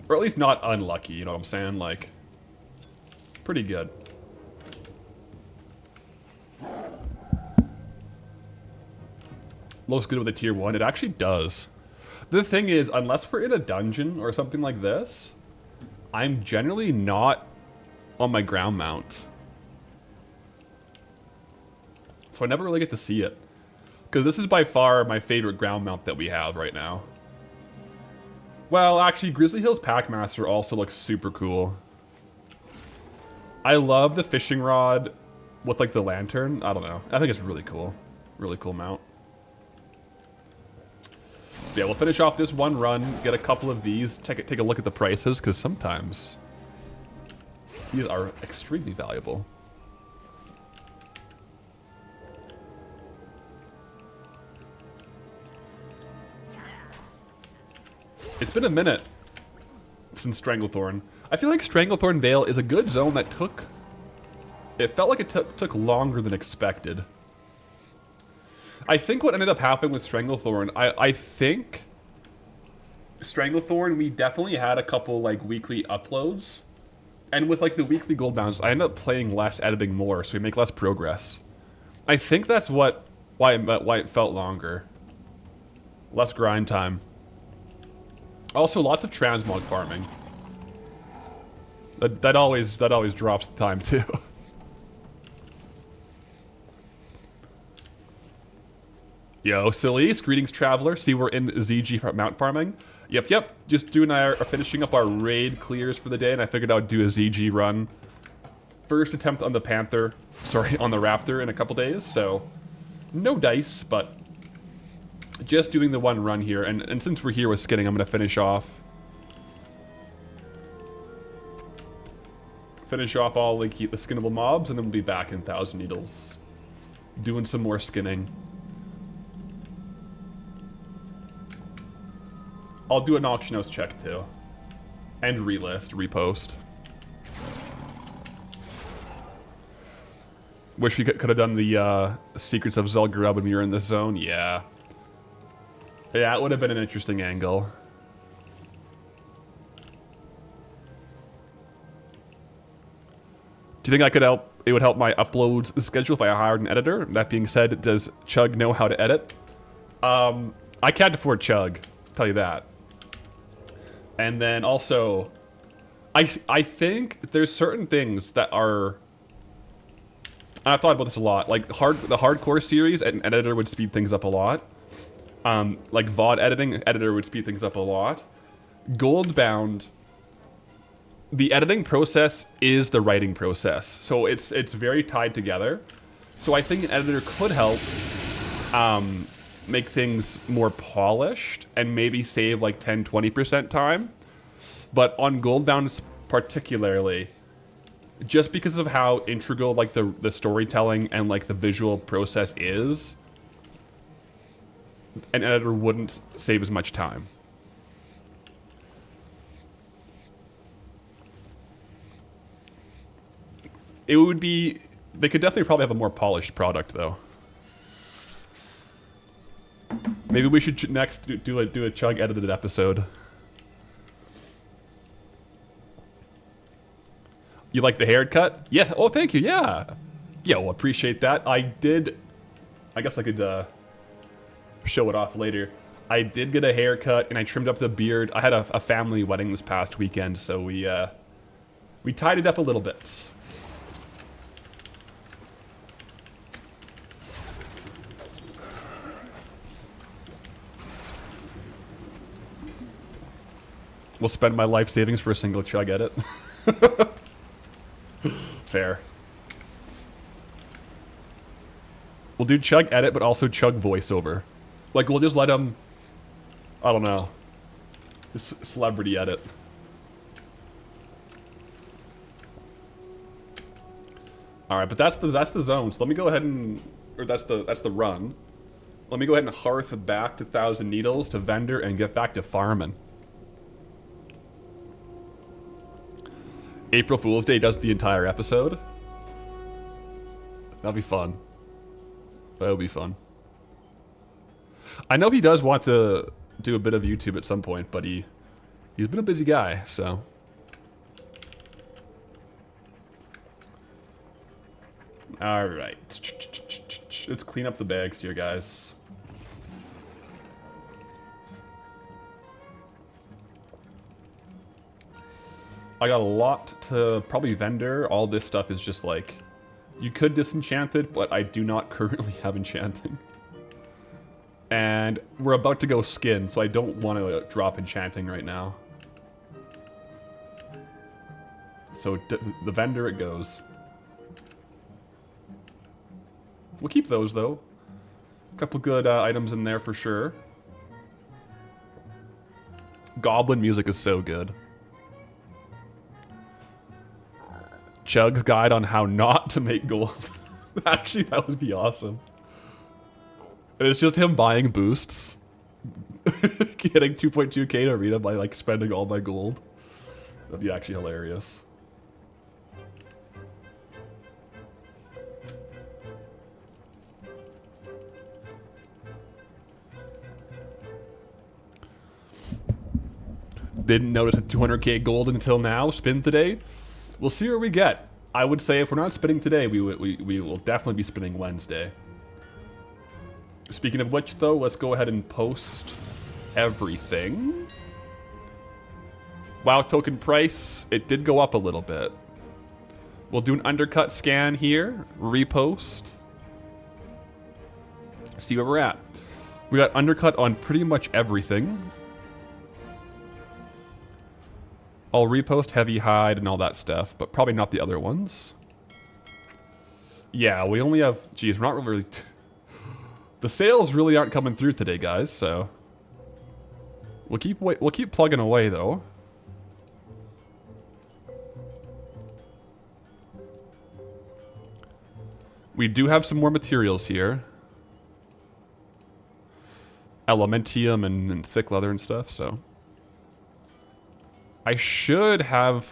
Or at least not unlucky, you know what I'm saying? Like, pretty good. Looks good with a tier 1. It actually does. The thing is, unless we're in a dungeon or something like this, I'm generally not on my ground mount. So I never really get to see it. Because this is by far my favorite ground mount that we have right now. Well, actually, Grizzly Hills Packmaster also looks super cool. I love the fishing rod with, like, the lantern. I don't know. I think it's really cool. Really cool mount. Yeah, we'll finish off this one run, get a couple of these, take a look at the prices, because sometimes these are extremely valuable. It's been a minute since Stranglethorn. I feel like Stranglethorn Vale is a good zone that took... It felt like it took longer than expected. I think what ended up happening with Stranglethorn, I think Stranglethorn, we definitely had a couple like weekly uploads. And with like the weekly Goldbounds, I ended up playing less, editing more, so we make less progress. I think that's why it felt longer. Less grind time. Also, lots of transmog farming. That always drops the time too. Yo, Sillies, greetings, traveler. See, we're in ZG mount farming. Yep. Just doing finishing up our raid clears for the day, and I figured I would do a ZG run. First attempt on the Panther, sorry, on the Raptor in a couple days. So, no dice, but just doing the one run here. And since we're here with skinning, I'm gonna finish off all like the skinnable mobs, and then we'll be back in 1,000 needles, doing some more skinning. I'll do an auction house check too. And relist, repost. Wish we could have done the Secrets of Zelgrub when we were in this zone. Yeah. Yeah, it would have been an interesting angle. Do you think I could help? It would help my upload schedule if I hired an editor. That being said, does Chug know how to edit? I can't afford Chug, I'll tell you that. And then also, I think there's certain things that are... I've thought about this a lot. Like the hardcore series, an editor would speed things up a lot. Like VOD editing, editor would speed things up a lot. Goldbound, the editing process is the writing process, so it's very tied together. So I think an editor could help make things more polished and maybe save like 10-20% time. But on Goldbound particularly, just because of how integral like the storytelling and like the visual process is, an editor wouldn't save as much time. It would be... They could definitely probably have a more polished product, though. Maybe we should next do a chug edited episode. You like the haircut? Yes. Oh, thank you. Yeah. Yo, appreciate that. I guess I could show it off later. I did get a haircut and I trimmed up the beard. I had a family wedding this past weekend, so we tied it up a little bit. Will spend my life savings for a single chug edit. Fair. We'll do chug edit, but also chug voiceover. Like, we'll just let him... I don't know. Just celebrity edit. Alright, but that's the zone, so let me go ahead and... Or that's the run. Let me go ahead and hearth back to Thousand Needles, to Vendor, and get back to farming. April Fool's Day does the entire episode. That'll be fun. That'll be fun. I know he does want to do a bit of YouTube at some point, but he's been a busy guy, so. Alright. Let's clean up the bags here, guys. I got a lot to probably Vendor. All this stuff is just like, you could disenchant it, but I do not currently have enchanting. And we're about to go skin, so I don't want to drop enchanting right now. So the Vendor it goes. We'll keep those though. A couple good items in there for sure. Goblin music is so good. Chug's guide on how not to make gold. Actually, that would be awesome. And it's just him buying boosts. Getting 2.2k to arena by like spending all my gold. That'd be actually hilarious. Didn't notice a 200k gold until now. Spin today. We'll see where we get. I would say if we're not spinning today, we will definitely be spinning Wednesday. Speaking of which, though, let's go ahead and post everything. WoW token price, it did go up a little bit. We'll do an undercut scan here, repost. See where we're at. We got undercut on pretty much everything. I'll repost heavy hide and all that stuff, but probably not the other ones. Yeah, we only have... Geez, we're not really... The sales really aren't coming through today, guys, so... We'll keep plugging away, though. We do have some more materials here. Elementium and thick leather and stuff, so... I should have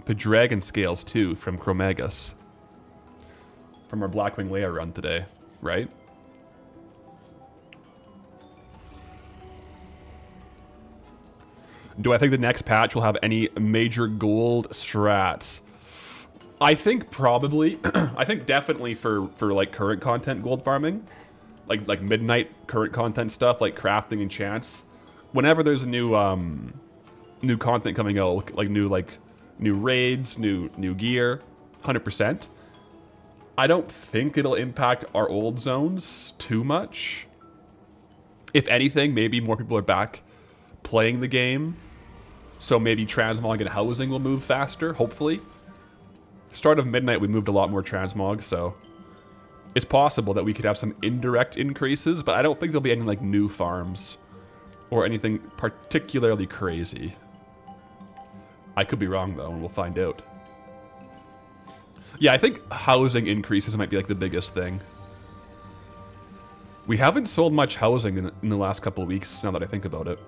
the dragon scales too from Chromagus. From our Blackwing layer run today, right? Do I think the next patch will have any major gold strats? I think probably. I think definitely for like current content gold farming. Like midnight current content stuff like crafting and chants. Whenever there's a new content coming out, like new raids, new gear, 100%. I don't think it'll impact our old zones too much. If anything, maybe more people are back playing the game, so maybe transmog and housing will move faster. Hopefully, start of midnight we moved a lot more transmog, so it's possible that we could have some indirect increases, but I don't think there'll be any like new farms. Or anything particularly crazy. I could be wrong, though, and we'll find out. Yeah, I think housing increases might be, like, the biggest thing. We haven't sold much housing in the last couple of weeks, now that I think about it.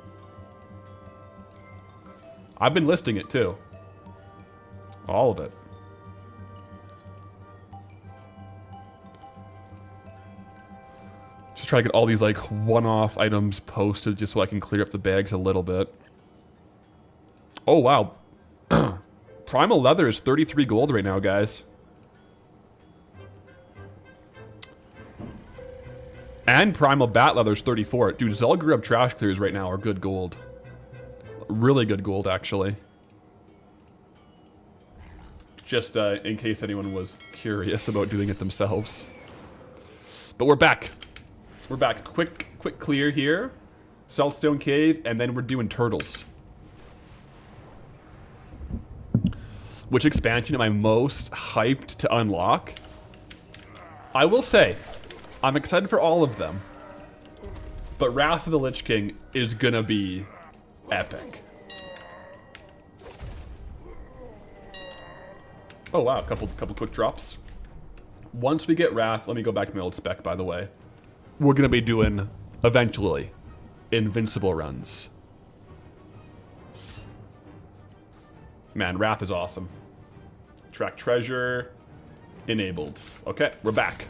I've been listing it, too. All of it. try to get all these like one-off items posted just so I can clear up the bags a little bit. Oh, wow. Primal leather is 33 gold right now, guys. And primal bat leather is 34. Dude, Zelgrub trash clears right now are good gold. Really good gold, actually. Just in case anyone was curious about doing it themselves. But we're back. We're back. Quick clear here. Saltstone cave, and then we're doing turtles. Which expansion am I most hyped to unlock? I will say, I'm excited for all of them. But Wrath of the Lich King is gonna be epic. Oh wow, couple quick drops. Once we get Wrath, let me go back to my old spec, by the way. We're gonna be doing, eventually, invincible runs. Man, Wrath is awesome. Track treasure, enabled. Okay, we're back.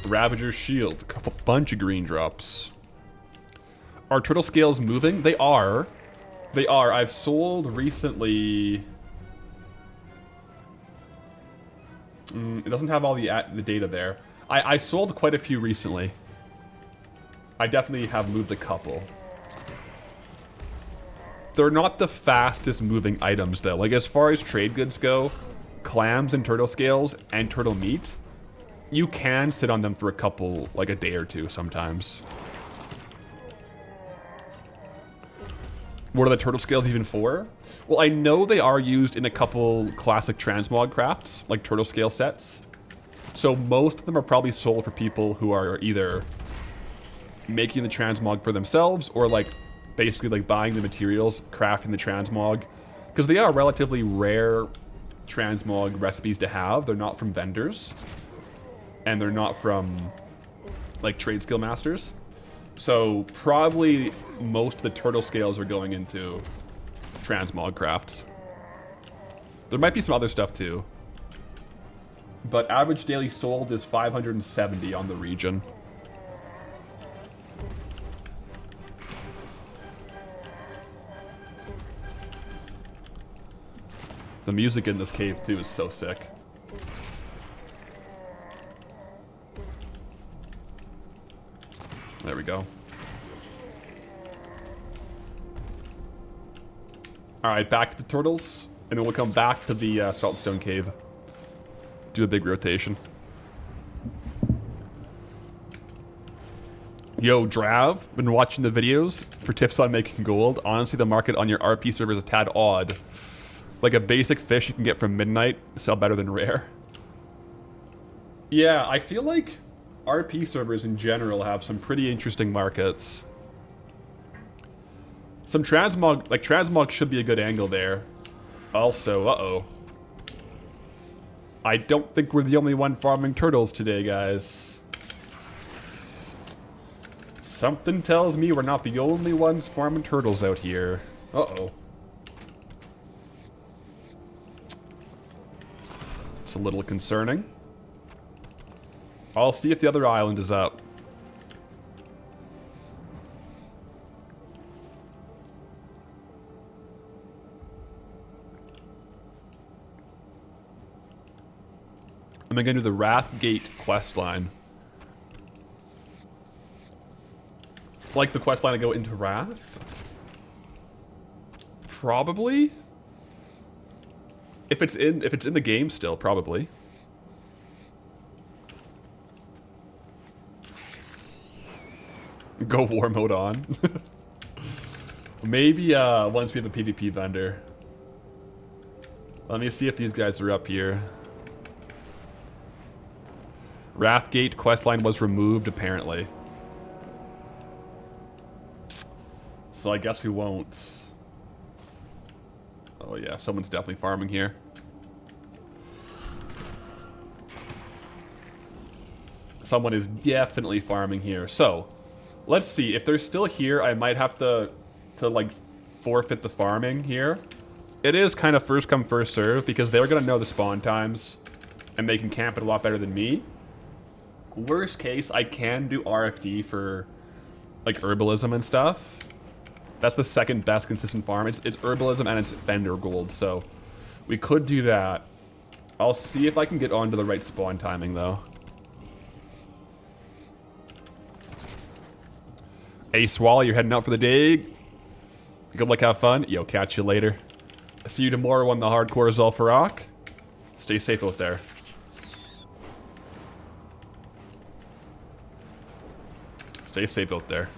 Ravager's shield, bunch of green drops. Are turtle scales moving? They are. They are. I've sold recently. It doesn't have all the data there. I sold quite a few recently. I definitely have moved a couple. They're not the fastest moving items though. Like as far as trade goods go, clams and turtle scales and turtle meat, you can sit on them for a couple, like a day or two sometimes. What are the turtle scales even for? Well, I know they are used in a couple classic transmog crafts, like turtle scale sets. So most of them are probably sold for people who are either making the transmog for themselves or like basically like buying the materials, crafting the transmog. Because they are relatively rare transmog recipes to have. They're not from vendors. And they're not from like trade skill masters. So probably most of the turtle scales are going into transmog crafts. There might be some other stuff too. But average daily sold is 570 on the region. The music in this cave too is so sick. There we go. Alright, back to the turtles, and then we'll come back to the Saltstone cave. Do a big rotation. Yo, Drav, been watching the videos for tips on making gold. Honestly, the market on your RP server is a tad odd. Like a basic fish you can get from Midnight, sell better than rare. Yeah, I feel like RP servers in general have some pretty interesting markets. Some transmog, like transmog should be a good angle there. Also, uh-oh. I don't think we're the only one farming turtles today, guys. Something tells me we're not the only ones farming turtles out here. Uh-oh. It's a little concerning. I'll see if the other island is up. I'm gonna do the Wrathgate questline. Like the questline to go into Wrath? Probably. If it's in the game still, probably. Go war mode on. Maybe once we have a PvP vendor. Let me see if these guys are up here. Wrathgate questline was removed, apparently. So I guess we won't. Oh yeah, someone's definitely farming here. Someone is definitely farming here. So, let's see. If they're still here, I might have to like forfeit the farming here. it is kind of first come, first serve, because they're going to know the spawn times, and they can camp it a lot better than me. Worst case, I can do RFD for, like, herbalism and stuff. That's the second best consistent farm. It's herbalism and it's vendor gold, so we could do that. I'll see if I can get onto the right spawn timing, though. Hey, Swallow, you're heading out for the day. Good luck, have fun. Yo, catch you later. See you tomorrow on the hardcore Zul'Farrak. Stay safe out there. Stay safe out there.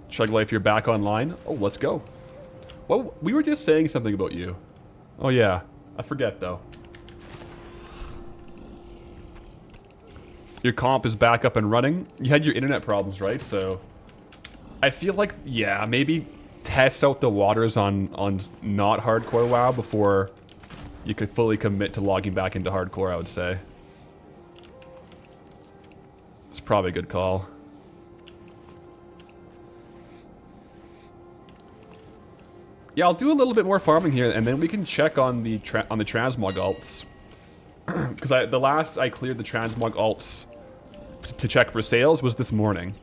Chug Life, you're back online. Oh, let's go. Well, we were just saying something about you. Oh yeah, I forget though. Your comp is back up and running. You had your internet problems, right? So I feel like, yeah, maybe test out the waters on not hardcore WoW before you could fully commit to logging back into hardcore, I would say. It's probably a good call. Yeah, I'll do a little bit more farming here, and then we can check on the transmog alts. Because the last I cleared the transmog alts to check for sales was this morning.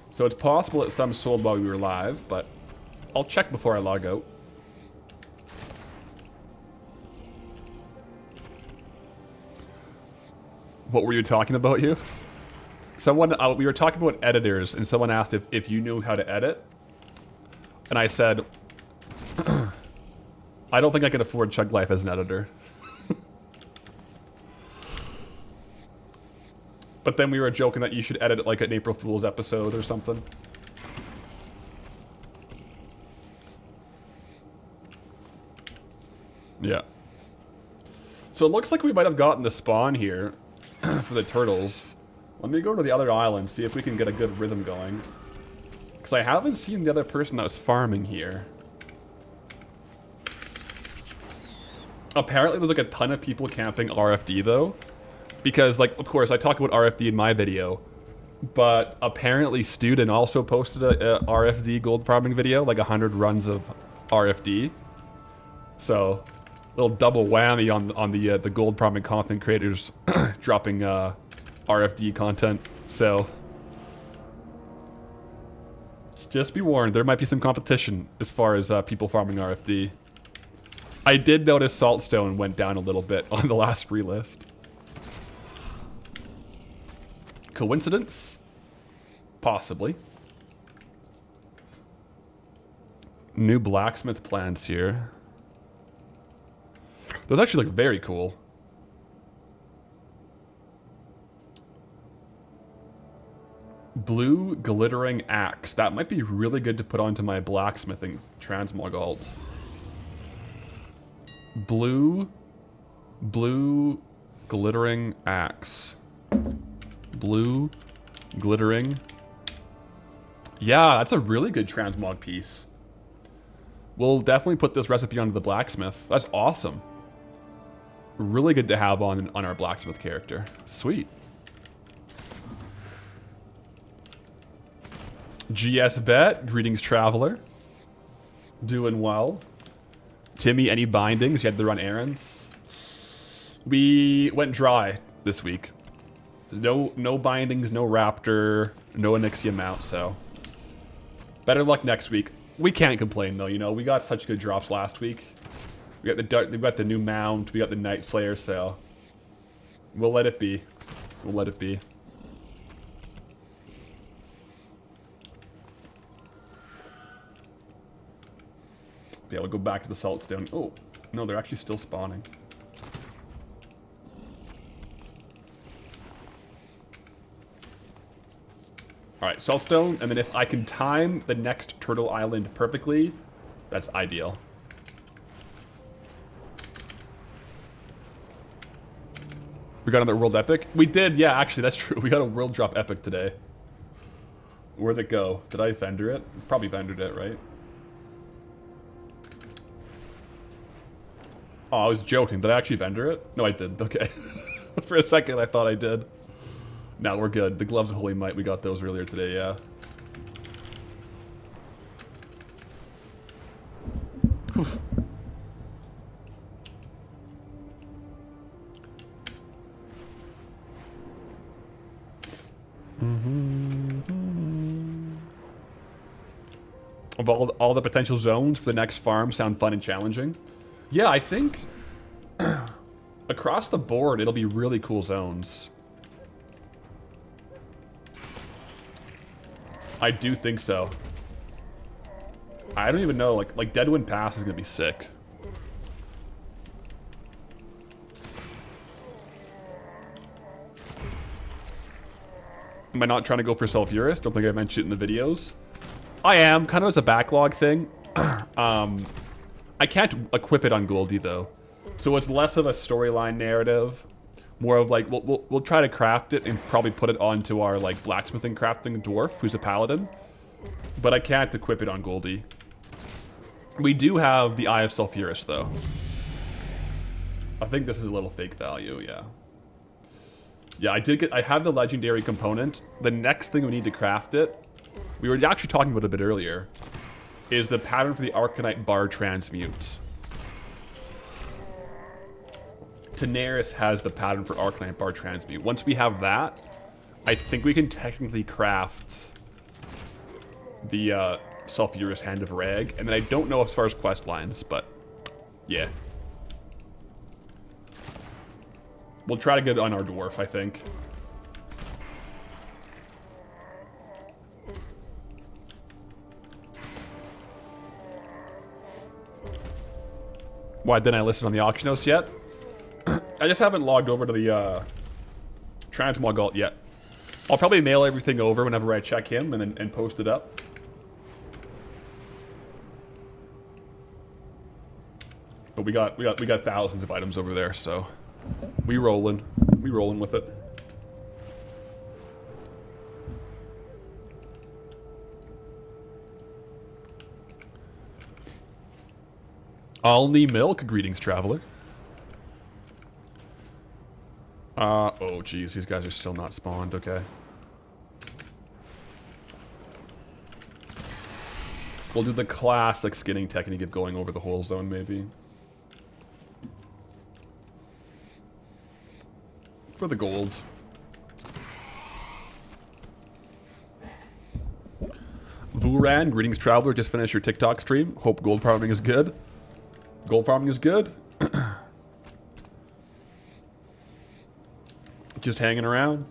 So it's possible that some sold while we were live, but I'll check before I log out. What were you talking about, you? Someone, we were talking about editors, and someone asked if you knew how to edit. And I said, I don't think I can afford Chug Life as an editor. But then we were joking that you should edit it like an April Fool's episode or something. Yeah. So it looks like we might have gotten the spawn here for the turtles. Let me go to the other island, see if we can get a good rhythm going. Because I haven't seen the other person that was farming here. Apparently there's like a ton of people camping RFD though. Because, like, of course, I talk about RFD in my video, but apparently Student also posted a RFD gold farming video, like 100 runs of RFD. So, little double whammy on the gold farming content creators dropping RFD content. So, just be warned, there might be some competition as far as people farming RFD. I did notice Saltstone went down a little bit on the last free list. Coincidence? Possibly. New blacksmith plans here. Those actually look very cool. Blue glittering axe. That might be really good to put onto my blacksmithing transmog alt. Blue glittering axe. Blue glittering. Yeah, that's a really good transmog piece. We'll definitely put this recipe onto the blacksmith. That's awesome. Really good to have on our blacksmith character. Sweet. GS Bet, greetings traveler. Doing well. Timmy, any bindings? You had to run errands? We went dry this week. No bindings, no raptor, no Onyxia mount, so better luck next week. We can't complain though, you know, we got such good drops last week. We got the new mount, we got the Night Slayer, so we'll let it be. We'll let it be. Yeah, we'll go back to the Saltstone. Oh, no, they're actually still spawning. Alright, Saltstone, and then if I can time the next Turtle Island perfectly, that's ideal. We got another World Epic? We did, yeah, actually, that's true. We got a World Drop Epic today. Where'd it go? Did I vendor it? Probably vendored it, right? Oh, I was joking. Did I actually vendor it? No, I did. Okay. For a second, I thought I did. No, we're good. The Gloves of Holy Might, we got those earlier today, yeah. Of all the potential zones for the next farm sound fun and challenging. Yeah, I think across the board it'll be really cool zones. I do think so. I don't even know, like Deadwind Pass is gonna be sick. Am I not trying to go for Sulfurous? Don't think I mentioned it in the videos. I am, kind of as a backlog thing. I can't equip it on Goldie though. So it's less of a storyline narrative. More of like, we'll try to craft it and probably put it onto our like blacksmithing crafting dwarf, who's a paladin. But I can't equip it on Goldie. We do have the Eye of Sulfurous though. I think this is a little fake value, yeah. Yeah, I have the legendary component. The next thing we need to craft it, we were actually talking about it a bit earlier, is the pattern for the Arcanite Bar Transmute. Daenerys has the pattern for Arcanite Bar Transmute. Once we have that, I think we can technically craft the Sulfurous Hand of Rag. And then I don't know as far as quest lines, but yeah. We'll try to get it on our dwarf, I think. Why didn't I list it on the auction house yet? I just haven't logged over to the Transmog alt yet. I'll probably mail everything over whenever I check him and post it up. But we got thousands of items over there, so we rolling with it. Alney Milk, greetings, traveler. Oh geez, these guys are still not spawned, okay. We'll do the classic skinning technique of going over the whole zone, maybe. For the gold. Vuran, greetings, traveler. Just finished your TikTok stream. Hope gold farming is good. Gold farming is good. Just hanging around.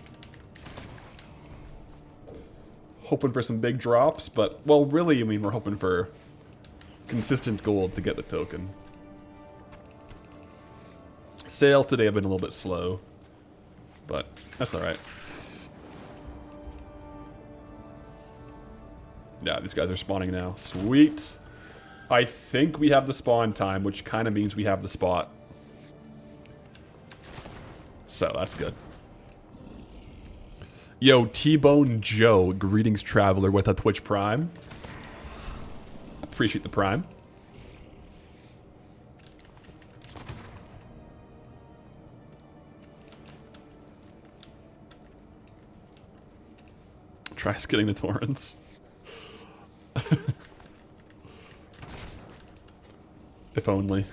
Hoping for some big drops, but, well, really, I mean, we're hoping for consistent gold to get the token. Sales today have been a little bit slow, but that's alright. Yeah, these guys are spawning now. Sweet. I think we have the spawn time, which kind of means we have the spot. So, that's good. Yo, T-Bone Joe, greetings, traveler, with a Twitch Prime. Appreciate the Prime. Try getting the torrents. If only.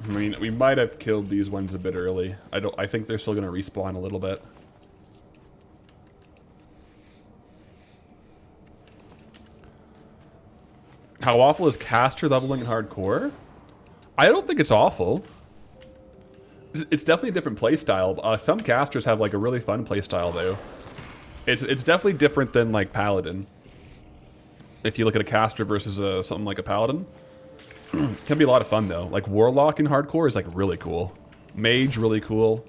I mean, we might have killed these ones a bit early. I think they're still gonna respawn a little bit. How awful is caster leveling in hardcore? I don't think it's awful. It's definitely a different playstyle. Some casters have like a really fun playstyle though. It's definitely different than like Paladin. If you look at a caster versus something like a Paladin. It can be a lot of fun though. Like Warlock in hardcore is like really cool. Mage, really cool.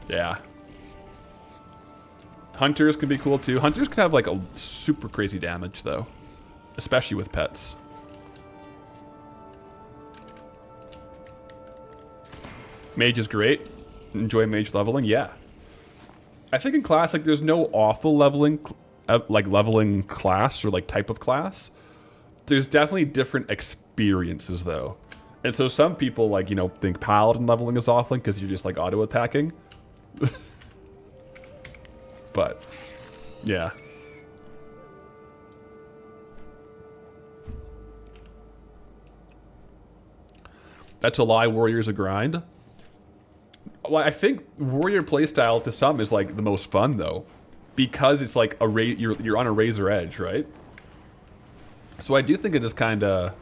Yeah. Hunters can be cool too. Hunters can have like a super crazy damage though. Especially with pets. Mage is great. Enjoy mage leveling, yeah. I think in Classic there's no awful leveling, like leveling class or like type of class. There's definitely different experiences though. And so some people, like, you know, think paladin leveling is awful because you're just, like, auto-attacking. But, yeah. That's a lie, warrior's a grind. Well, I think warrior playstyle to some is, like, the most fun, though. Because it's, like, you're on a razor edge, right? So I do think it is kind of...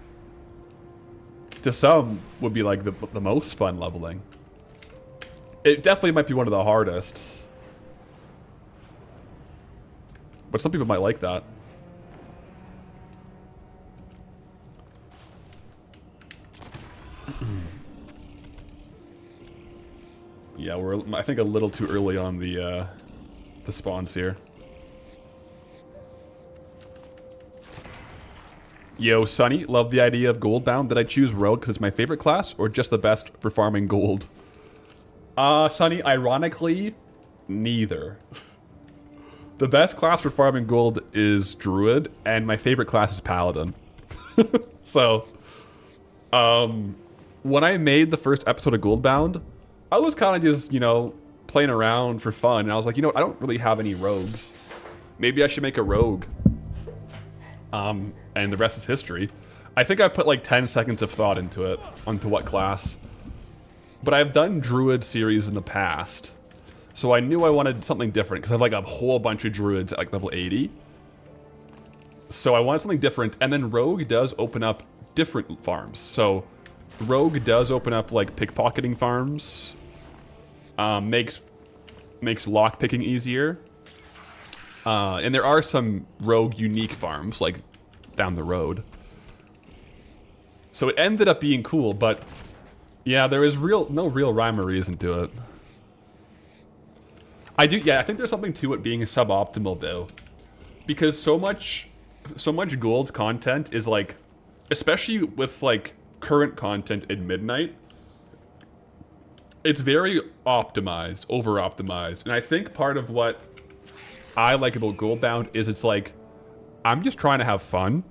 To some, would be, like, the most fun leveling. It definitely might be one of the hardest. But some people might like that. Yeah, we're, I think, a little too early on the spawns here. Yo, Sunny, love the idea of Goldbound. Did I choose Rogue because it's my favorite class, or just the best for farming gold? Sunny, ironically, neither. The best class for farming gold is Druid, and my favorite class is Paladin. So, when I made the first episode of Goldbound, I was kind of just, you know, playing around for fun, and I was like, you know, I don't really have any rogues. Maybe I should make a rogue. And the rest is history. I think I put like 10 seconds of thought into it, onto what class. But I've done Druid series in the past, so I knew I wanted something different, because I have like a whole bunch of Druids at like level 80. So I wanted something different, and then Rogue does open up different farms. So Rogue does open up like pickpocketing farms, makes lockpicking easier. And there are some Rogue unique farms, like, down the road. So it ended up being cool, but... Yeah, there is no real rhyme or reason to it. I think there's something to it being suboptimal, though. Because so much gold content is, like... Especially with, like, current content in Midnight... It's very optimized, over-optimized. And I think part of what I like about Goldbound is it's like, I'm just trying to have fun,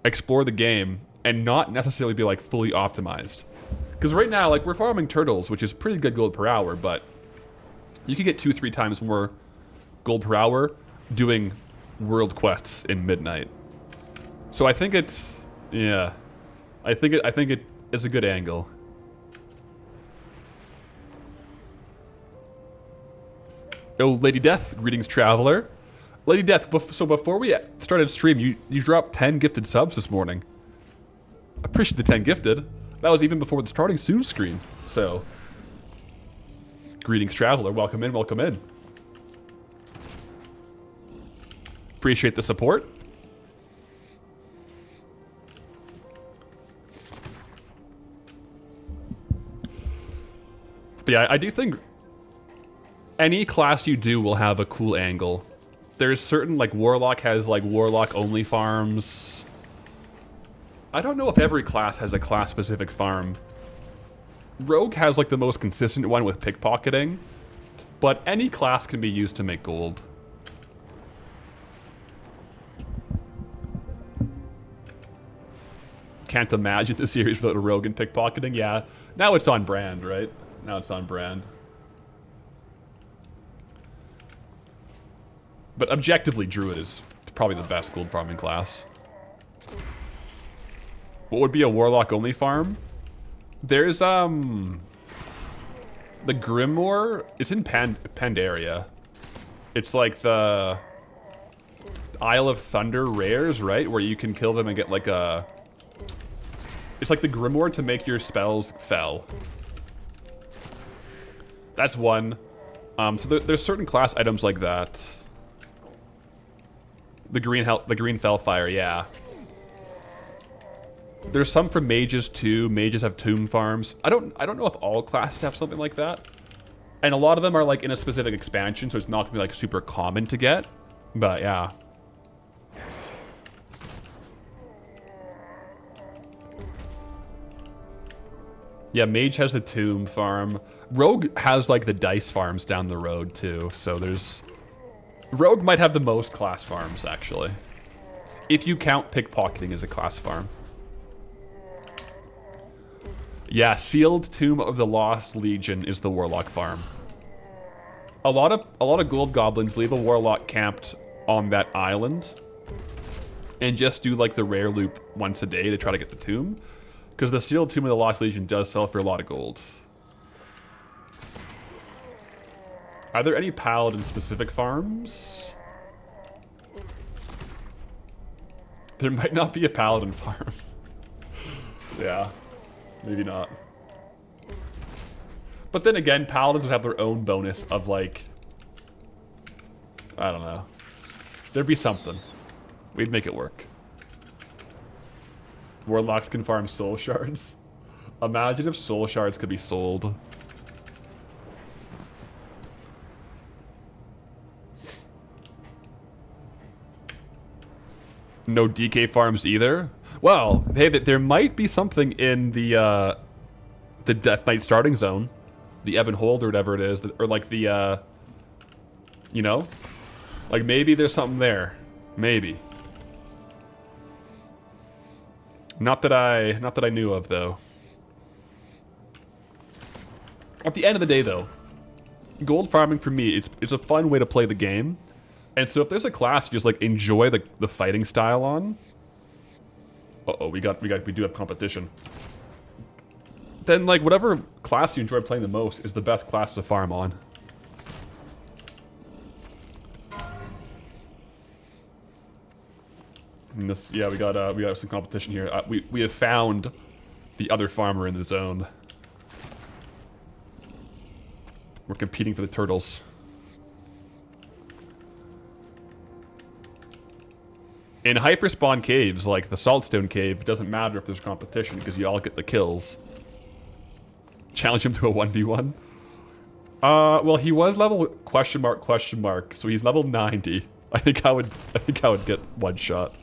explore the game, and not necessarily be like fully optimized. Because right now, like, we're farming turtles, which is pretty good gold per hour, but you could get 2-3 times more gold per hour doing world quests in Midnight. So I think it's, yeah, I think it is a good angle. Oh, Lady Death, greetings, traveler. Lady Death, so before we started stream, you dropped 10 gifted subs this morning. I appreciate the 10 gifted. That was even before the starting soon screen. So, greetings, traveler. Welcome in, welcome in. Appreciate the support. But yeah, I do think any class you do will have a cool angle. There's certain, like, Warlock has, like, Warlock-only farms. I don't know if every class has a class-specific farm. Rogue has, like, the most consistent one with pickpocketing. But any class can be used to make gold. Can't imagine the series without a Rogue and pickpocketing. Yeah, now it's on brand, right? Now it's on brand. But objectively, Druid is probably the best gold farming class. What would be a Warlock-only farm? There's, the Grimoire, it's in Pandaria. It's like the Isle of Thunder rares, right? Where you can kill them and get like a... It's like the Grimoire to make your spells fell. That's one. So there's certain class items like that. The green Fellfire, yeah. There's some for mages too. Mages have tomb farms. I don't know if all classes have something like that. And a lot of them are like in a specific expansion, so it's not gonna be like super common to get. But yeah. Yeah, Mage has the tomb farm. Rogue has like the dice farms down the road too. So there's... Rogue might have the most class farms, actually. If you count pickpocketing as a class farm. Yeah, Sealed Tomb of the Lost Legion is the Warlock farm. A lot of gold goblins leave a Warlock camped on that island and just do like the rare loop once a day to try to get the tomb. Because the Sealed Tomb of the Lost Legion does sell for a lot of gold. Are there any Paladin specific farms? There might not be a Paladin farm. Yeah, maybe not. But then again, Paladins would have their own bonus of like, I don't know. There'd be something. We'd make it work. Warlocks can farm soul shards. Imagine if soul shards could be sold. No DK farms either? Well, hey, there might be something in the Death Knight starting zone. The Ebb and Hold or whatever it is. Or like the, you know? Like maybe there's something there. Maybe. Not that I knew of, though. At the end of the day, though, gold farming for me, it's a fun way to play the game. And so if there's a class you just like enjoy the fighting style on, we do have competition. Then like whatever class you enjoy playing the most is the best class to farm on. And this, yeah, we got some competition here. We have found the other farmer in the zone. We're competing for the turtles. In hyperspawn caves, like the Saltstone cave, it doesn't matter if there's competition because you all get the kills. Challenge him to a 1v1. Well, he was level question mark, so he's level 90. I think I would get one shot.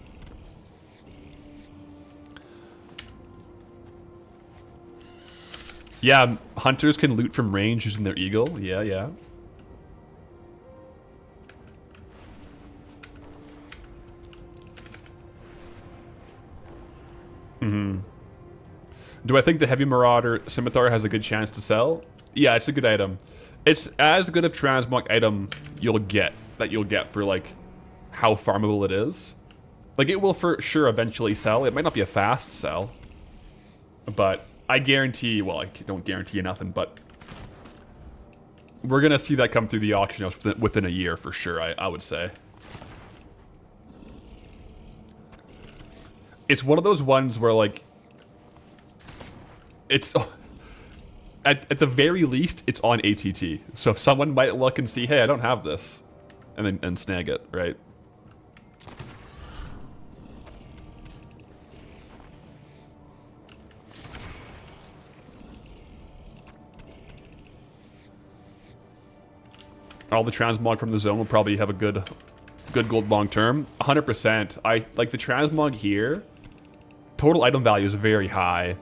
Yeah, hunters can loot from range using their eagle. Yeah, yeah. Do I think the Heavy Marauder Scimitar has a good chance to sell? Yeah, it's a good item. It's as good a transmog item you'll get for like how farmable it is. Like it will for sure eventually sell. It might not be a fast sell, but I guarantee, well, I don't guarantee you nothing, but we're gonna see that come through the auction house within a year for sure, I would say. It's one of those ones where like it's at the very least it's on ATT. So someone might look and see, hey, I don't have this, and snag it, right? All the transmog from the zone will probably have a good gold long term. 100%. I like the transmog here. Total item value is very high.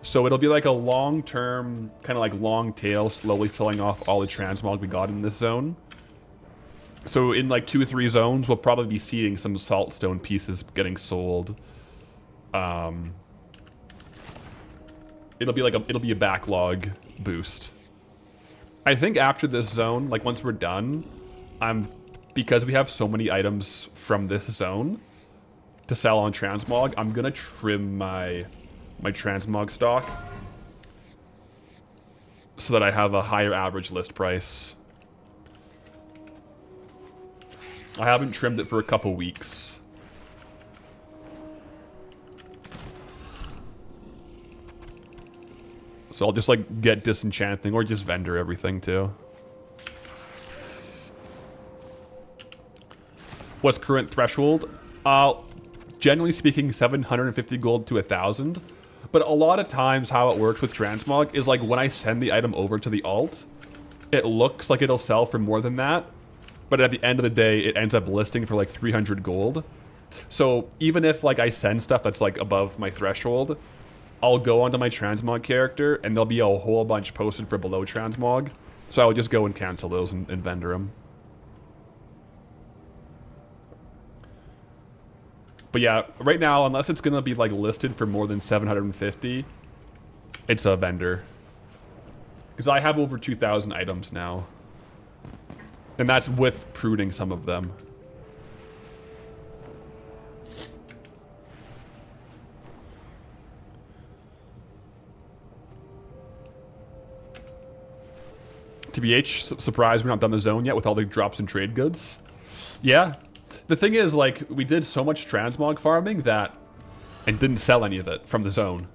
So it'll be like a long-term, kind of like long tail, slowly selling off all the transmog we got in this zone. So in like 2 or 3 zones, we'll probably be seeing some saltstone pieces getting sold. It'll be a backlog boost. I think after this zone, like once we're done, because we have so many items from this zone to sell on transmog, I'm gonna trim my transmog stock so that I have a higher average list price. I haven't trimmed it for a couple weeks. So I'll just like get disenchanting or just vendor everything too. What's current threshold? Generally speaking, 750 gold to 1,000. But a lot of times how it works with transmog is like when I send the item over to the alt, it looks like it'll sell for more than that. But at the end of the day, it ends up listing for like 300 gold. So even if like I send stuff that's like above my threshold, I'll go onto my transmog character and there'll be a whole bunch posted for below transmog. So I'll just go and cancel those and vendor them. But yeah, right now, unless it's going to be like listed for more than 750, It's a vendor. Because I have over 2,000 items now. And that's with pruning some of them. TBH, surprised we're not done the zone yet with all the drops and trade goods. Yeah. The thing is, like, we did so much transmog farming that... and didn't sell any of it from the zone.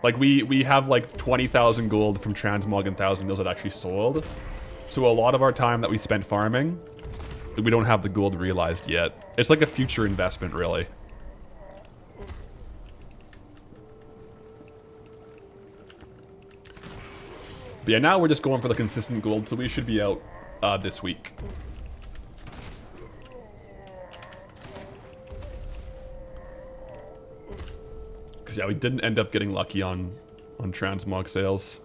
Like, we have, like, 20,000 gold from transmog and 1,000 meals that actually sold. So a lot of our time that we spent farming, we don't have the gold realized yet. It's like a future investment, really. But yeah, now we're just going for the consistent gold, so we should be out this week. Because yeah, we didn't end up getting lucky on transmog sales.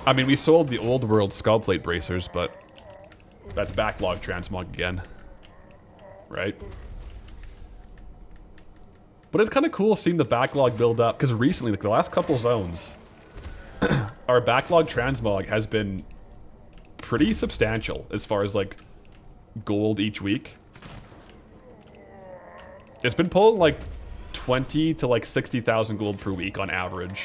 I mean, we sold the old world skull plate bracers, but that's backlog transmog again. Right? But it's kind of cool seeing the backlog build up, because recently, like the last couple zones, our backlog transmog has been pretty substantial as far as like gold each week. It's been pulling like 20 to like 60,000 gold per week on average.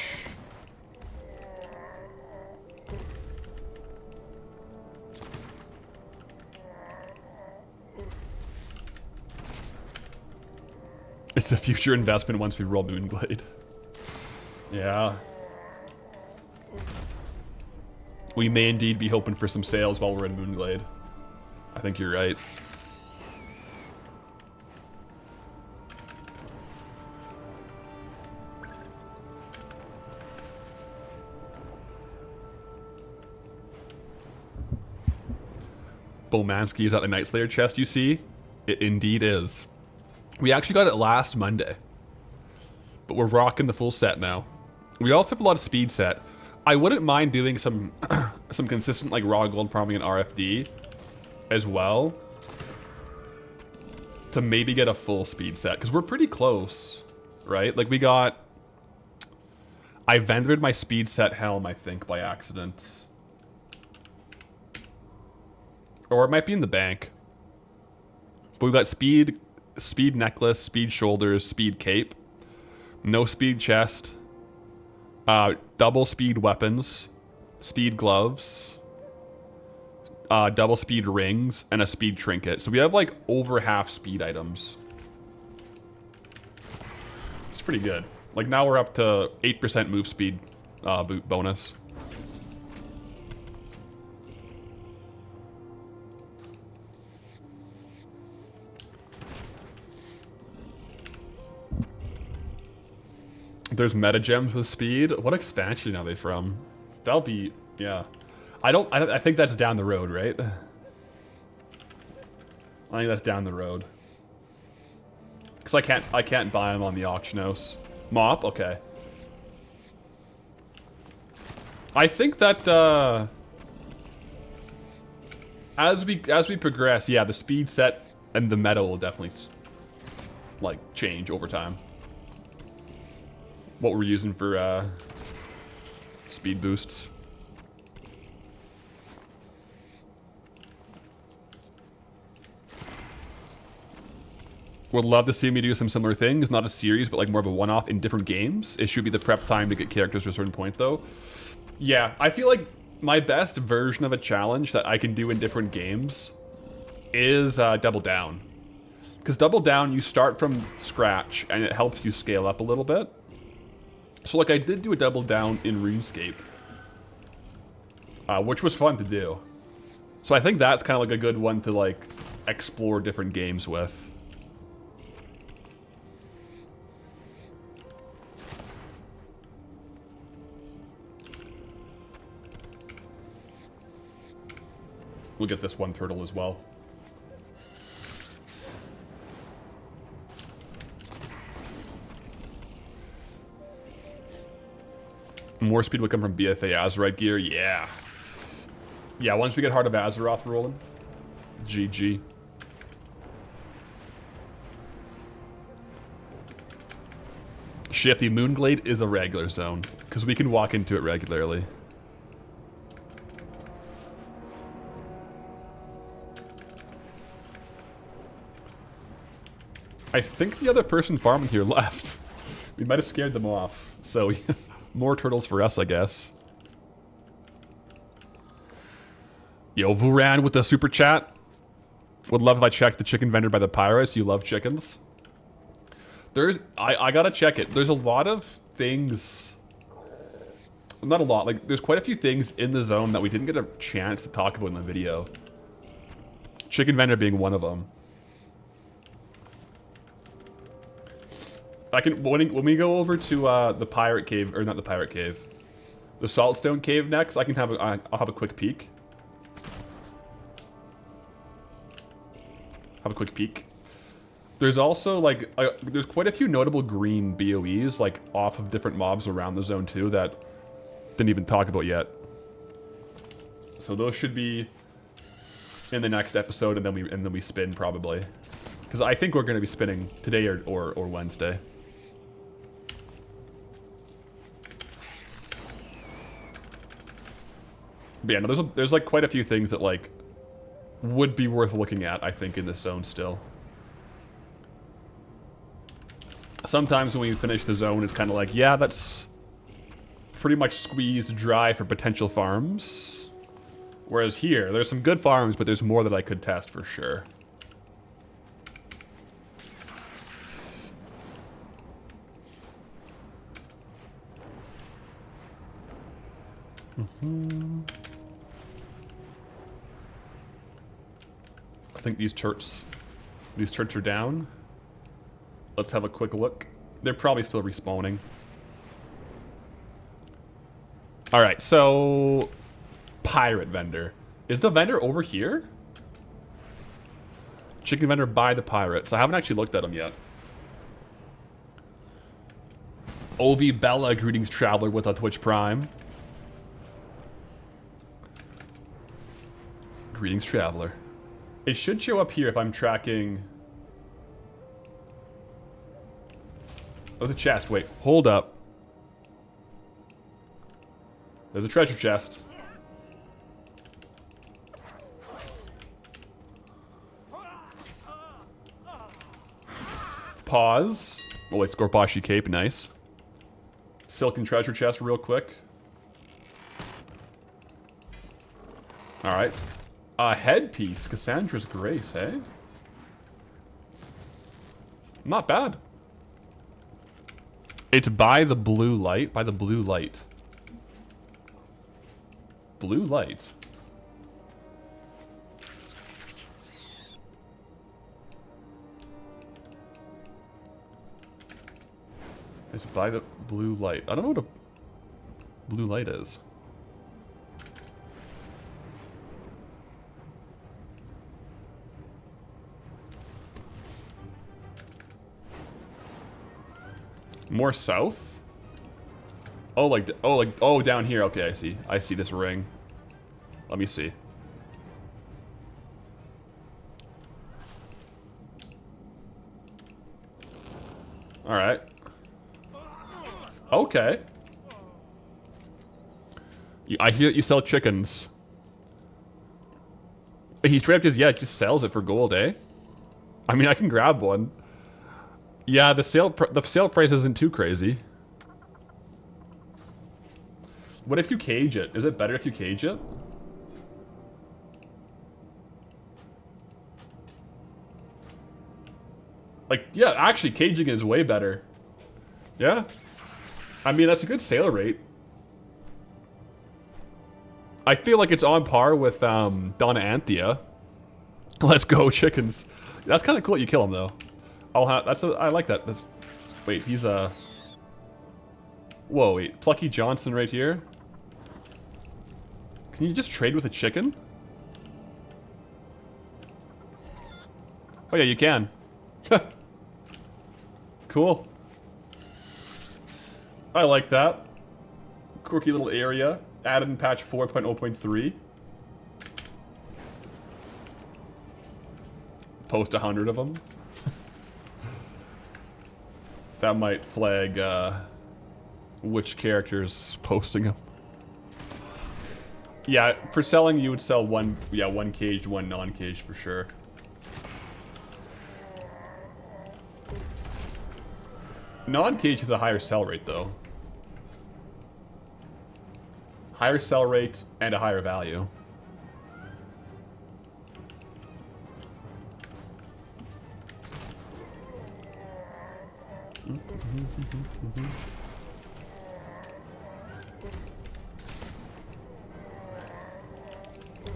It's a future investment once we roll Moonglade. Yeah. We may indeed be hoping for some sales while we're in Moonglade. I think you're right. Bomansky is at the Night Slayer chest, you see? It indeed is. We actually got it last Monday. But we're rocking the full set now. We also have a lot of speed set. I wouldn't mind doing some some consistent like raw gold farming in RFD as well. To maybe get a full speed set. Because we're pretty close, right? Like we got... I vendored my speed set helm, I think, by accident. Or it might be in the bank. But we've got speed necklace, speed shoulders, speed cape. No speed chest. Double speed weapons. Speed gloves. Double speed rings. And a speed trinket. So we have like over half speed items. It's pretty good. Like now we're up to 8% move speed boot bonus. There's meta gems with speed. What expansion are they from? That'll be, yeah. I think that's down the road, right? I think that's down the road. Cause I can't buy them on the auction house. Mop, okay. I think that as we progress, yeah, the speed set and the meta will definitely like change over time. What we're using for speed boosts. Would love to see me do some similar things, not a series, but like more of a one-off in different games. It should be the prep time to get characters to a certain point, though. Yeah, I feel like my best version of a challenge that I can do in different games is Double Down. Because Double Down, you start from scratch, and it helps you scale up a little bit. So like I did do a Double Down in RuneScape, which was fun to do. So I think that's kind of like a good one to like explore different games with. We'll get this one turtle as well. More speed would come from BFA Azerite gear, yeah. Yeah, once we get Heart of Azeroth rolling, GG. Shit, the Moonglade is a regular zone, because we can walk into it regularly. I think the other person farming here left. We might have scared them off. So, more turtles for us, I guess. Yo, Vuran with the super chat. Would love if I checked the chicken vendor by the pirates. You love chickens. I gotta check it. There's a lot of things. Not a lot. Like, there's quite a few things in the zone that we didn't get a chance to talk about in the video. Chicken vendor being one of them. When we go over to the pirate cave, or not the pirate cave, the Saltstone cave next, I'll have a quick peek. Have a quick peek. There's also like there's quite a few notable green BOEs like off of different mobs around the zone too that didn't even talk about yet. So those should be in the next episode, and then we spin probably, because I think we're going to be spinning today or Wednesday. But yeah, no, there's like quite a few things that like would be worth looking at, I think, in this zone still. Sometimes when we finish the zone, it's kind of like, yeah, that's pretty much squeezed dry for potential farms. Whereas here, there's some good farms, but there's more that I could test for sure. I think these turrets are down. Let's have a quick look. They're probably still respawning. All right, so pirate vendor. Is the vendor over here? Chicken vendor by the pirates. I haven't actually looked at them yet. Ovi Bella, greetings traveler with a Twitch Prime. Greetings traveler. It should show up here if I'm tracking. Oh, there's a chest. Wait, hold up. There's a treasure chest. Pause. Oh wait, Scorpashi cape, nice. Silken treasure chest real quick. Alright. A headpiece, Cassandra's Grace, eh? Not bad. It's by the blue light. By the blue light. Blue light. It's by the blue light. I don't know what a blue light is. More south? Oh, down here. Okay, I see. I see this ring. Let me see. All right. Okay. I hear that you sell chickens. He straight up just sells it for gold, eh? I mean, I can grab one. Yeah, the sale price isn't too crazy. What if you cage it? Is it better if you cage it? Like, yeah, actually, caging it is way better. Yeah. I mean, that's a good sale rate. I feel like it's on par with Donna Anthea. Let's go, chickens. That's kind of cool. You kill him though. I like that. Wait, he's a. Whoa, wait, Plucky Johnson right here. Can you just trade with a chicken? Oh yeah, you can. Cool. I like that. Quirky little area. Added in patch 4.0.3. Post 100 of them. That might flag which character's posting them. Yeah, for selling you would sell one caged, one non-caged for sure. Non-caged has a higher sell rate though. Higher sell rate and a higher value.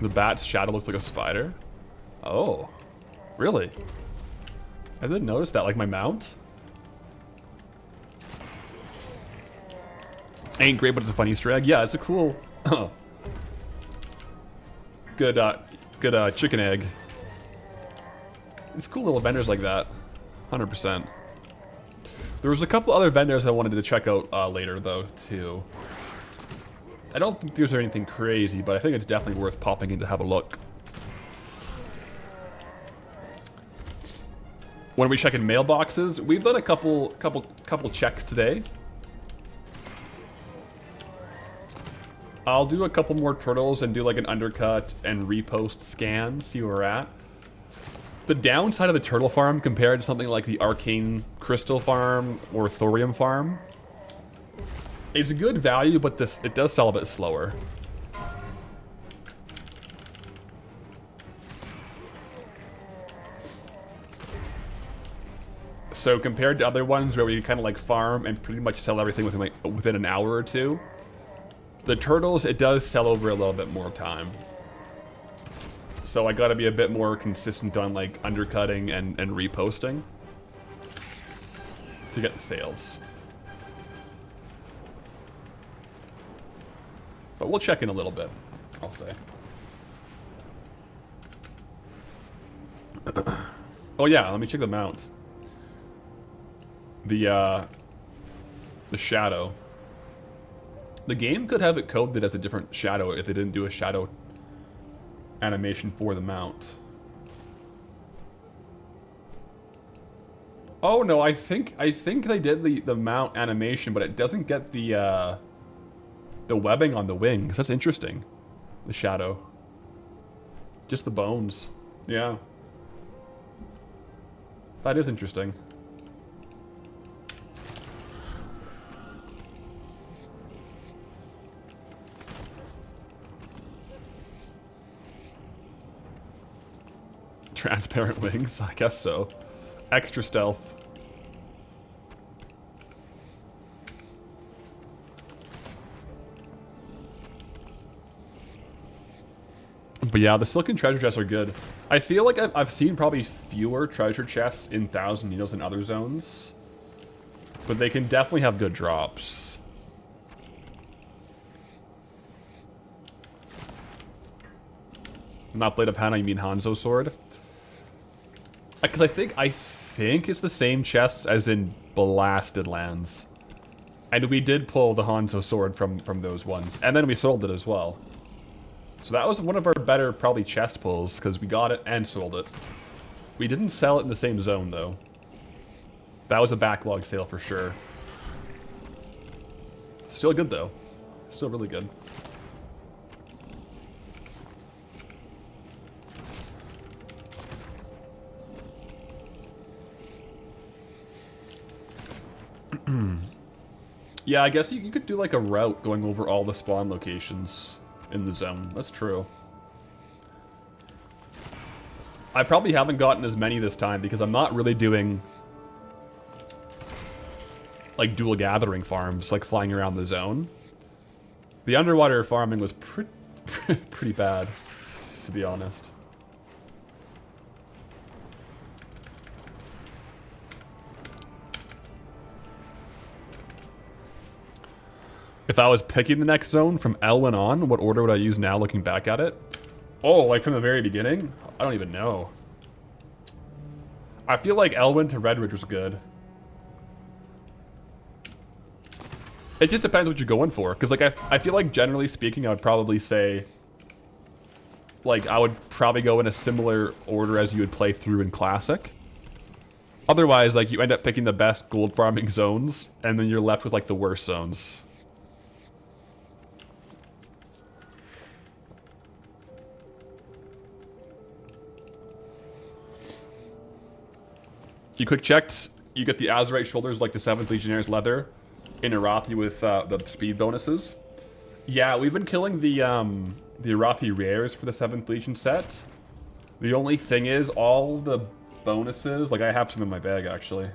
The bat's shadow looks like a spider. Oh, really? I didn't notice that. Like my mount. Ain't great, but it's a fun Easter egg. Yeah, it's a cool. Good chicken egg. It's cool little vendors like that. 100%. There was a couple other vendors I wanted to check out later, though, too. I don't think there's anything crazy, but I think it's definitely worth popping in to have a look. When we check in mailboxes, we've done a couple checks today. I'll do a couple more turtles and do like an undercut and repost scan, see where we're at. The downside of the turtle farm compared to something like the arcane crystal farm or thorium farm, it's good value, but it does sell a bit slower. So compared to other ones where we kind of like farm and pretty much sell everything within an hour or two, the turtles, it does sell over a little bit more time. So I gotta be a bit more consistent on like undercutting and reposting to get the sales. But we'll check in a little bit, I'll say. Oh yeah, let me check the mount. The shadow. The game could have it coded as a different shadow if they didn't do a shadow animation for the mount. Oh no, I think they did the mount animation, but it doesn't get the webbing on the wings. That's interesting. The shadow. Just the bones. Yeah. That is interesting. Transparent wings, I guess so. Extra stealth. But yeah, the silken treasure chests are good. I feel like I've seen probably fewer treasure chests in Thousand Needles than other zones. But they can definitely have good drops. Not Blade of Hannah, you mean Hanzo's sword? Because I think it's the same chests as in Blasted Lands. And we did pull the Hanzo sword from those ones. And then we sold it as well. So that was one of our better, probably, chest pulls, because we got it and sold it. We didn't sell it in the same zone, though. That was a backlog sale for sure. Still good, though. Still really good. Yeah, I guess you could do like a route going over all the spawn locations in the zone. That's true. I probably haven't gotten as many this time because I'm not really doing like dual gathering farms, like flying around the zone. The underwater farming was pretty bad, to be honest. If I was picking the next zone from Elwyn on, what order would I use now looking back at it? Oh, like from the very beginning? I don't even know. I feel like Elwyn to Redridge was good. It just depends what you're going for. Because like I feel like generally speaking, I would probably say... Like, I would probably go in a similar order as you would play through in Classic. Otherwise, like, you end up picking the best gold farming zones, and then you're left with, like, the worst zones. You quick checked, you get the Azurite shoulders like the 7th Legionnaire's leather in Arathi with the speed bonuses. Yeah, we've been killing the Arathi rares for the 7th Legion set. The only thing is, all the bonuses, like I have some in my bag actually.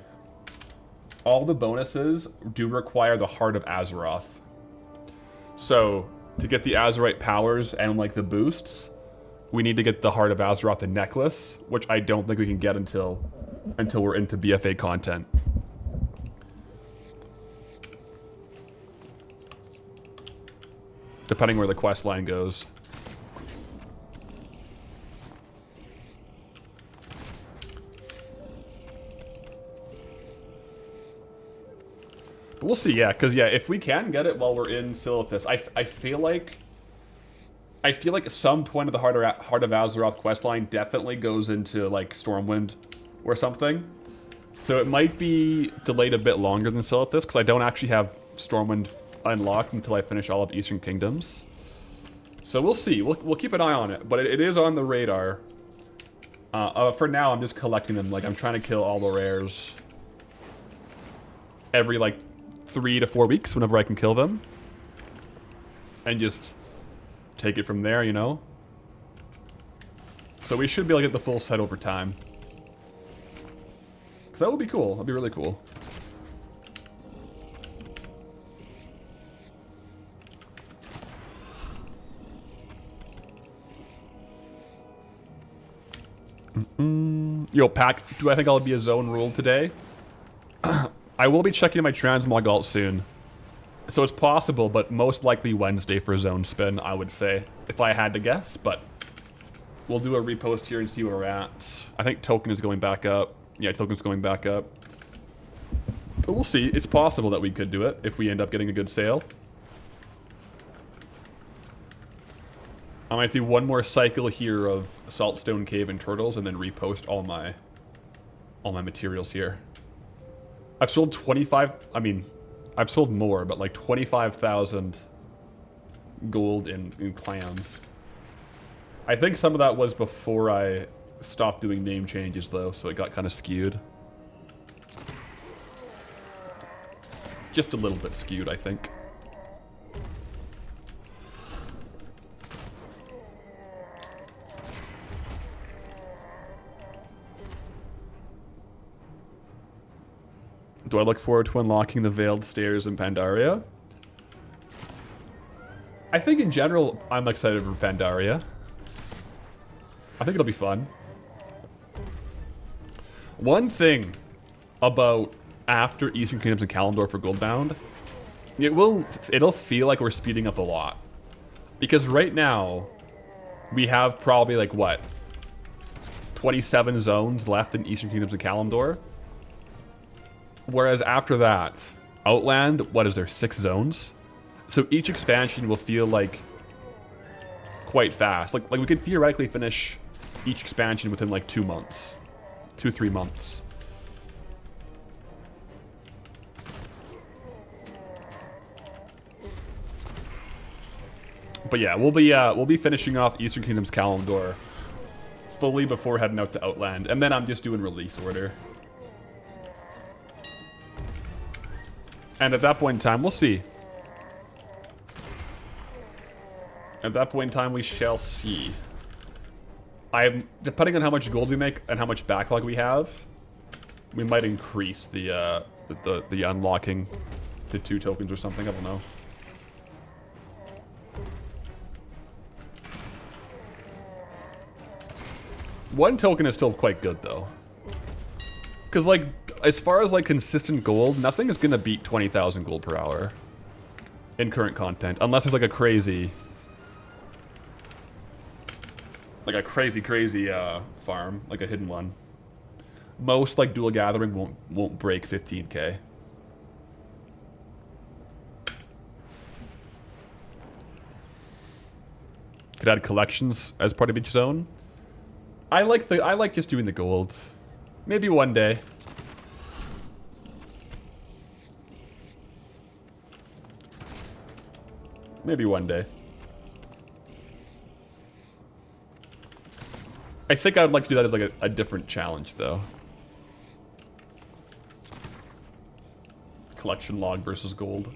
All the bonuses do require the Heart of Azeroth. So, to get the Azurite powers and like the boosts, we need to get the Heart of Azeroth, the necklace, which I don't think we can get until we're into BFA content. Depending where the quest line goes. But we'll see, yeah, because yeah, if we can get it while we're in Silithus, I feel like at some point of the Heart of Azeroth questline definitely goes into like Stormwind or something. So it might be delayed a bit longer than Silithus, because I don't actually have Stormwind unlocked until I finish all of Eastern Kingdoms. So we'll see. We'll keep an eye on it, but it is on the radar. For now, I'm just collecting them. Like, I'm trying to kill all the rares every, like, 3 to 4 weeks whenever I can kill them. And just take it from there, you know? So we should be able to get the full set over time. Because that would be cool. That'd be really cool. Yo, Pack, do I think I'll be a zone ruled today? I will be checking my transmog alt soon. So it's possible, but most likely Wednesday for zone spin, I would say, if I had to guess. But we'll do a repost here and see where we're at. I think token is going back up. Yeah, token's going back up. But we'll see. It's possible that we could do it if we end up getting a good sale. I might do one more cycle here of Saltstone Cave and Turtles and then repost all my materials here. I've sold 25, I mean, I've sold more, but like 25,000 gold in clans. I think some of that was before I stopped doing name changes though, so it got kind of skewed. Just a little bit skewed, I think. Do I look forward to unlocking the Veiled Stairs in Pandaria? I think in general, I'm excited for Pandaria. I think it'll be fun. One thing about after Eastern Kingdoms and Kalimdor for Goldbound, it'll feel like we're speeding up a lot. Because right now, we have probably like what? 27 zones left in Eastern Kingdoms and Kalimdor. Whereas after that, Outland, what is there, 6 zones? So each expansion will feel like quite fast. Like we could theoretically finish each expansion within like 2 months. 2-3 months. But yeah, we'll be finishing off Eastern Kingdoms Kalimdor fully before heading out to Outland. And then I'm just doing release order. And at that point in time, we'll see. At that point in time, we shall see. Depending on how much gold we make and how much backlog we have, we might increase the unlocking to 2 tokens or something. I don't know. One token is still quite good though, because like, as far as like consistent gold, nothing is gonna beat 20,000 gold per hour in current content, unless there's like a crazy farm, like a hidden one. Most like dual gathering won't break 15k. Could add collections as part of each zone. I like just doing the gold. Maybe one day. Maybe one day. I think I would like to do that as like a different challenge, though. Collection log versus gold.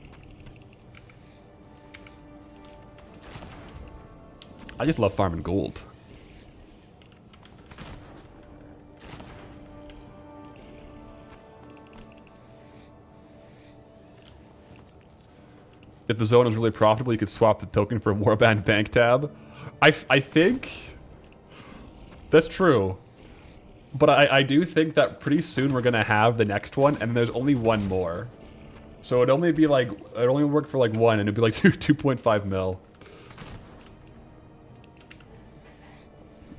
I just love farming gold. If the zone is really profitable, you could swap the token for a warband bank tab. I think that's true. But I do think that pretty soon we're going to have the next one, and there's only one more. So it'd only be like, it'd only work for like one, and it'd be like 2.5 mil.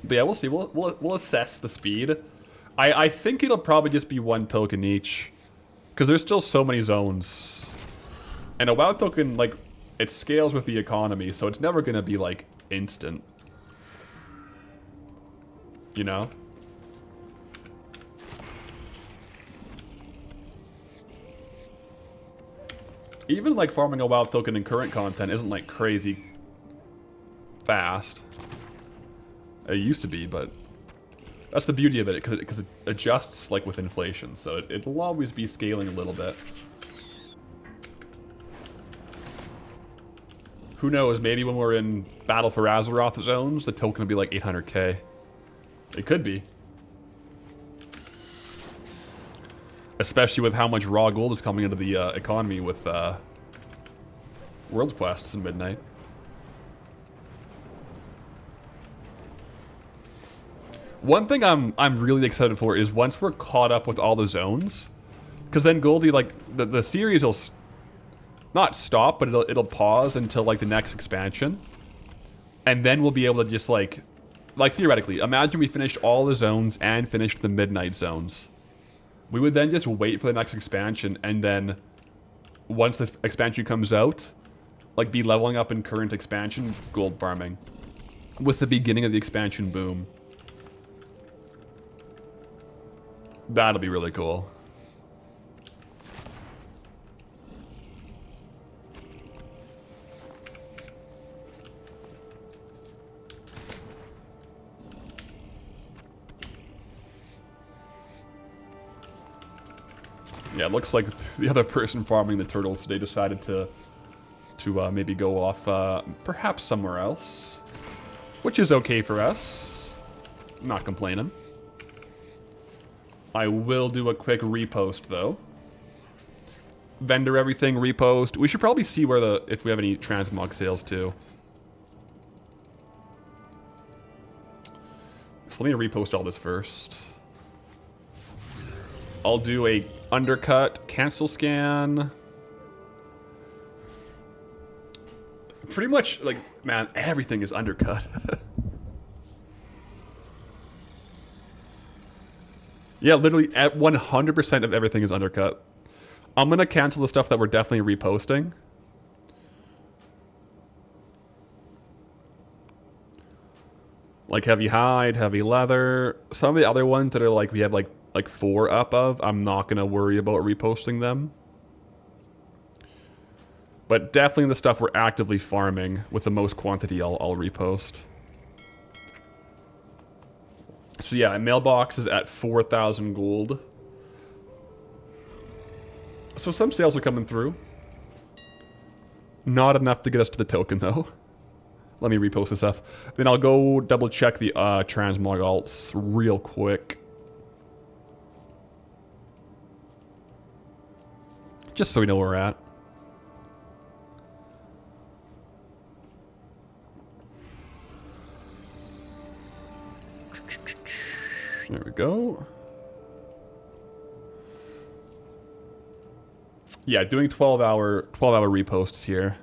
But yeah, we'll see. We'll assess the speed. I think it'll probably just be one token each. Because there's still so many zones. And a WoW token, like, it scales with the economy, so it's never going to be, like, instant. You know? Even, like, farming a WoW token in current content isn't, like, crazy fast. It used to be, but that's the beauty of it, because it adjusts, like, with inflation, so it'll always be scaling a little bit. Who knows, maybe when we're in Battle for Azeroth zones, the token will be like 800k. It could be. Especially with how much raw gold is coming into the economy with World Quests in Midnight. One thing I'm really excited for is once we're caught up with all the zones, because then Goldie, like, the series will not stop, but it'll pause until like the next expansion, and then we'll be able to just like theoretically, imagine we finished all the zones and finished the Midnight zones. We would then just wait for the next expansion, and then once this expansion comes out, like be leveling up in current expansion gold farming with the beginning of the expansion boom. That'll be really cool. Yeah, it looks like the other person farming the turtles today decided to maybe go off perhaps somewhere else, which is okay for us. Not complaining. I will do a quick repost though. Vendor everything, repost. We should probably see where if we have any transmog sales too. So let me repost all this first. I'll do a undercut, cancel scan. Pretty much, like, man, everything is undercut. Yeah, literally at 100% of everything is undercut. I'm going to cancel the stuff that we're definitely reposting. Like heavy hide, heavy leather. Some of the other ones that are like, we have like 4 up of, I'm not going to worry about reposting them. But definitely the stuff we're actively farming with the most quantity, I'll repost. So yeah, mailbox is at 4,000 gold. So some sales are coming through. Not enough to get us to the token though. Let me repost this stuff. Then I'll go double check the transmog alts real quick. Just so we know where we're at. There we go. Yeah, doing 12-hour reposts here.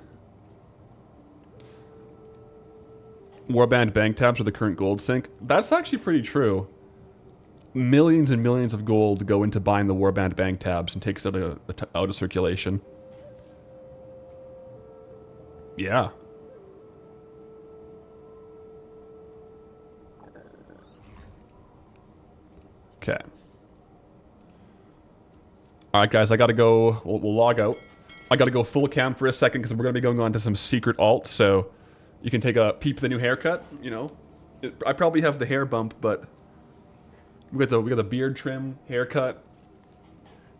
Warband bank tabs are the current gold sink. That's actually pretty true. Millions and millions of gold go into buying the Warband bank tabs and takes it out of circulation. Yeah. Okay. Alright guys, I gotta go. We'll log out. I gotta go full cam for a second because we're gonna be going on to some secret alts, so you can take a peep at the new haircut. You know, I probably have the hair bump, but we got the beard trim, haircut.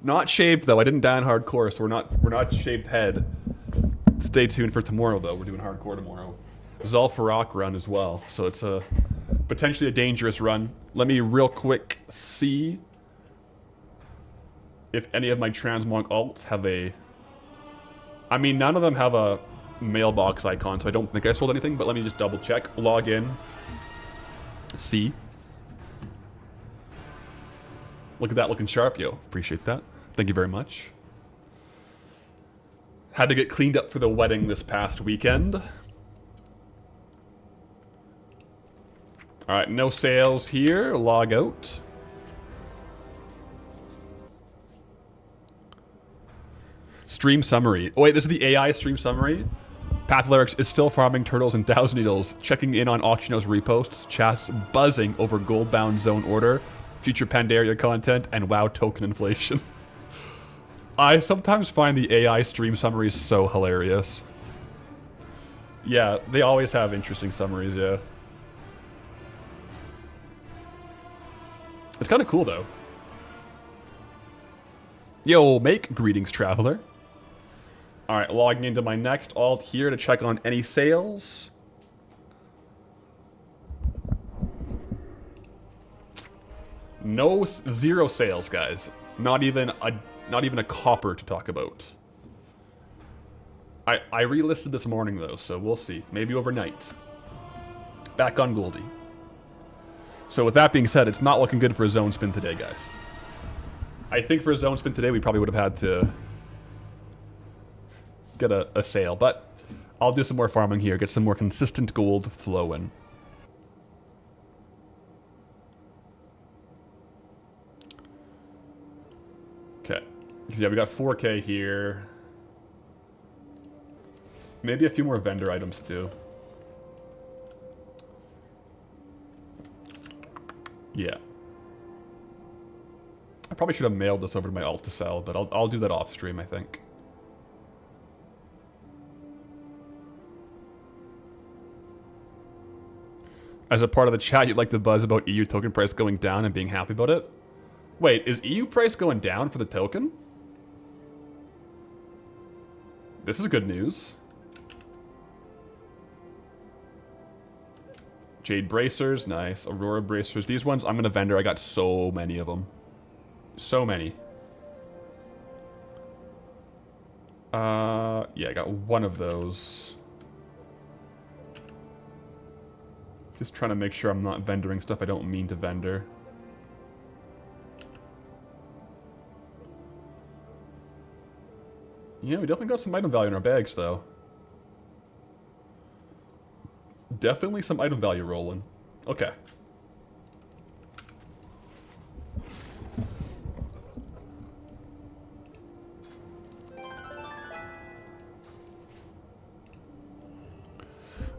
Not shaved though. I didn't die in hardcore, so we're not shaved head. Stay tuned for tomorrow though. We're doing hardcore tomorrow. Zul'Farrak run as well, so it's a potentially a dangerous run. Let me real quick see if any of my transmog alts have a... I mean, none of them have a mailbox icon, so I don't think I sold anything, but let me just double check. Log in. See. Look at that looking sharp, yo. Appreciate that. Thank you very much. Had to get cleaned up for the wedding this past weekend. Alright, no sales here. Log out. Stream summary. Oh wait, this is the AI stream summary. Pathlyrix is still farming turtles and Thousand Needles, checking in on Auctiono's reposts, chats buzzing over Goldbound zone order, future Pandaria content, and WoW token inflation. I sometimes find the AI stream summaries so hilarious. Yeah, they always have interesting summaries, yeah. It's kind of cool, though. Yo, make greetings, traveler. Alright, logging into my next alt here to check on any sales. No, zero sales, guys. Not even a copper to talk about. I relisted this morning though, so we'll see. Maybe overnight. Back on Goldie. So with that being said, it's not looking good for a zone spin today, guys. I think for a zone spin today, we probably would have had to get a sale, but I'll do some more farming here, get some more consistent gold flowing. Okay. Yeah, we got 4K here. Maybe a few more vendor items too. Yeah. I probably should have mailed this over to my alt to sell, but I'll do that off stream, I think. As a part of the chat, you'd like to buzz about EU token price going down and being happy about it? Wait, is EU price going down for the token? This is good news. Jade bracers, nice. Aurora bracers. These ones, I'm gonna vendor. I got so many of them. So many. Yeah, I got one of those. Just trying to make sure I'm not vendoring stuff I don't mean to vendor. Yeah, we definitely got some item value in our bags, though. Definitely some item value rolling. Okay.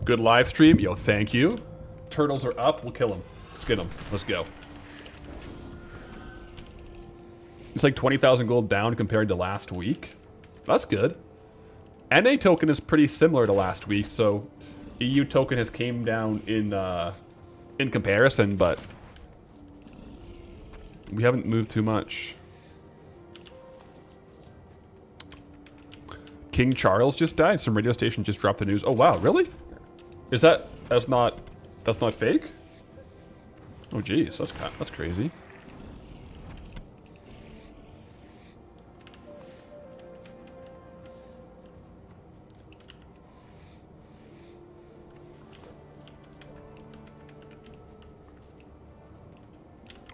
Good live stream. Yo, thank you. Turtles are up. We'll kill them. Skin them. Let's go. It's like 20,000 gold down compared to last week. That's good. NA token is pretty similar to last week, so EU token has came down in comparison, but we haven't moved too much. King Charles just died. Some radio station just dropped the news. Oh wow, really? Is that's not fake? Oh geez, that's crazy.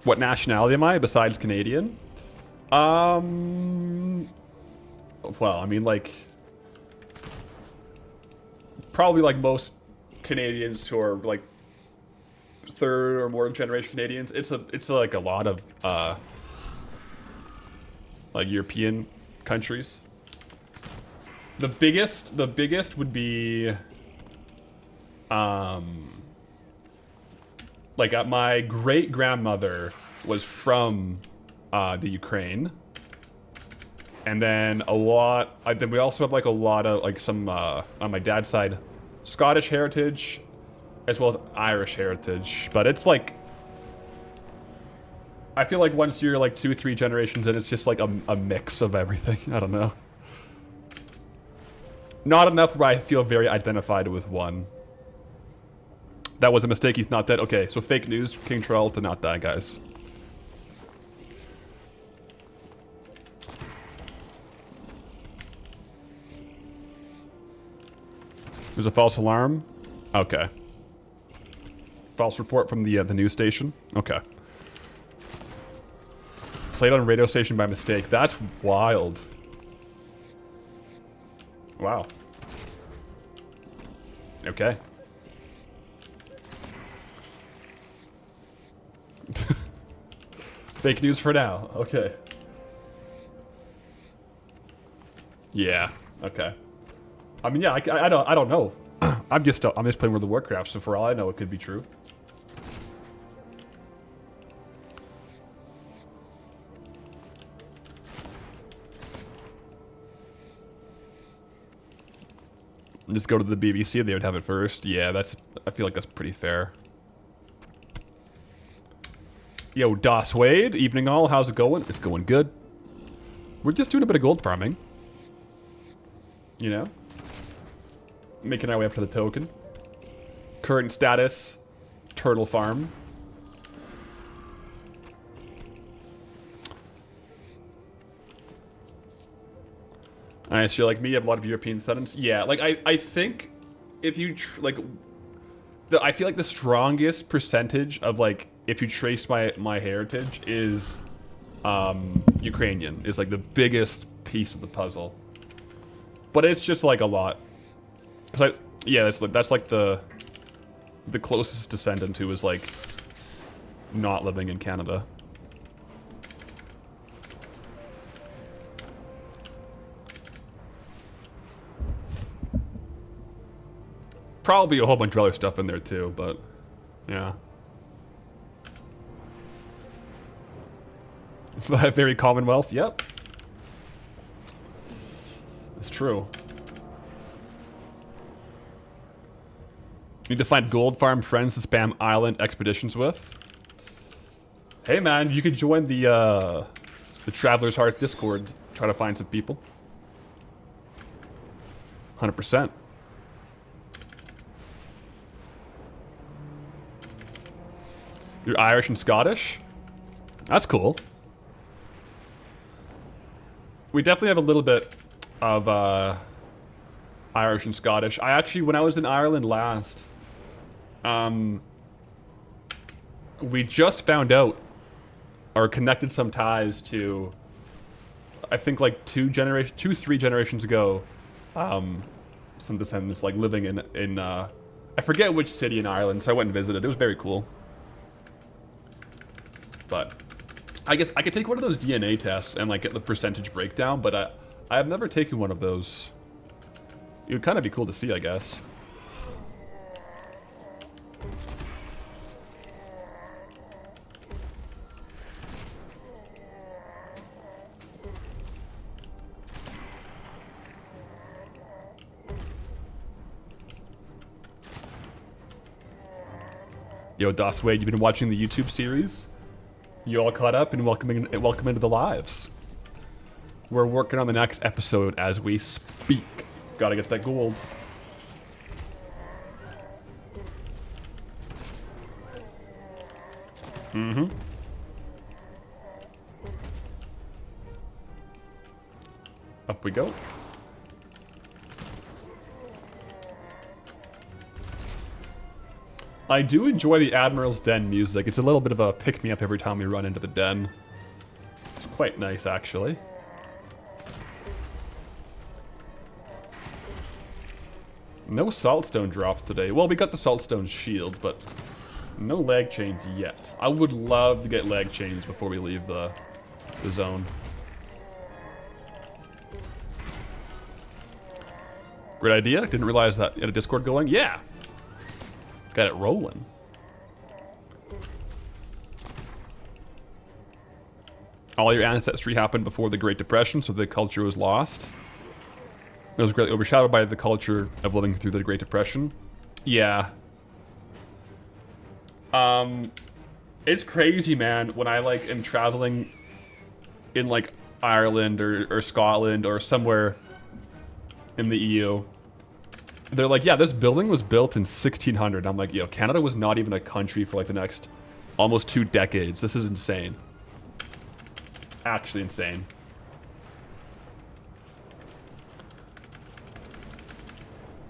What nationality am I besides Canadian? Well, I mean, like, probably like most Canadians who are like third or more generation Canadians. It's like a lot of like European countries. The biggest would be like my great grandmother was from the Ukraine. And then a lot, then we also have like a lot of like some, on my dad's side, Scottish heritage, as well as Irish heritage. But it's like, I feel like once you're like 2-3 generations in, it's just like a mix of everything. I don't know. Not enough where I feel very identified with one. That was a mistake, he's not dead. Okay, so fake news, King Trutle to not die, guys. There's a false alarm? Okay. False report from the news station? Okay. Played on radio station by mistake. That's wild. Wow. Okay. Fake news for now. Okay. Yeah. Okay. I mean, yeah. I don't know. I'm just playing World of Warcraft, so for all I know, it could be true. Just go to the BBC, they would have it first. Yeah, I feel like that's pretty fair. Yo, Das Wade, evening all, how's it going? It's going good. We're just doing a bit of gold farming. You know? Making our way up to the token. Current status, turtle farm. Nice, you're like me, you have a lot of European descendants. Yeah, like I think if you, I feel like the strongest percentage of like, if you trace my heritage is Ukrainian, is like the biggest piece of the puzzle. But it's just like a lot. Cause yeah, that's like the closest descendant who is like not living in Canada. Probably a whole bunch of other stuff in there too, but yeah. Very Commonwealth, yep. It's true. Need to find gold farm friends to spam island expeditions with. Hey man, you could join the Traveler's Heart Discord, try to find some people. 100%. You're Irish and Scottish? That's cool. We definitely have a little bit of Irish and Scottish. I actually, when I was in Ireland last, we just found out, or connected some ties to, I think like 3 generations ago, some descendants like living in I forget which city in Ireland, so I went and visited. It was very cool. But I guess I could take one of those DNA tests and like get the percentage breakdown, but I have never taken one of those. It would kind of be cool to see, I guess. Yo, Das Wade, you've been watching the YouTube series? You all caught up and welcome into the lives. We're working on the next episode as we speak. Gotta get that gold. Mm-hmm. Up we go. I do enjoy the Admiral's Den music. It's a little bit of a pick-me-up every time we run into the den. It's quite nice, actually. No Saltstone drops today. Well, we got the Saltstone shield, but no leg chains yet. I would love to get leg chains before we leave the zone. Great idea. Didn't realize that you had a Discord going. Yeah. Got it rolling. All your ancestry happened before the Great Depression, so the culture was lost. It was greatly overshadowed by the culture of living through the Great Depression. Yeah. It's crazy, man, when I, like, am traveling in, like, Ireland or Scotland or somewhere in the EU. They're like, yeah, this building was built in 1600. I'm like, yo, Canada was not even a country for, like, the next almost 2 decades. This is insane. Actually insane.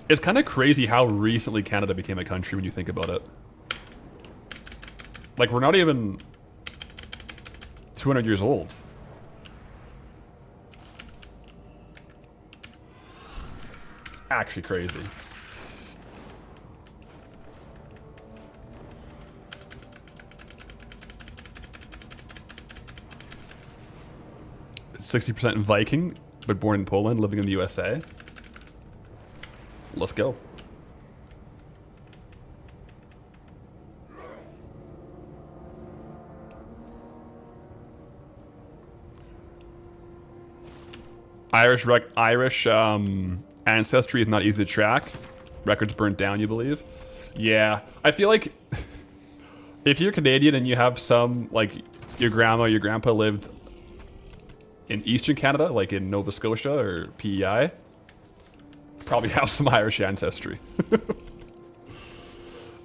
It's kind of crazy how recently Canada became a country when you think about it. Like, we're not even 200 years old. It's actually crazy. It's 60% Viking, but born in Poland, living in the USA. Let's go. Irish ancestry is not easy to track. Records burnt down, you believe? Yeah, I feel like if you're Canadian and you have some, like, your grandma, your grandpa lived in Eastern Canada, like in Nova Scotia or PEI, probably have some Irish ancestry.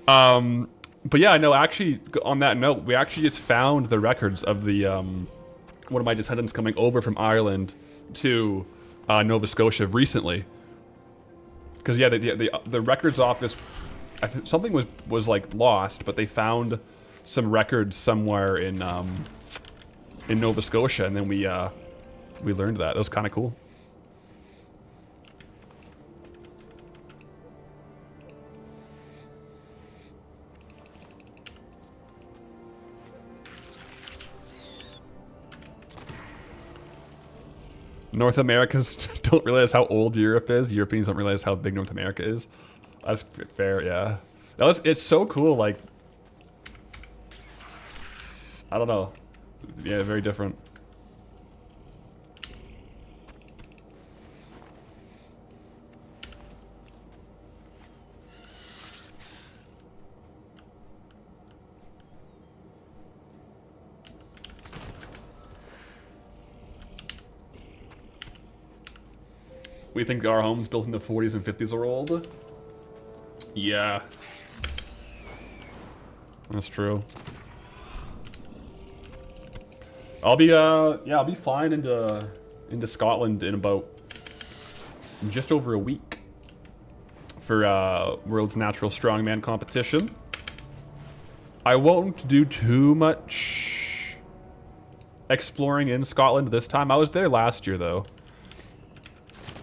But yeah, no, actually, on that note, we actually just found the records of the one of my descendants coming over from Ireland to Nova Scotia recently. Because yeah, the records office, something was like lost, but they found some records somewhere in Nova Scotia, and then we learned that. That was kind of cool. North Americans don't realize how old Europe is. Europeans don't realize how big North America is. That's fair, yeah. It's so cool, like... I don't know. Yeah, very different. We think our homes built in the 40s and 50s are old. Yeah. That's true. I'll be flying into Scotland in about just over a week for World's Natural Strongman competition. I won't do too much exploring in Scotland this time. I was there last year though.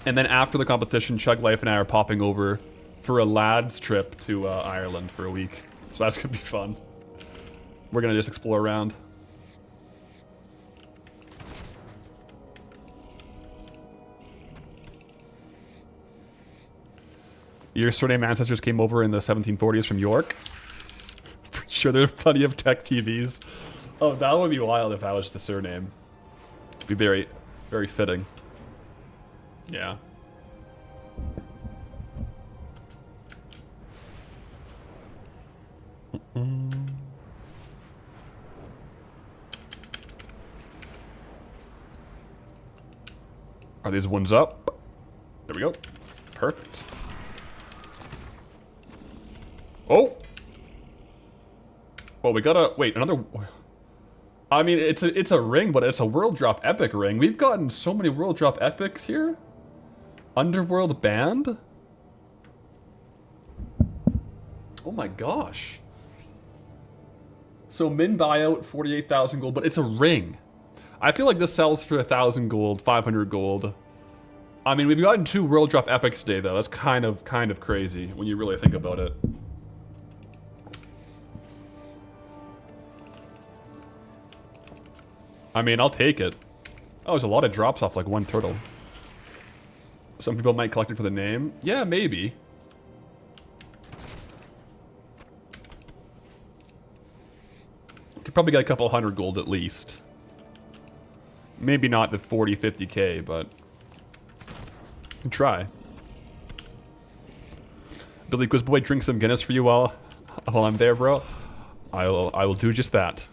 And then after the competition, Chug Life and I are popping over for a lads trip to Ireland for a week. So that's gonna be fun. We're gonna just explore around. Your surname ancestors came over in the 1740s from York. For sure, there are plenty of tech TVs. Oh, that would be wild if that was the surname. It'd be very, very fitting. Yeah. Are these ones up? There we go. Perfect. Oh! Well, we gotta... Wait, another... I mean, it's a ring, but it's a World Drop Epic ring. We've gotten so many World Drop Epics here. Underworld Band? Oh my gosh. So min buyout, 48,000 gold, but it's a ring. I feel like this sells for 1,000 gold, 500 gold. I mean, we've gotten 2 World Drop Epics today, though. That's kind of crazy when you really think about it. I mean, I'll take it. Oh, there's a lot of drops off like one turtle. Some people might collect it for the name. Yeah, maybe. Could probably get a couple hundred gold at least. Maybe not the 40, 50k, but you can try. Billy Quizboy, drink some Guinness for you while I'm there, bro. I will do just that.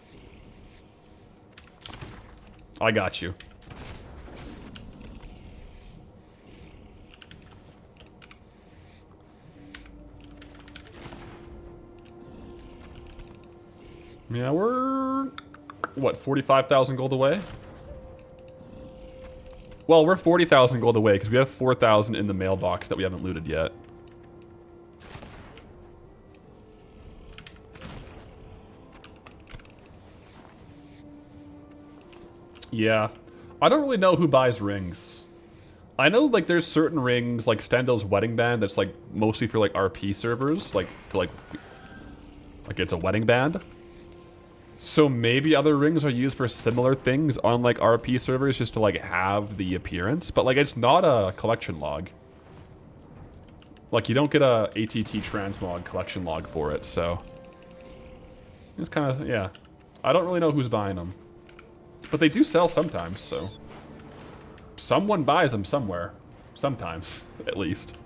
I got you. Yeah, we're what, 45,000 gold away? Well, we're 40,000 gold away because we have 4,000 in the mailbox that we haven't looted yet. Yeah. I don't really know who buys rings. I know, like, there's certain rings, like Stendel's wedding band, that's, like, mostly for, like, RP servers, like, to, like, it's a wedding band. So maybe other rings are used for similar things on, like, RP servers just to, like, have the appearance. But, like, it's not a collection log. Like, you don't get a ATT transmog collection log for it, so... It's kind of, yeah. I don't really know who's buying them. But they do sell sometimes, so... Someone buys them somewhere. Sometimes, at least.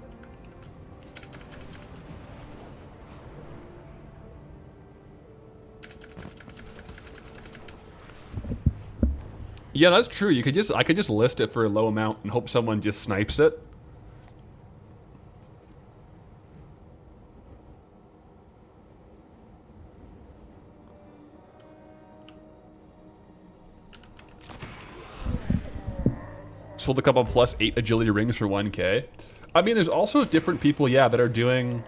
Yeah, that's true. You could I could just list it for a low amount and hope someone just snipes it. Sold a couple plus 8 agility rings for 1k. I mean, there's also different people, yeah, that are doing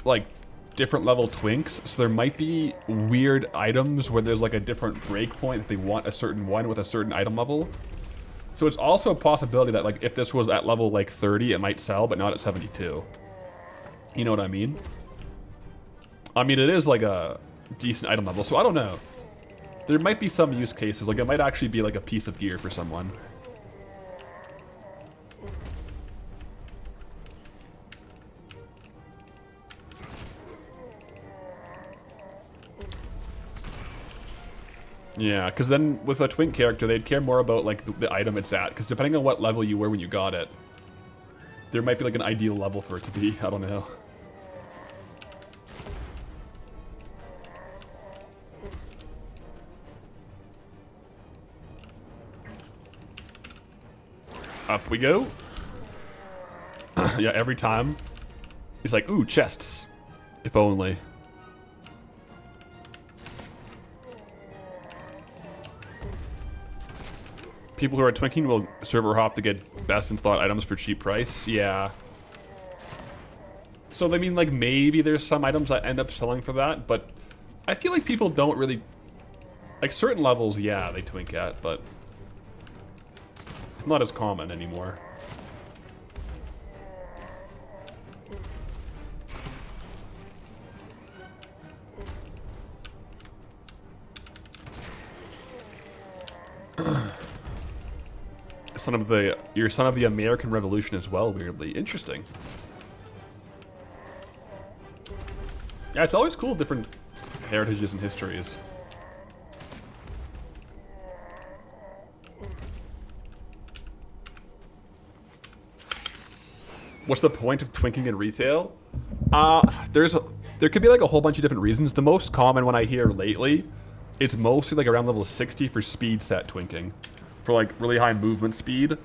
like different level twinks. So there might be weird items where there's like a different breakpoint if they want a certain one with a certain item level. So it's also a possibility that like if this was at level like 30, it might sell, but not at 72. You know what I mean? I mean, it is like a decent item level, so I don't know. There might be some use cases, like it might actually be like a piece of gear for someone. Yeah, because then with a twink character, they'd care more about like the item it's at, because depending on what level you were when you got it, there might be like an ideal level for it to be, I don't know. Up we go. Yeah, every time. He's like, ooh, chests. If only. People who are twinking will server hop to get best in slot items for cheap price. Yeah. So, I mean, like, maybe there's some items that end up selling for that, but I feel like people don't really... Like, certain levels, yeah, they twink at, but... It's not as common anymore. You're son of the American Revolution as well, weirdly. Interesting. Yeah, it's always cool, different heritages and histories. What's the point of twinking in retail? There could be like a whole bunch of different reasons. The most common one I hear lately, it's mostly like around level 60 for speed set twinking. For like really high movement speed.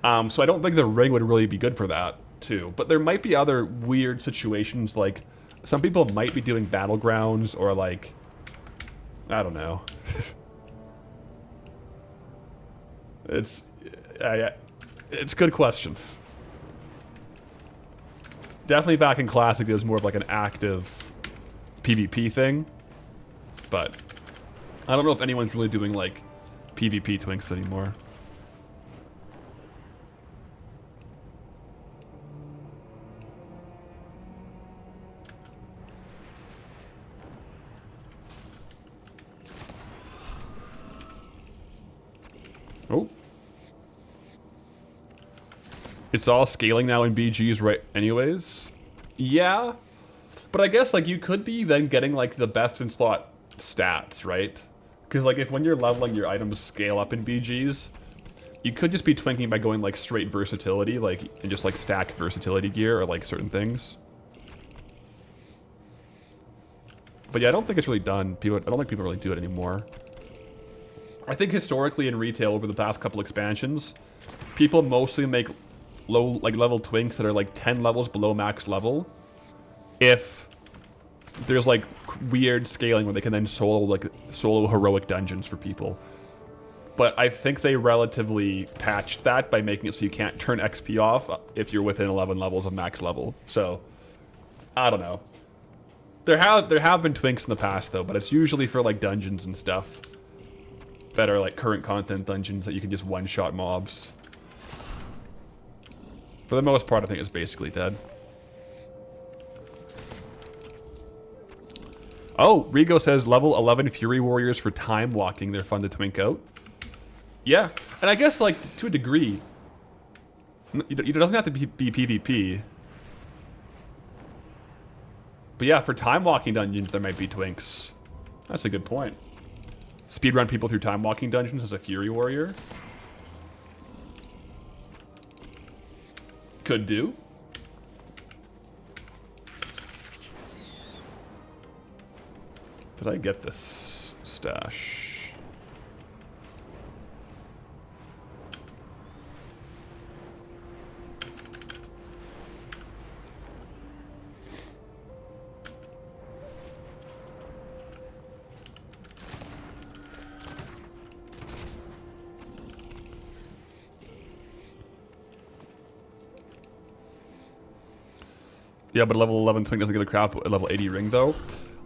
So I don't think the ring would really be good for that too. But there might be other weird situations, like some people might be doing battlegrounds or like, I don't know. It's a good question. Definitely back in Classic, it was more of like an active PvP thing. But I don't know if anyone's really doing like PvP twinks anymore. Oh. It's all scaling now in BGs, right? Anyways. Yeah. But I guess, like, you could be then getting, like, the best in slot stats, right? Because, like, if when you're leveling, your items scale up in BGs, you could just be twinking by going, like, straight versatility, like, and just, like, stack versatility gear or, like, certain things. But yeah, I don't think it's really done. I don't think people really do it anymore. I think historically in retail over the past couple expansions, people mostly make low, like, level twinks that are, like, 10 levels below max level. If there's, like, weird scaling where they can then solo heroic dungeons for people. But I think they relatively patched that by making it so you can't turn XP off if you're within 11 levels of max level. So, I don't know. There have been twinks in the past though, but it's usually for like dungeons and stuff that are like current content dungeons that you can just one-shot mobs. For the most part, I think it's basically dead. Oh, Rigo says level 11 Fury Warriors for time walking. They're fun to twink out. Yeah, and I guess like to a degree, it doesn't have to be PvP. But yeah, for time walking dungeons, there might be twinks. That's a good point. Speedrun people through time walking dungeons as a Fury Warrior. Could do. Did I get this stash? Yeah, but level 11 twink doesn't get a crap at level 80 ring though.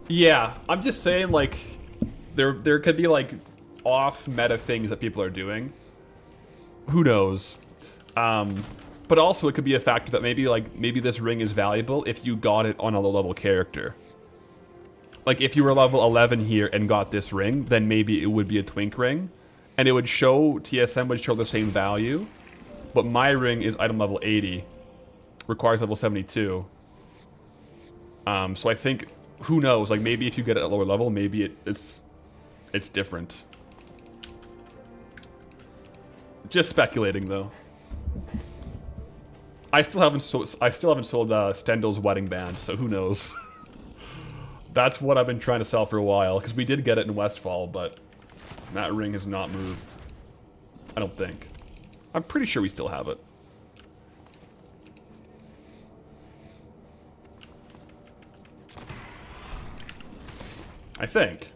Yeah, I'm just saying like there could be like off meta things that people are doing. Who knows? But also it could be a factor that maybe this ring is valuable if you got it on a low level character. Like if you were level 11 here and got this ring, then maybe it would be a twink ring. And it would show, TSM would show the same value. But my ring is item level 80. Requires level 72. So I think, who knows, like maybe if you get it at a lower level, maybe it's different. Just speculating though. I still haven't sold Stendel's wedding band, so who knows. That's what I've been trying to sell for a while, because we did get it in Westfall, but that ring has not moved. I don't think. I'm pretty sure we still have it. I think.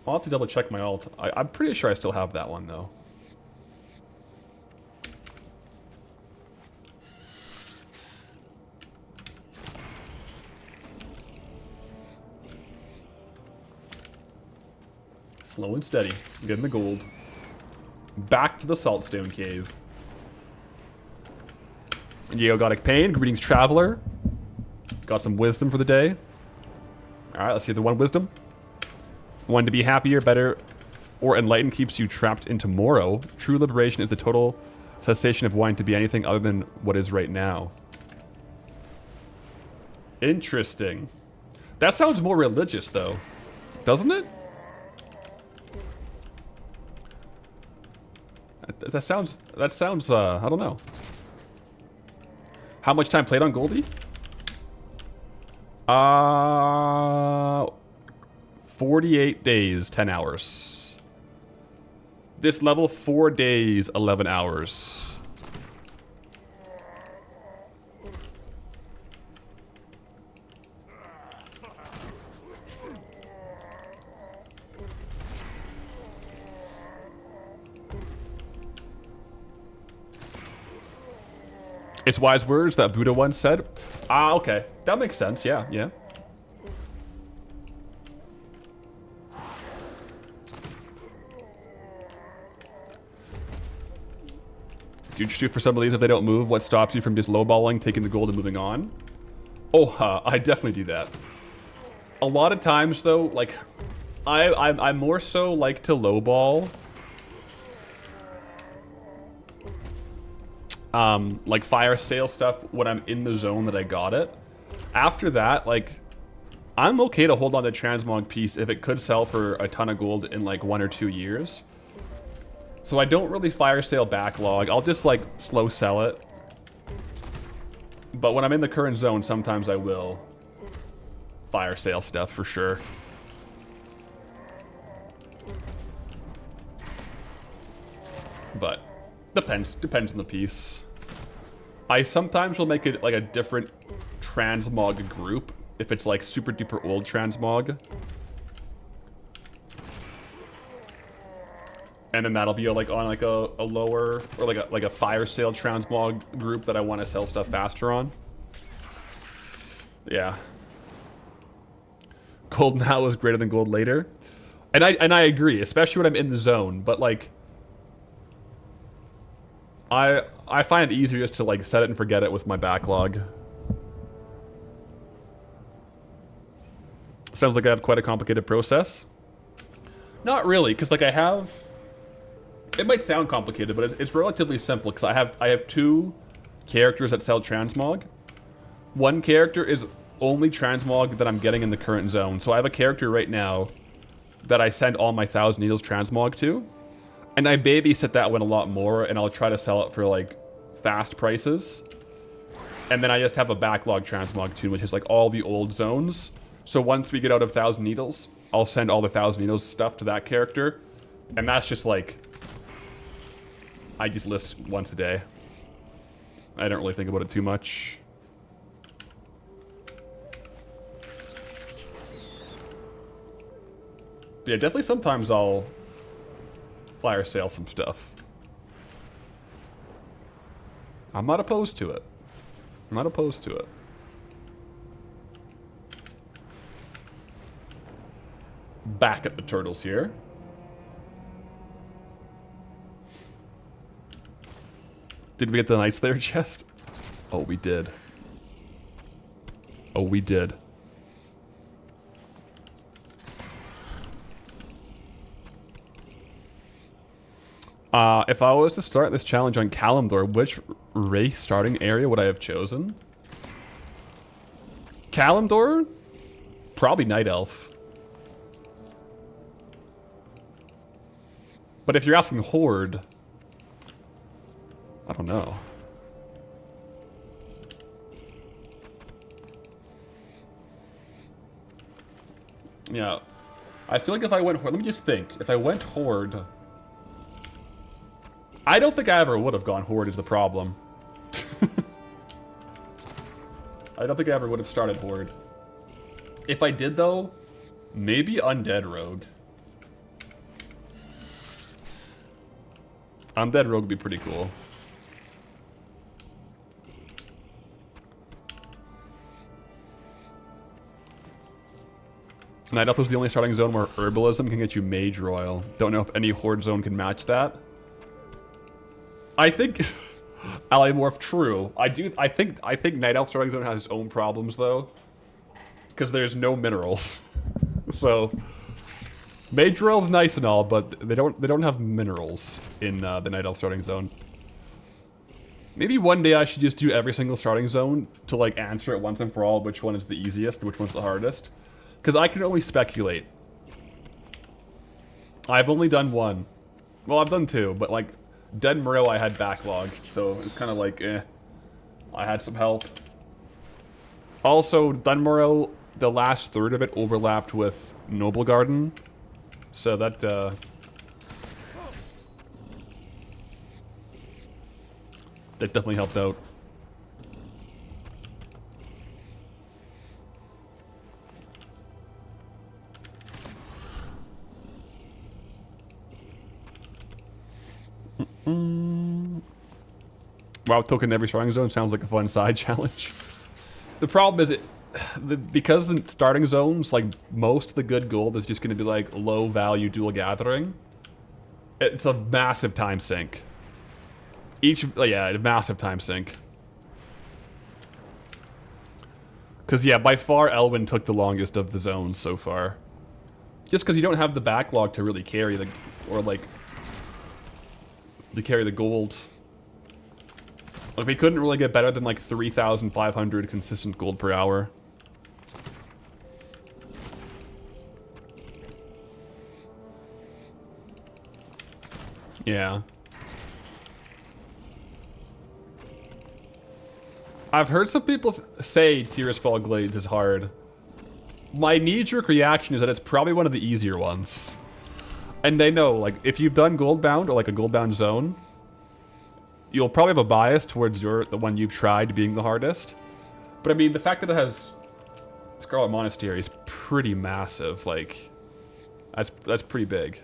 I'll have to double check my alt. I'm pretty sure I still have that one though. Slow and steady. Getting the gold. Back to the Saltstone cave. Geogotic Pain. Greetings, traveler. Got some wisdom for the day. Alright, let's see the one wisdom. One to be happier, better, or enlightened keeps you trapped in tomorrow. True liberation is the total cessation of wanting to be anything other than what is right now. Interesting. That sounds more religious, though. Doesn't it? That sounds, I don't know. How much time played on Goldie? 48 days, 10 hours. This level, 4 days, 11 hours. It's wise words that Buddha once said. Ah, okay. That makes sense. Yeah, yeah. Do you shoot for some of these if they don't move? What stops you from just lowballing, taking the gold, and moving on? Oh, I definitely do that. A lot of times, though, like, I more so like to lowball. Like fire sale stuff when I'm in the zone that I got it. After that, like, I'm okay to hold on to transmog piece if it could sell for a ton of gold in like 1 or 2 years. So I don't really fire sale backlog. I'll just like slow sell it. But when I'm in the current zone, sometimes I will fire sale stuff for sure. But depends on the piece. I sometimes will make it like a different transmog group if it's like super duper old transmog. And then that'll be like on like a lower or like a fire sale transmog group that I want to sell stuff faster on. Yeah. Gold now is greater than gold later. And I agree, especially when I'm in the zone, but like I find it easier just to like set it and forget it with my backlog. Sounds like I have quite a complicated process. Not really, because like I have... It might sound complicated, but it's relatively simple, because I have 2 characters that sell transmog. One character is only transmog that I'm getting in the current zone. So I have a character right now that I send all my 1,000 needles transmog to. And I babysit that one a lot more, and I'll try to sell it for like fast prices. And then I just have a backlog transmog too, which is like all the old zones. So once we get out of 1,000 needles, I'll send all the 1,000 needles stuff to that character. And that's just like... I just list once a day. I don't really think about it too much. But yeah, definitely sometimes I'll fire sale some stuff. I'm not opposed to it. I'm not opposed to it. Back at the turtles here. Did we get the Night Slayer chest? Oh, we did. Oh, we did. If I was to start this challenge on Kalimdor, which race starting area would I have chosen? Kalimdor? Probably Night Elf. But if you're asking Horde, I don't know. Yeah. I feel like if I went Horde, let me just think. If I went Horde, I don't think I ever would have gone Horde is the problem. I don't think I ever would have started Horde. If I did though, maybe Undead Rogue. Undead Rogue would be pretty cool. Night Elf was the only starting zone where Herbalism can get you Mage Royal. Don't know if any Horde zone can match that. I think Allimorph, true. I think Night Elf starting zone has its own problems though, because there's no minerals. So Mage Royal's nice and all, but they don't have minerals in the Night Elf starting zone. Maybe one day I should just do every single starting zone to like answer it once and for all which one is the easiest and which one's the hardest. Because I can only speculate. I've only done 1. Well, I've done 2, but like Dead Moreau I had backlog, so it's kind of like eh. I had some help. Also, Dunmorrow, the last third of it overlapped with Noble Garden. So that that definitely helped out. Wow, token every starting zone sounds like a fun side challenge. The problem is because in starting zones, like most of the good gold is just going to be like low value dual gathering. It's a massive time sink. Yeah, a massive time sink. Because yeah, by far Elwyn took the longest of the zones so far. Just because you don't have the backlog to really carry the, or like, to carry the gold. Like we couldn't really get better than like 3,500 consistent gold per hour. Yeah. I've heard some people say Tears Fall Glades is hard. My knee-jerk reaction is that it's probably one of the easier ones. And they know, like, if you've done Goldbound or like a Goldbound zone, you'll probably have a bias towards the one you've tried being the hardest. But I mean, the fact that it has Scarlet Monastery is pretty massive. Like, that's pretty big.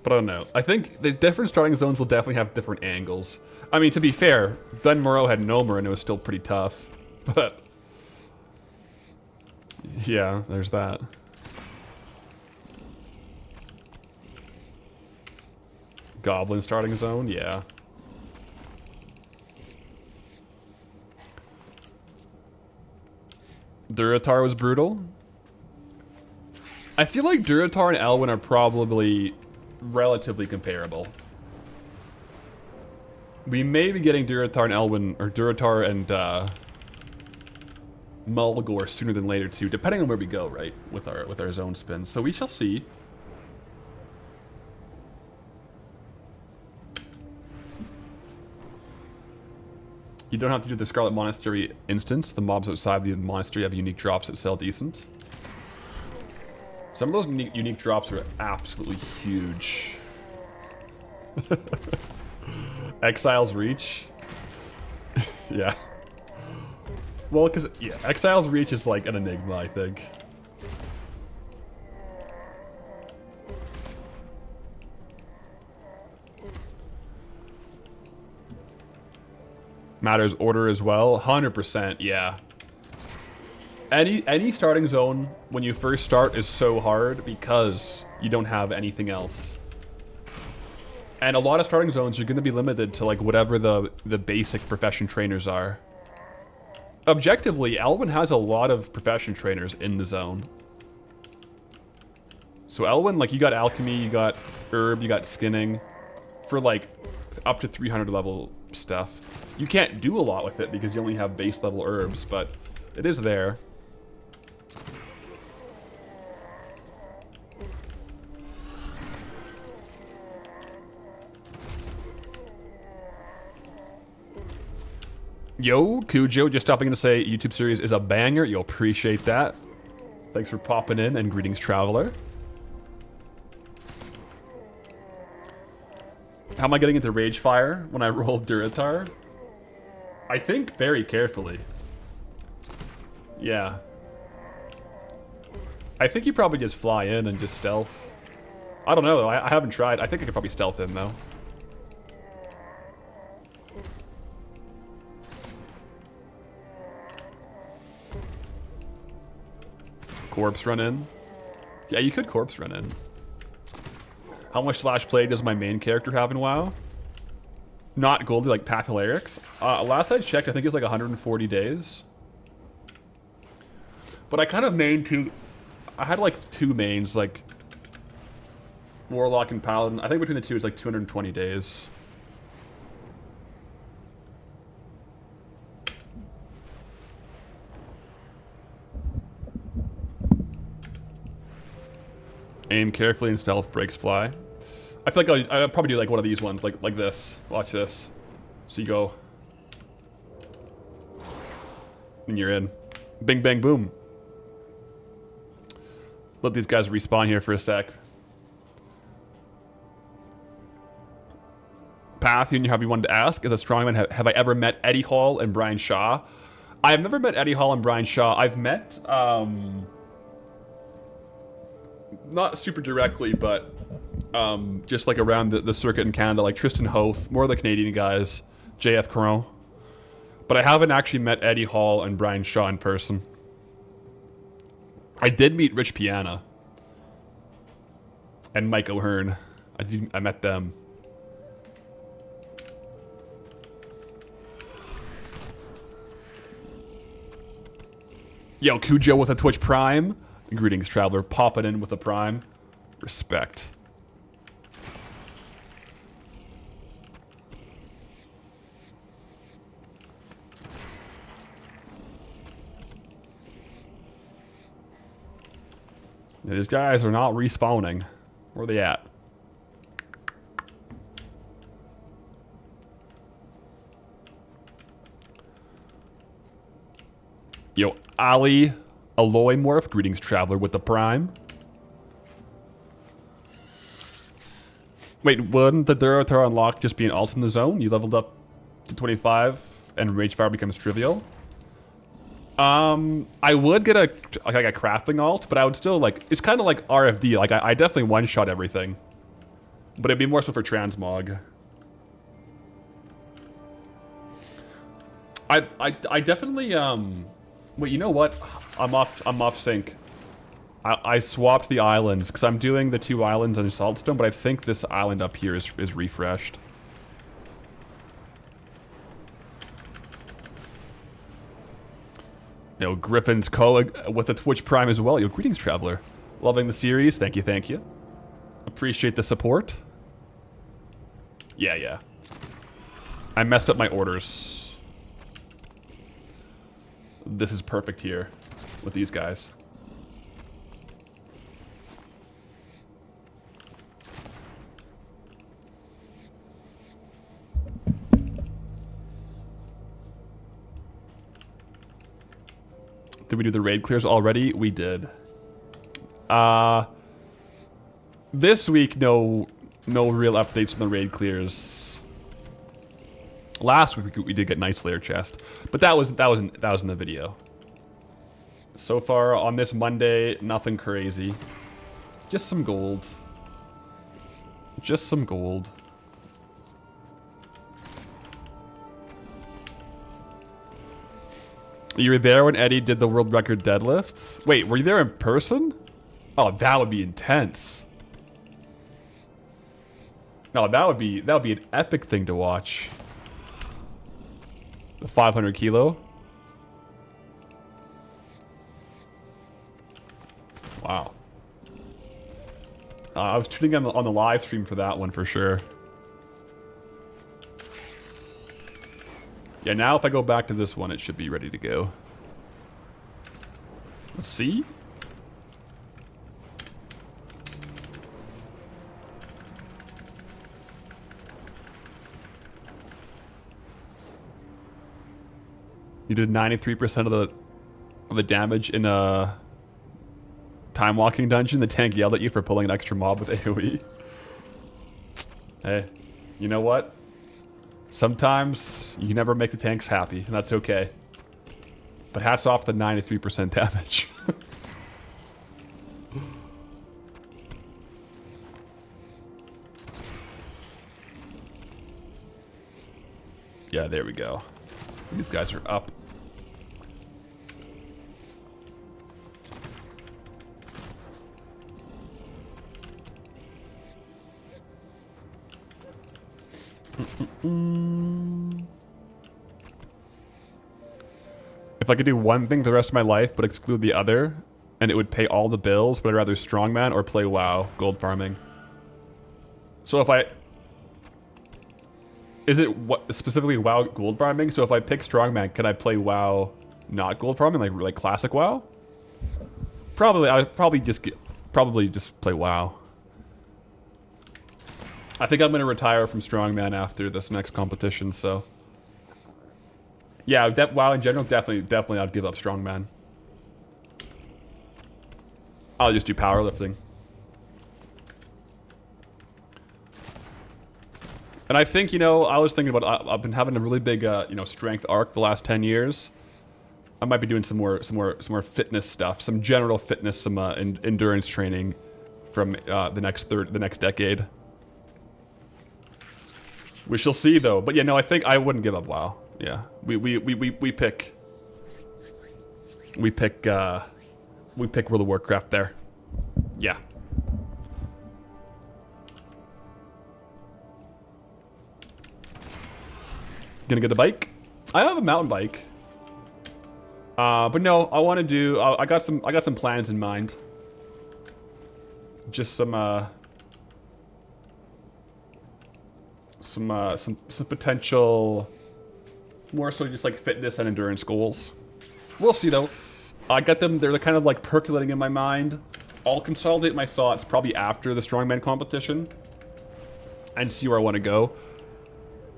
But I don't know. I think the different starting zones will definitely have different angles. I mean, to be fair, Dunmurrow had Nomer and it was still pretty tough. But yeah, there's that. Goblin starting zone, yeah. Durotar was brutal. I feel like Durotar and Elwyn are probably relatively comparable. We may be getting Durotar and Elwyn, or Durotar and Mulgore sooner than later too, depending on where we go, right? With our zone spins. So we shall see. You don't have to do the Scarlet Monastery instance. The mobs outside the monastery have unique drops that sell decent. Some of those unique drops are absolutely huge. Exile's Reach. Yeah. Well, because, yeah, Exile's Reach is like an enigma, I think. Matters order as well. 100%, yeah. Any starting zone when you first start is so hard because you don't have anything else. And a lot of starting zones are going to be limited to like whatever the basic profession trainers are. Objectively, Elwyn has a lot of profession trainers in the zone. So Elwyn, like, you got alchemy, you got herb, you got skinning for like up to 300 level stuff. You can't do a lot with it because you only have base level herbs, but it is there. Yo, Cujo, just stopping in to say YouTube series is a banger. You'll appreciate that. Thanks for popping in, and greetings, Traveler. How am I getting into Rage Fire when I roll Durotar? I think very carefully. Yeah. I think you probably just fly in and just stealth. I don't know, I haven't tried. I think I could probably stealth in, though. Corpse run in. Yeah, you could corpse run in. How much slash play does my main character have in WoW? Not Goldie, like Path Hilarics. Last I checked, I think it was like 140 days. But I kind of mained two. I had like two mains, like Warlock and Paladin. I think between the two is like 220 days. Aim carefully and stealth breaks fly. I feel like I'll probably do like one of these ones, like this. Watch this. So you go. And you're in. Bing, bang, boom. Let these guys respawn here for a sec. Path, you probably wanted to ask, as a strongman, have I ever met Eddie Hall and Brian Shaw? I've never met Eddie Hall and Brian Shaw. I've met, not super directly, but just like around the circuit in Canada, like Tristan Hoth, more of the Canadian guys, JF Caron. But I haven't actually met Eddie Hall and Brian Shaw in person. I did meet Rich Piana and Mike O'Hearn. I met them. Yo, Cujo with a Twitch Prime. Greetings, Traveler. Popping in with a Prime. Respect. These guys are not respawning. Where are they at? Yo, Ali Alloy Morph. Greetings, traveler with the Prime. Wait, wouldn't the Durotar unlock just be an alt in the zone? You leveled up to 25 and Rage Fire becomes trivial? I would get a crafting alt, but I would still like, it's kind of like RFD. Like I definitely one-shot everything, but it'd be more so for transmog. I definitely wait, you know what? I'm off sync. I swapped the islands because I'm doing the 2 islands on Saltstone, but I think this island up here is refreshed. You know, Griffin's with the Twitch Prime as well. Yo, greetings, traveler. Loving the series. Thank you, thank you. Appreciate the support. Yeah. I messed up my orders. This is perfect here with these guys. Did we do the raid clears already? We did. This week, no real updates on the raid clears. Last week we did get Night Slayer chest, but that was in the video. So far on this Monday, nothing crazy. Just some gold. Just some gold. You were there when Eddie did the world record deadlifts? Wait, were you there in person? Oh, that would be intense. No, that would be an epic thing to watch. The 500 kilo. Wow. I was tuning in on the live stream for that one for sure. Yeah, now if I go back to this one, it should be ready to go. Let's see. You did 93% of the damage in a time walking dungeon. The tank yelled at you for pulling an extra mob with AoE. Hey, you know what? Sometimes you never make the tanks happy, and that's okay. But hats off to 93% damage. Yeah, there we go. These guys are up. If I could do one thing for the rest of my life but exclude the other, and it would pay all the bills, would I rather strongman or play WoW gold farming? So if I... Is it what specifically WoW gold farming? So if I pick strongman, can I play WoW not gold farming, like classic WoW? Probably, I'd probably just play WoW. I think I'm gonna retire from strongman after this next competition, so... Yeah, WoW in general, definitely I'd give up strongman. I'll just do powerlifting. And I think, you know, I was thinking about, I've been having a really big, you know, strength arc the last 10 years. I might be doing some more fitness stuff, some general fitness, some endurance training from the next decade. We shall see, though. But yeah, no, I think I wouldn't give up WoW. Yeah, we pick World of Warcraft there. Yeah. Gonna get a bike? I have a mountain bike. But no, I want to do. I got some plans in mind. Just some potential. More so just like fitness and endurance goals. We'll see though. I got them, they're kind of like percolating in my mind. I'll consolidate my thoughts probably after the strongman competition and see where I want to go.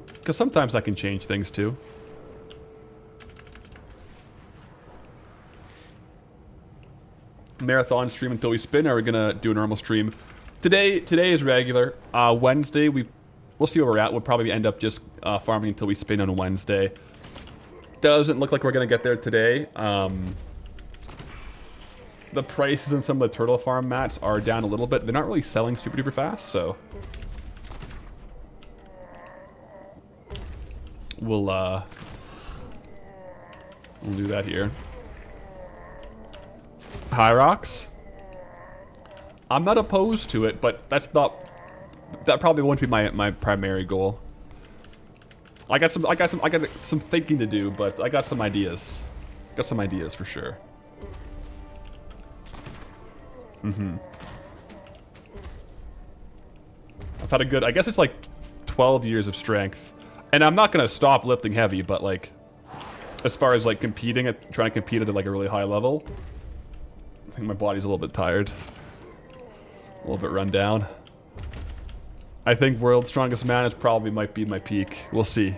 Because sometimes I can change things too. Marathon stream until we spin, or are we gonna do a normal stream? Today is regular. Wednesday, we'll see where we're at. We'll probably end up just farming until we spin on Wednesday. Doesn't look like we're gonna get there today. The prices in some of the turtle farm mats are down a little bit. They're not really selling super duper fast, so we'll do that here. Hyrox. I'm not opposed to it, but that probably won't be my primary goal. I got some thinking to do, but I got some ideas. Got some ideas for sure. I've had a good, I guess it's like 12 years of strength. And I'm not gonna stop lifting heavy, but like as far as like trying to compete at like a really high level, I think my body's a little bit tired. A little bit run down. I think World's Strongest Man is probably might be my peak. We'll see.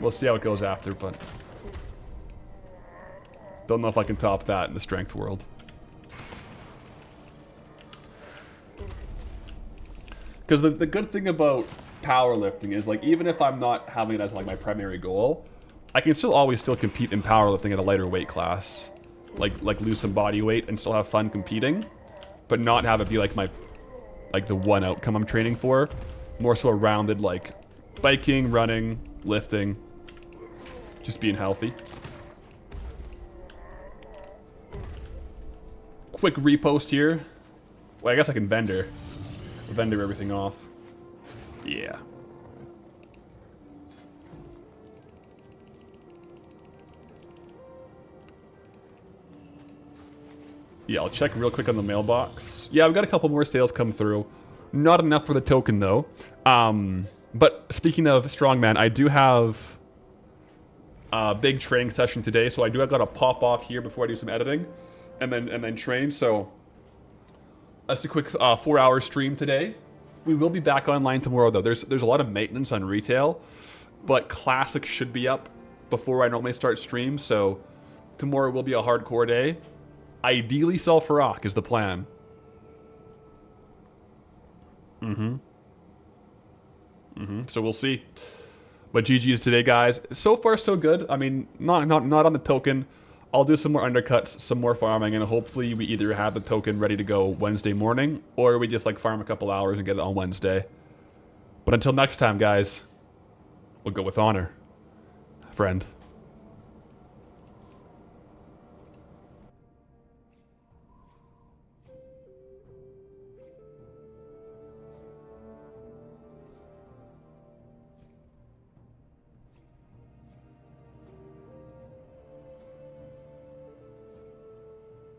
We'll see how it goes after, but don't know if I can top that in the strength world. Because the good thing about powerlifting is, like, even if I'm not having it as like my primary goal, I can always compete in powerlifting at a lighter weight class. Like lose some body weight and still have fun competing, but not have it be like the one outcome I'm training for. More so a rounded, like, biking, running, lifting, just being healthy. Quick repost here. Well, I guess I can vendor everything off. Yeah. Yeah, I'll check real quick on the mailbox. Yeah, we've got a couple more sales come through. Not enough for the token, though. But speaking of strongman, I do have a big training session today, so I got to pop off here before I do some editing, and then train. So that's a quick 4-hour stream today. We will be back online tomorrow, though. There's a lot of maintenance on retail, but classic should be up before I normally start stream. So tomorrow will be a hardcore day. Ideally, sell for rock is the plan. So we'll see. But GG's today, guys. So far, so good. I mean, not on the token. I'll do some more undercuts, some more farming, and hopefully we either have the token ready to go Wednesday morning, or we just like farm a couple hours and get it on Wednesday. But until next time, guys, we'll go with honor, friend.